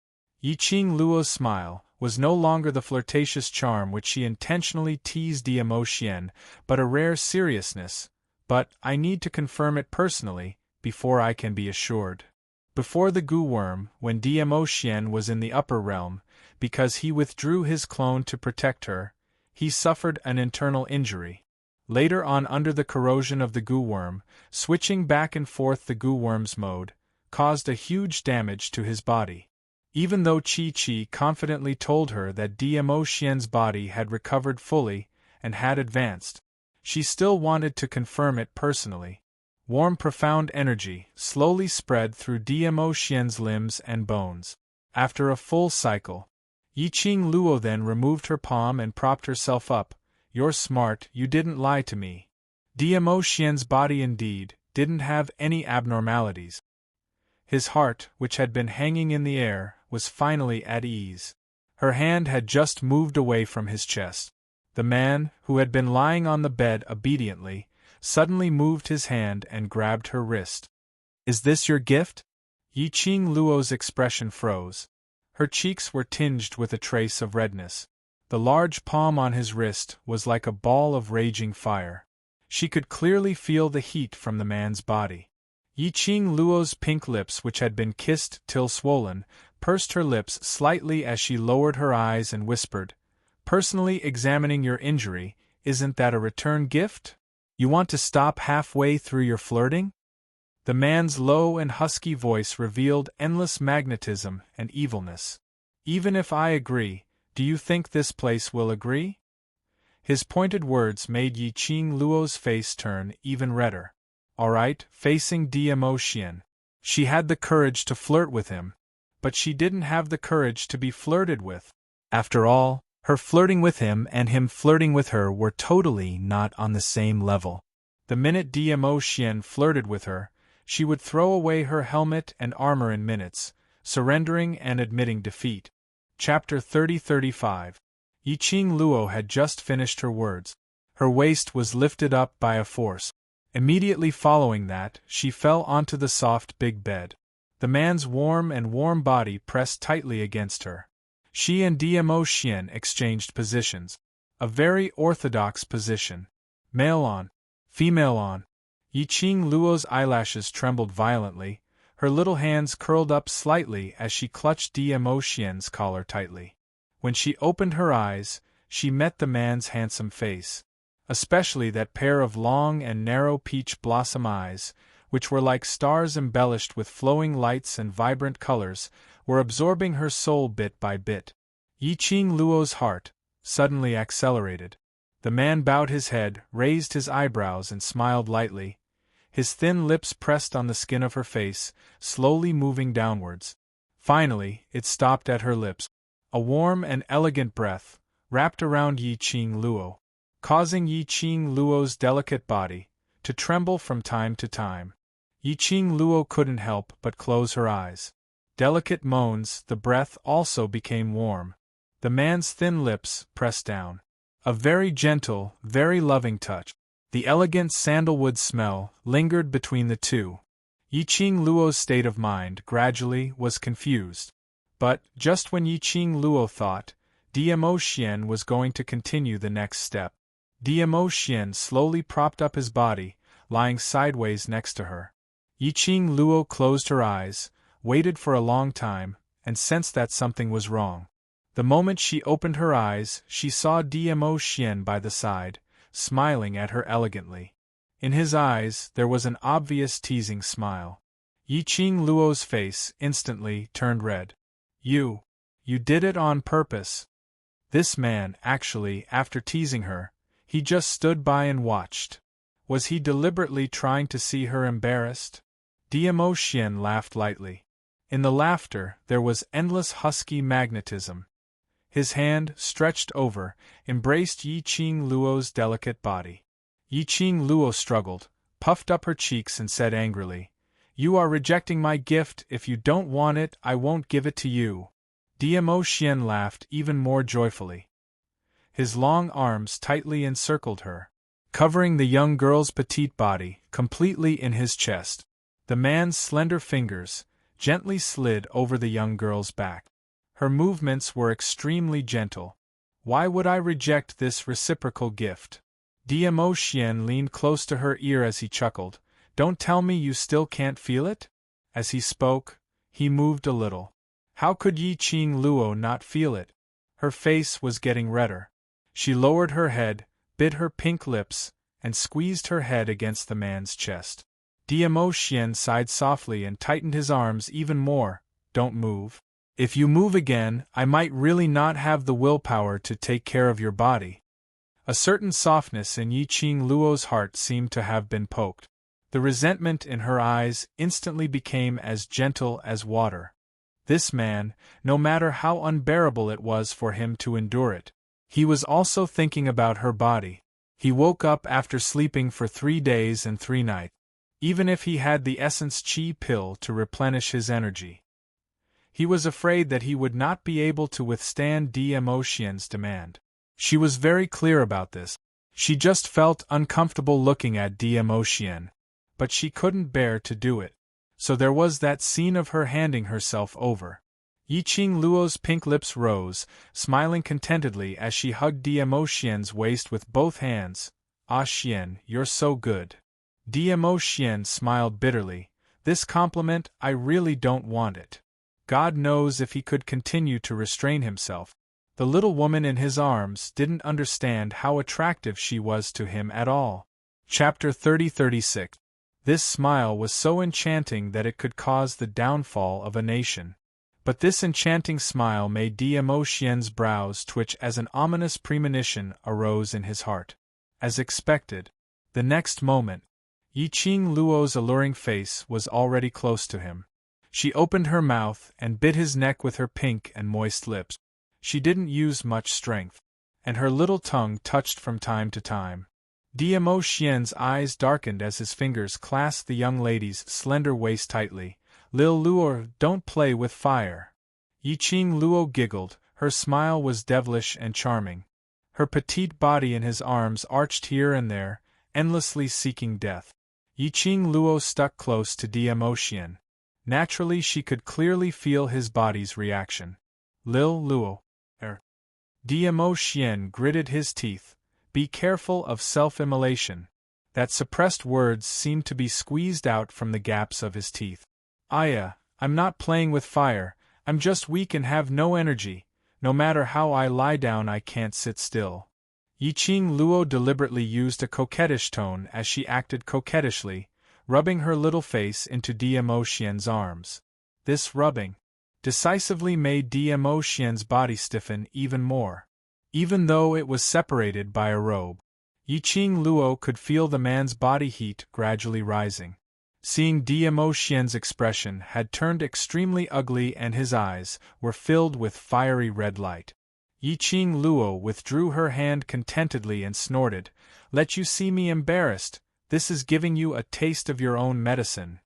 Yiqing Luo's smile was no longer the flirtatious charm which she intentionally teased Dmo Xian, but a rare seriousness. But I need to confirm it personally, before I can be assured. Before the goo worm, when Dmo Xian was in the upper realm, because he withdrew his clone to protect her, he suffered an internal injury. Later on, under the corrosion of the goo worm, switching back and forth the goo worm's mode, caused a huge damage to his body. Even though Chi confidently told her that Dmo Xian's body had recovered fully and had advanced, she still wanted to confirm it personally. Warm, profound energy slowly spread through Dmo Xian's limbs and bones. After a full cycle, Yiqing Luo then removed her palm and propped herself up. You're smart, you didn't lie to me. Dmo Xian's body indeed didn't have any abnormalities. His heart, which had been hanging in the air, was finally at ease. Her hand had just moved away from his chest. The man, who had been lying on the bed obediently, suddenly moved his hand and grabbed her wrist. Is this your gift? Yiqing Luo's expression froze. Her cheeks were tinged with a trace of redness. The large palm on his wrist was like a ball of raging fire. She could clearly feel the heat from the man's body. Yiqing Luo's pink lips, which had been kissed till swollen, pursed her lips slightly as she lowered her eyes and whispered, Personally examining your injury, isn't that a return gift? You want to stop halfway through your flirting? The man's low and husky voice revealed endless magnetism and evilness. Even if I agree, do you think this place will agree? His pointed words made Yiqing Luo's face turn even redder. All right, facing Dmo Xian. She had the courage to flirt with him, but she didn't have the courage to be flirted with. After all, her flirting with him and him flirting with her were totally not on the same level. The minute Dmo Xian flirted with her, she would throw away her helmet and armor in minutes, surrendering and admitting defeat. Chapter 30-35. Yiqing Luo had just finished her words. Her waist was lifted up by a force. Immediately following that, she fell onto the soft big bed. The man's warm body pressed tightly against her. She and Dmo Xian exchanged positions. A very orthodox position. Male on, female on. Yiqing Luo's eyelashes trembled violently. Her little hands curled up slightly as she clutched Dmo Xian's collar tightly. When she opened her eyes, she met the man's handsome face. Especially that pair of long and narrow peach blossom eyes, which were like stars embellished with flowing lights and vibrant colors, were absorbing her soul bit by bit. Yiqing Luo's heart suddenly accelerated. The man bowed his head, raised his eyebrows and smiled lightly. His thin lips pressed on the skin of her face, slowly moving downwards. Finally, it stopped at her lips. A warm and elegant breath wrapped around Yiqing Luo, causing Yiqing Luo's delicate body to tremble from time to time. Yiqing Luo couldn't help but close her eyes. Delicate moans, the breath also became warm. The man's thin lips pressed down. A very gentle, very loving touch. The elegant sandalwood smell lingered between the two. Yiqing Luo's state of mind gradually was confused. But, just when Yiqing Luo thought Dmo Xian was going to continue the next step, Dmo Xian slowly propped up his body, lying sideways next to her. Yiqing Luo closed her eyes, waited for a long time, and sensed that something was wrong. The moment she opened her eyes, she saw Dmo Xian by the side, smiling at her elegantly. In his eyes there was an obvious teasing smile. Yiqing Luo's face instantly turned red. You did it on purpose. This man, actually, after teasing her, he just stood by and watched. Was he deliberately trying to see her embarrassed? Dmo Xian laughed lightly. In the laughter there was endless husky magnetism. His hand, stretched over, embraced Yiqing Luo's delicate body. Yiqing Luo struggled, puffed up her cheeks and said angrily, "You are rejecting my gift. If you don't want it, I won't give it to you." Dmo Xian laughed even more joyfully. His long arms tightly encircled her, covering the young girl's petite body completely in his chest. The man's slender fingers gently slid over the young girl's back. Her movements were extremely gentle. Why would I reject this reciprocal gift? Dmo Xian leaned close to her ear as he chuckled. Don't tell me you still can't feel it? As he spoke, he moved a little. How could Yiqing Luo not feel it? Her face was getting redder. She lowered her head, bit her pink lips, and squeezed her head against the man's chest. Dmo Xian sighed softly and tightened his arms even more. Don't move. If you move again, I might really not have the willpower to take care of your body. A certain softness in Yiqing Luo's heart seemed to have been poked. The resentment in her eyes instantly became as gentle as water. This man, no matter how unbearable it was for him to endure it, he was also thinking about her body. He woke up after sleeping for 3 days and 3 nights. Even if he had the essence chi pill to replenish his energy, he was afraid that he would not be able to withstand Dmo Xian's demand. She was very clear about this. She just felt uncomfortable looking at Dmo Xian, but she couldn't bear to do it. So there was that scene of her handing herself over. Yiqing Luo's pink lips rose, smiling contentedly as she hugged Dmo Xian's waist with both hands. Ah Xian, you're so good. Dmo Xian smiled bitterly. This compliment, I really don't want it. God knows if he could continue to restrain himself. The little woman in his arms didn't understand how attractive she was to him at all. Chapter 30-36. This smile was so enchanting that it could cause the downfall of a nation. But this enchanting smile made Dmo Xian's brows twitch as an ominous premonition arose in his heart. As expected, the next moment, Yiqing Luo's alluring face was already close to him. She opened her mouth and bit his neck with her pink and moist lips. She didn't use much strength, and her little tongue touched from time to time. Dmo Xian's eyes darkened as his fingers clasped the young lady's slender waist tightly. Lil Luo, don't play with fire. Yiqing Luo giggled, her smile was devilish and charming. Her petite body in his arms arched here and there, endlessly seeking death. Yiqing Luo stuck close to Dmo Xian. Naturally she could clearly feel his body's reaction. Lil Luo. Dmo Xian gritted his teeth. Be careful of self-immolation. That suppressed words seemed to be squeezed out from the gaps of his teeth. Aya, I'm not playing with fire, I'm just weak and have no energy. No matter how I lie down I can't sit still. Yiqing Luo deliberately used a coquettish tone as she acted coquettishly, rubbing her little face into Dmo Xian's arms. This rubbing decisively made Dmo Xian's body stiffen even more. Even though it was separated by a robe, Yiqing Luo could feel the man's body heat gradually rising. Seeing Dmo Xian's expression had turned extremely ugly and his eyes were filled with fiery red light. Yiqing Luo withdrew her hand contentedly and snorted, "Let you see me embarrassed, this is giving you a taste of your own medicine."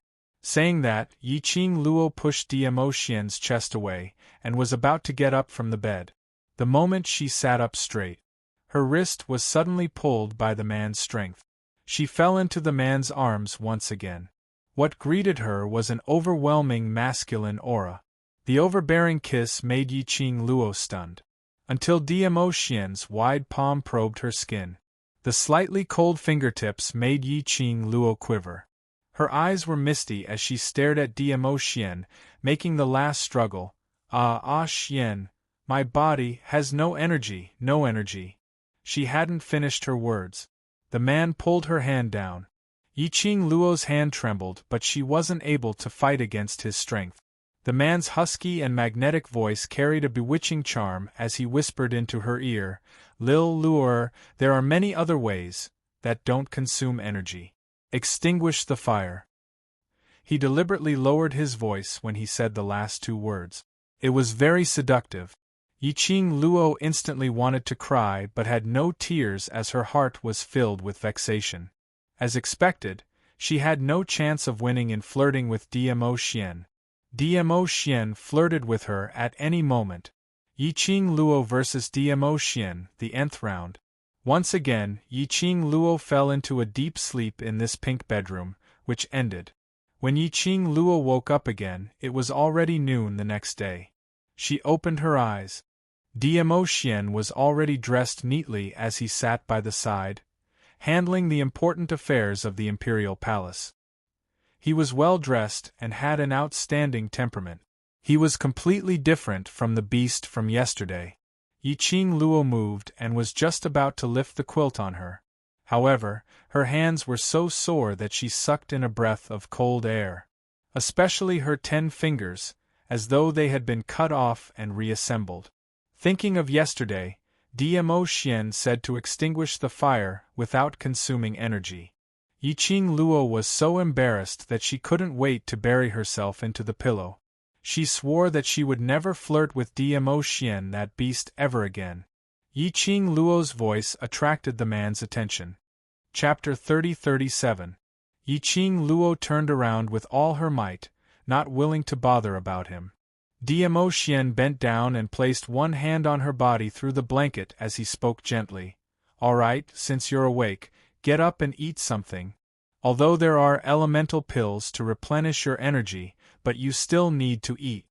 Saying that, Yi Qing Luo pushed Diamo Xian's chest away, and was about to get up from the bed. The moment she sat up straight, her wrist was suddenly pulled by the man's strength. She fell into the man's arms once again. What greeted her was an overwhelming masculine aura. The overbearing kiss made Yi Qing Luo stunned, until Diamo Xian's wide palm probed her skin. The slightly cold fingertips made Yi Qing Luo quiver. Her eyes were misty as she stared at Diamo Xian, making the last struggle. Xian, my body has no energy, no energy. She hadn't finished her words. The man pulled her hand down. Yi Qing Luo's hand trembled, but she wasn't able to fight against his strength. The man's husky and magnetic voice carried a bewitching charm as he whispered into her ear, Lil Luor, there are many other ways that don't consume energy. Extinguish the fire. He deliberately lowered his voice when he said the last two words. It was very seductive. Yi Qing Luo instantly wanted to cry but had no tears as her heart was filled with vexation. As expected, she had no chance of winning in flirting with Diamo Xian. Diamo Xian flirted with her at any moment. Yi Qing Luo versus Diamo Xian, the nth round. Once again, Yi Qing Luo fell into a deep sleep in this pink bedroom, which ended. When Yi Qing Luo woke up again, it was already noon the next day. She opened her eyes. Diamo Xian was already dressed neatly as he sat by the side, handling the important affairs of the imperial palace. He was well dressed and had an outstanding temperament. He was completely different from the beast from yesterday. Yi Qing Luo moved and was just about to lift the quilt on her. However, her hands were so sore that she sucked in a breath of cold air. Especially her 10 fingers, as though they had been cut off and reassembled. Thinking of yesterday, Diamo Xian said to extinguish the fire without consuming energy. Yi Qing Luo was so embarrassed that she couldn't wait to bury herself into the pillow. She swore that she would never flirt with Diamo Xian, that beast, ever again. Yi Qing Luo's voice attracted the man's attention. Chapter 30-37. Yi Qing Luo turned around with all her might, not willing to bother about him. Diamo Xian bent down and placed one hand on her body through the blanket as he spoke gently. All right, since you're awake, get up and eat something. Although there are elemental pills to replenish your energy, but you still need to eat.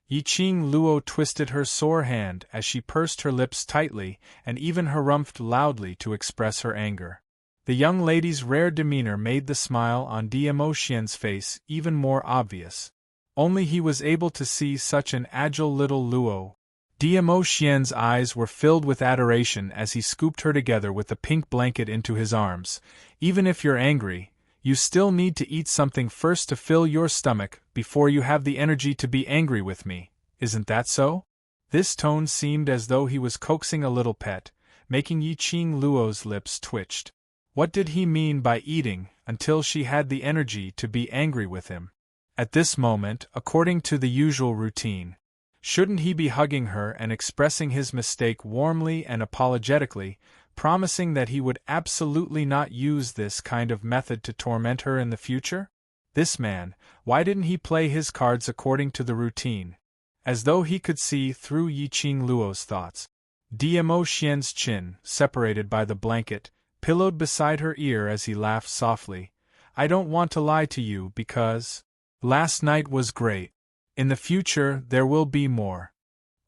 Yi Qing Luo twisted her sore hand as she pursed her lips tightly and even harumphed loudly to express her anger. The young lady's rare demeanor made the smile on Diamo Xian's face even more obvious. Only he was able to see such an agile little Luo. Diamo Xian's eyes were filled with adoration as he scooped her together with the pink blanket into his arms. Even if you're angry, you still need to eat something first to fill your stomach before you have the energy to be angry with me, isn't that so? This tone seemed as though he was coaxing a little pet, making Yi Qing Luo's lips twitched. What did he mean by eating until she had the energy to be angry with him? At this moment, according to the usual routine, shouldn't he be hugging her and expressing his mistake warmly and apologetically, promising that he would absolutely not use this kind of method to torment her in the future? This man, why didn't he play his cards according to the routine? As though he could see through Yi Qing Luo's thoughts. Diamo Xian's chin, separated by the blanket, pillowed beside her ear as he laughed softly. I don't want to lie to you because last night was great. In the future there will be more.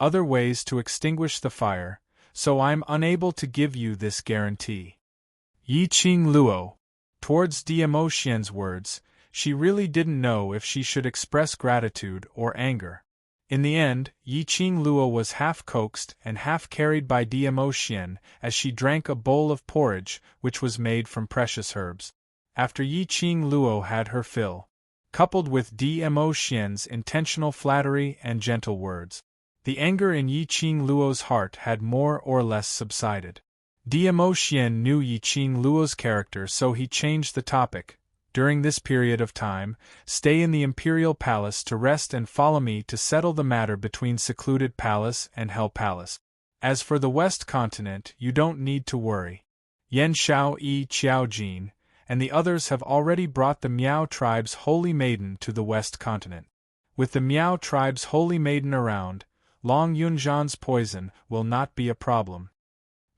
Other ways to extinguish the fire, so I'm unable to give you this guarantee. Yi Qing Luo. Towards Diamo Xian's words, she really didn't know if she should express gratitude or anger. In the end, Yi Qing Luo was half coaxed and half carried by Diamo Xian as she drank a bowl of porridge which was made from precious herbs. After Yi Qing Luo had her fill, coupled with Diamo Xian's intentional flattery and gentle words, the anger in Yi Qing Luo's heart had more or less subsided. Diamo Xian knew Yi Qing Luo's character, so he changed the topic. During this period of time, stay in the imperial palace to rest and follow me to settle the matter between Secluded Palace and Hell Palace. As for the West Continent, you don't need to worry. Yan Shao Yi Qiao Jin, and the others have already brought the Miao tribe's holy maiden to the West Continent. With the Miao tribe's holy maiden around, Long Yunzhan's poison will not be a problem.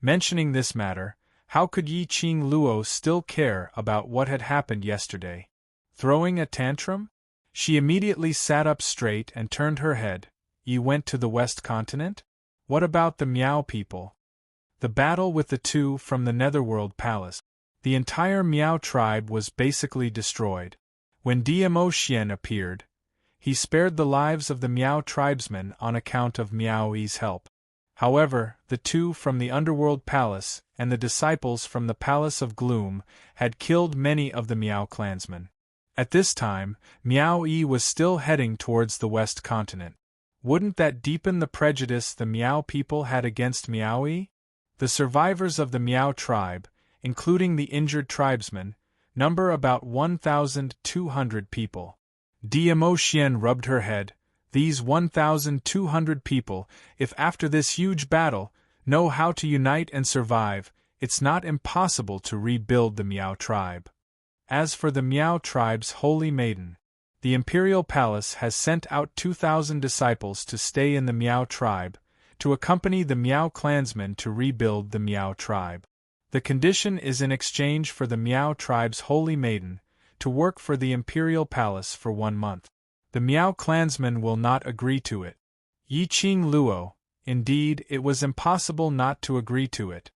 Mentioning this matter, how could Yi Qing Luo still care about what had happened yesterday? Throwing a tantrum? She immediately sat up straight and turned her head. You went to the West Continent? What about the Miao people? The battle with the two from the Netherworld Palace. The entire Miao tribe was basically destroyed. When Dmo Xian appeared, he spared the lives of the Miao tribesmen on account of Miao Yi's help. However, the two from the Underworld Palace and the disciples from the Palace of Gloom had killed many of the Miao clansmen. At this time, Miao Yi was still heading towards the West Continent. Wouldn't that deepen the prejudice the Miao people had against Miao Yi? The survivors of the Miao tribe, including the injured tribesmen, number about 1,200 people. Dmo Xian rubbed her head. These 1,200 people, if after this huge battle, know how to unite and survive, it's not impossible to rebuild the Miao tribe. As for the Miao tribe's holy maiden, the imperial palace has sent out 2,000 disciples to stay in the Miao tribe, to accompany the Miao clansmen to rebuild the Miao tribe. The condition is in exchange for the Miao tribe's holy maiden, to work for the imperial palace for 1 month. The Miao clansmen will not agree to it. Yi Qing Luo, indeed, it was impossible not to agree to it.